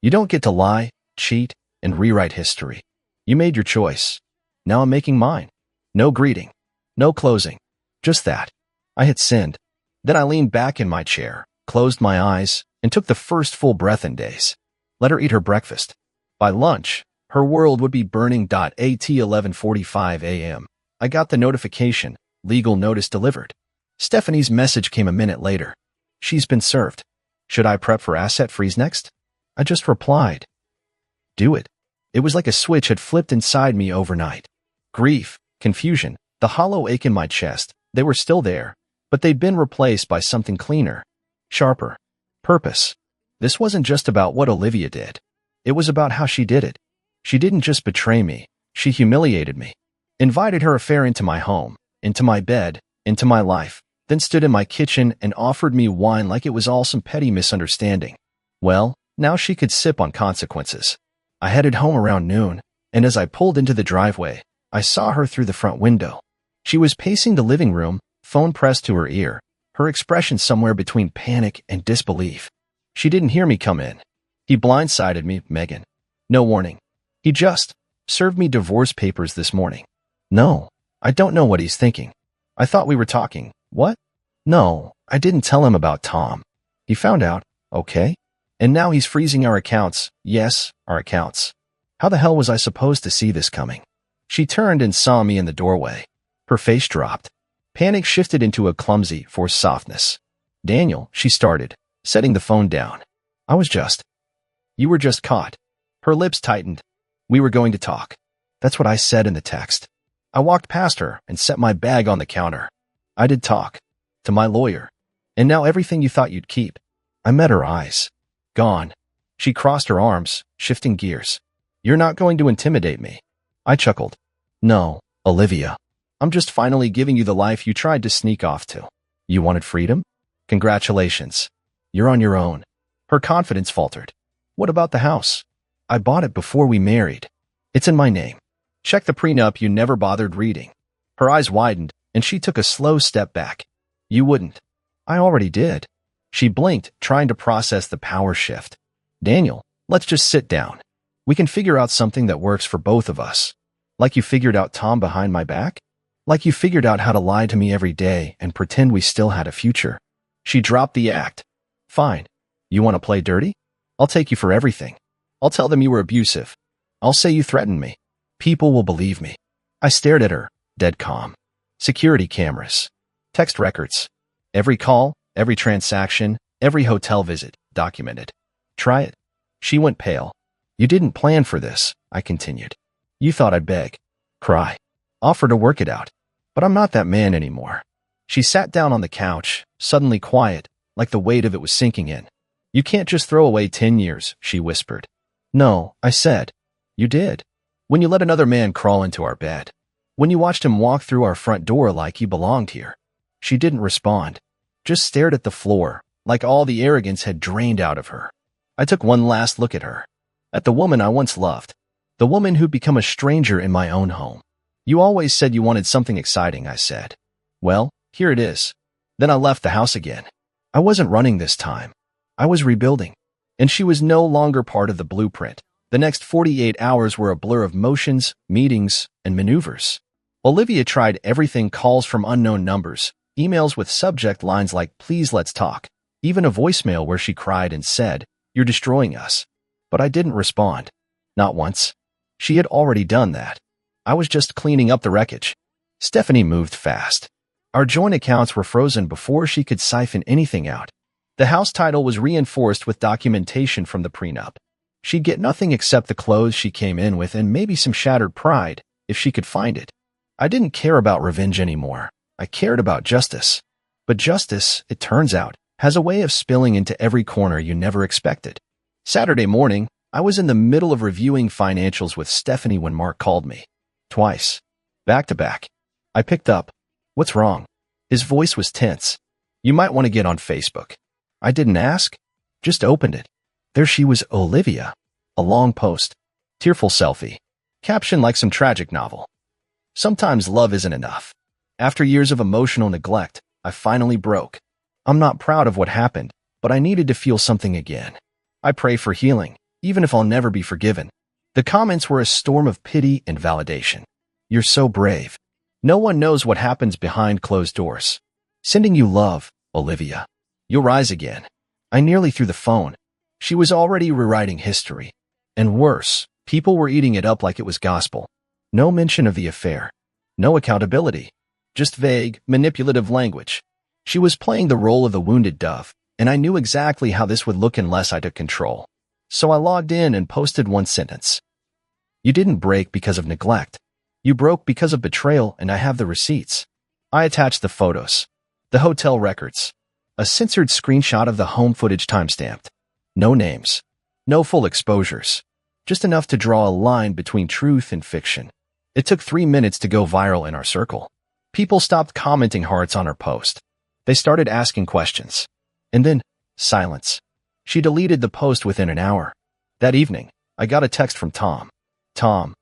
You don't get to lie, cheat, and rewrite history. You made your choice. Now I'm making mine. No greeting. No closing. Just that. I had sinned. Then I leaned back in my chair, closed my eyes, and took the first full breath in days. Let her eat her breakfast. By lunch, her world would be burning. At 11:45 a.m. I got the notification, legal notice delivered. Stephanie's message came a minute later. She's been served. Should I prep for asset freeze next? I just replied. Do it. It was like a switch had flipped inside me overnight. Grief, confusion, the hollow ache in my chest, they were still there, but they'd been replaced by something cleaner, sharper. Purpose. This wasn't just about what Olivia did. It was about how she did it. She didn't just betray me. She humiliated me. Invited her affair into my home, into my bed, into my life, then stood in my kitchen and offered me wine like it was all some petty misunderstanding. Well, now she could sip on consequences. I headed home around noon, and as I pulled into the driveway, I saw her through the front window. She was pacing the living room, phone pressed to her ear, her expression somewhere between panic and disbelief. She didn't hear me come in. He blindsided me, Megan. No warning. He just served me divorce papers this morning. No, I don't know what he's thinking. I thought we were talking. What? No, I didn't tell him about Tom. He found out, okay? And now he's freezing our accounts. Yes, our accounts. How the hell was I supposed to see this coming? She turned and saw me in the doorway. Her face dropped. Panic shifted into a clumsy, forced softness. Daniel, she started, setting the phone down. You were just caught. Her lips tightened. We were going to talk. That's what I said in the text. I walked past her and set my bag on the counter. I did talk. To my lawyer. And now everything you thought you'd keep. I met her eyes. Gone. She crossed her arms, shifting gears. You're not going to intimidate me. I chuckled. No, Olivia. I'm just finally giving you the life you tried to sneak off to. You wanted freedom? Congratulations. You're on your own. Her confidence faltered. What about the house? I bought it before we married. It's in my name. Check the prenup you never bothered reading. Her eyes widened, and she took a slow step back. You wouldn't. I already did. She blinked, trying to process the power shift. Daniel, let's just sit down. We can figure out something that works for both of us. Like you figured out Tom behind my back? Like you figured out how to lie to me every day and pretend we still had a future. She dropped the act. Fine. You want to play dirty? I'll take you for everything. I'll tell them you were abusive. I'll say you threatened me. People will believe me. I stared at her, dead calm. Security cameras. Text records. Every call, every transaction, every hotel visit, documented. Try it. She went pale. You didn't plan for this, I continued. You thought I'd beg, cry, offer to work it out. But I'm not that man anymore. She sat down on the couch, suddenly quiet, like the weight of it was sinking in. You can't just throw away 10 years, she whispered. No, I said. You did. When you let another man crawl into our bed. When you watched him walk through our front door like he belonged here. She didn't respond, just stared at the floor, like all the arrogance had drained out of her. I took one last look at her, at the woman I once loved, the woman who'd become a stranger in my own home. You always said you wanted something exciting, I said. Well, here it is. Then I left the house again. I wasn't running this time. I was rebuilding. And she was no longer part of the blueprint. The next 48 hours were a blur of motions, meetings, and maneuvers. Olivia tried everything: calls from unknown numbers, emails with subject lines like, please let's talk, even a voicemail where she cried and said, you're destroying us. But I didn't respond. Not once. She had already done that. I was just cleaning up the wreckage. Stephanie moved fast. Our joint accounts were frozen before she could siphon anything out. The house title was reinforced with documentation from the prenup. She'd get nothing except the clothes she came in with and maybe some shattered pride, if she could find it. I didn't care about revenge anymore. I cared about justice. But justice, it turns out, has a way of spilling into every corner you never expected. Saturday morning, I was in the middle of reviewing financials with Stephanie when Mark called me. Twice. Back to back. I picked up. What's wrong? His voice was tense. You might want to get on Facebook. I didn't ask. Just opened it. There she was, Olivia. A long post. Tearful selfie. Caption like some tragic novel. Sometimes love isn't enough. After years of emotional neglect, I finally broke. I'm not proud of what happened, but I needed to feel something again. I pray for healing, even if I'll never be forgiven. The comments were a storm of pity and validation. You're so brave. No one knows what happens behind closed doors. Sending you love, Olivia. You'll rise again. I nearly threw the phone. She was already rewriting history. And worse, people were eating it up like it was gospel. No mention of the affair. No accountability. Just vague, manipulative language. She was playing the role of the wounded dove, and I knew exactly how this would look unless I took control. So I logged in and posted one sentence. You didn't break because of neglect. You broke because of betrayal, and I have the receipts. I attached the photos. The hotel records. A censored screenshot of the home footage timestamped. No names. No full exposures. Just enough to draw a line between truth and fiction. It took 3 minutes to go viral in our circle. People stopped commenting hearts on her post. They started asking questions. And then, silence. She deleted the post within an hour. That evening, I got a text from Tom. Tom,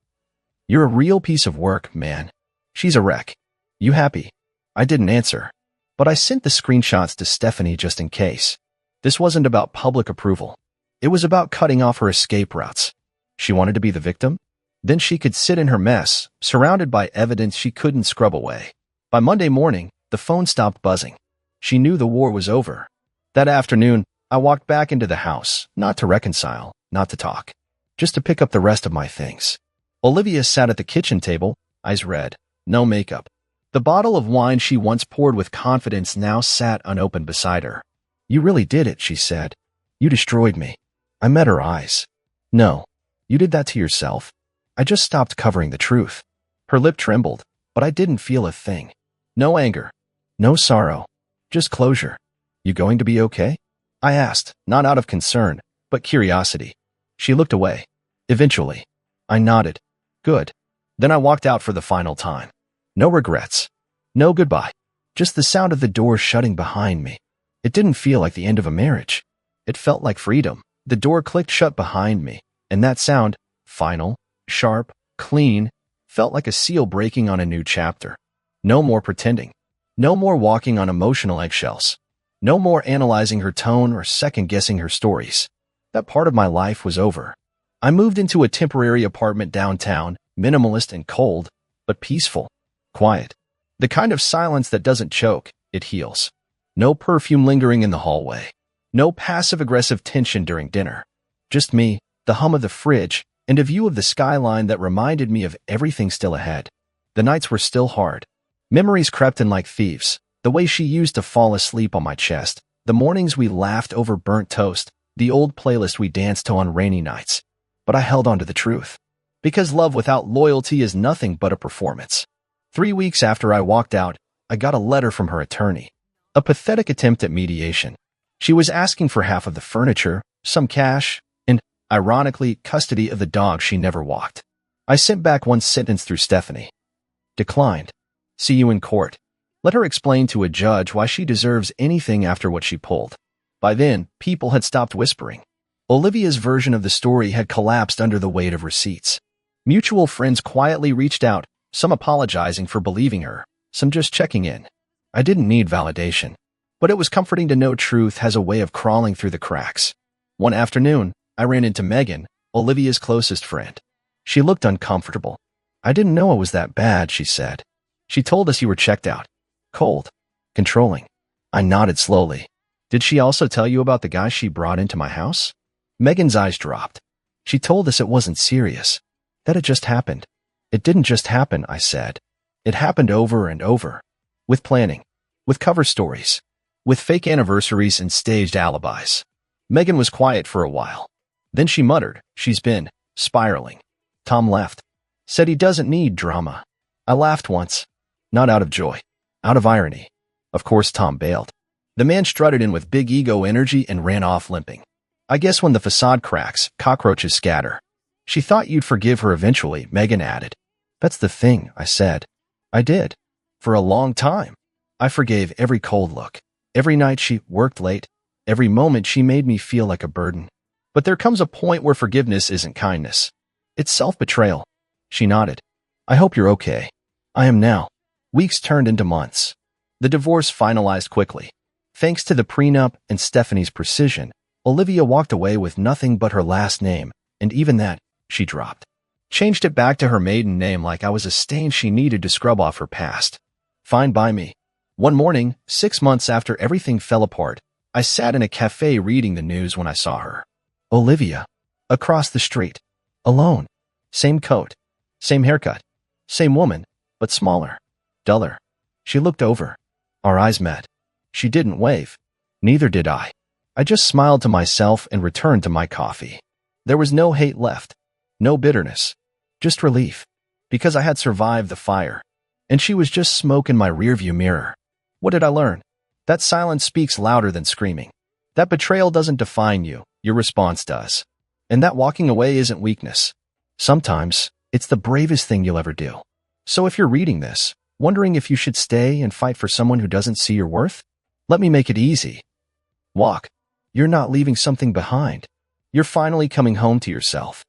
you're a real piece of work, man. She's a wreck. You happy? I didn't answer. But I sent the screenshots to Stephanie just in case. This wasn't about public approval. It was about cutting off her escape routes. She wanted to be the victim? Then she could sit in her mess, surrounded by evidence she couldn't scrub away. By Monday morning, the phone stopped buzzing. She knew the war was over. That afternoon, I walked back into the house, not to reconcile, not to talk, just to pick up the rest of my things. Olivia sat at the kitchen table, eyes red, no makeup. The bottle of wine she once poured with confidence now sat unopened beside her. You really did it, she said. You destroyed me. I met her eyes. No, you did that to yourself. I just stopped covering the truth. Her lip trembled, but I didn't feel a thing. No anger. No sorrow. Just closure. You going to be okay? I asked, not out of concern, but curiosity. She looked away. Eventually. I nodded. Good. Then I walked out for the final time. No regrets. No goodbye. Just the sound of the door shutting behind me. It didn't feel like the end of a marriage. It felt like freedom. The door clicked shut behind me, and that sound, final, sharp, clean, felt like a seal breaking on a new chapter. No more pretending. No more walking on emotional eggshells. No more analyzing her tone or second-guessing her stories. That part of my life was over. I moved into a temporary apartment downtown, minimalist and cold, but peaceful, quiet. The kind of silence that doesn't choke, it heals. No perfume lingering in the hallway. No passive-aggressive tension during dinner. Just me, the hum of the fridge, and a view of the skyline that reminded me of everything still ahead. The nights were still hard. Memories crept in like thieves. The way she used to fall asleep on my chest. The mornings we laughed over burnt toast. The old playlist we danced to on rainy nights. But I held on to the truth. Because love without loyalty is nothing but a performance. 3 weeks after I walked out, I got a letter from her attorney. A pathetic attempt at mediation. She was asking for half of the furniture, some cash, and, ironically, custody of the dog she never walked. I sent back one sentence through Stephanie. Declined. See you in court. Let her explain to a judge why she deserves anything after what she pulled. By then, people had stopped whispering. Olivia's version of the story had collapsed under the weight of receipts. Mutual friends quietly reached out, some apologizing for believing her, some just checking in. I didn't need validation, but it was comforting to know truth has a way of crawling through the cracks. One afternoon, I ran into Megan, Olivia's closest friend. She looked uncomfortable. I didn't know it was that bad, she said. She told us you were checked out. Cold. Controlling. I nodded slowly. Did she also tell you about the guy she brought into my house? Megan's eyes dropped. She told us it wasn't serious. That it just happened. It didn't just happen, I said. It happened over and over. With planning. With cover stories. With fake anniversaries and staged alibis. Megan was quiet for a while. Then she muttered, she's been spiraling. Tom left. Said he doesn't need drama. I laughed once. Not out of joy. Out of irony. Of course Tom bailed. The man strutted in with big ego energy and ran off limping. I guess when the facade cracks, cockroaches scatter. She thought you'd forgive her eventually, Megan added. That's the thing, I said. I did. For a long time. I forgave every cold look. Every night she worked late. Every moment she made me feel like a burden. But there comes a point where forgiveness isn't kindness. It's self-betrayal. She nodded. I hope you're okay. I am now. Weeks turned into months. The divorce finalized quickly. Thanks to the prenup and Stephanie's precision, Olivia walked away with nothing but her last name, and even that, she dropped. Changed it back to her maiden name like I was a stain she needed to scrub off her past. Fine by me. One morning, 6 months after everything fell apart, I sat in a cafe reading the news when I saw her. Olivia. Across the street. Alone. Same coat. Same haircut. Same woman, but smaller. Duller. She looked over. Our eyes met. She didn't wave. Neither did I. I just smiled to myself and returned to my coffee. There was no hate left. No bitterness. Just relief. Because I had survived the fire. And she was just smoke in my rearview mirror. What did I learn? That silence speaks louder than screaming. That betrayal doesn't define you, your response does. And that walking away isn't weakness. Sometimes, it's the bravest thing you'll ever do. So if you're reading this, wondering if you should stay and fight for someone who doesn't see your worth, let me make it easy. Walk. You're not leaving something behind. You're finally coming home to yourself.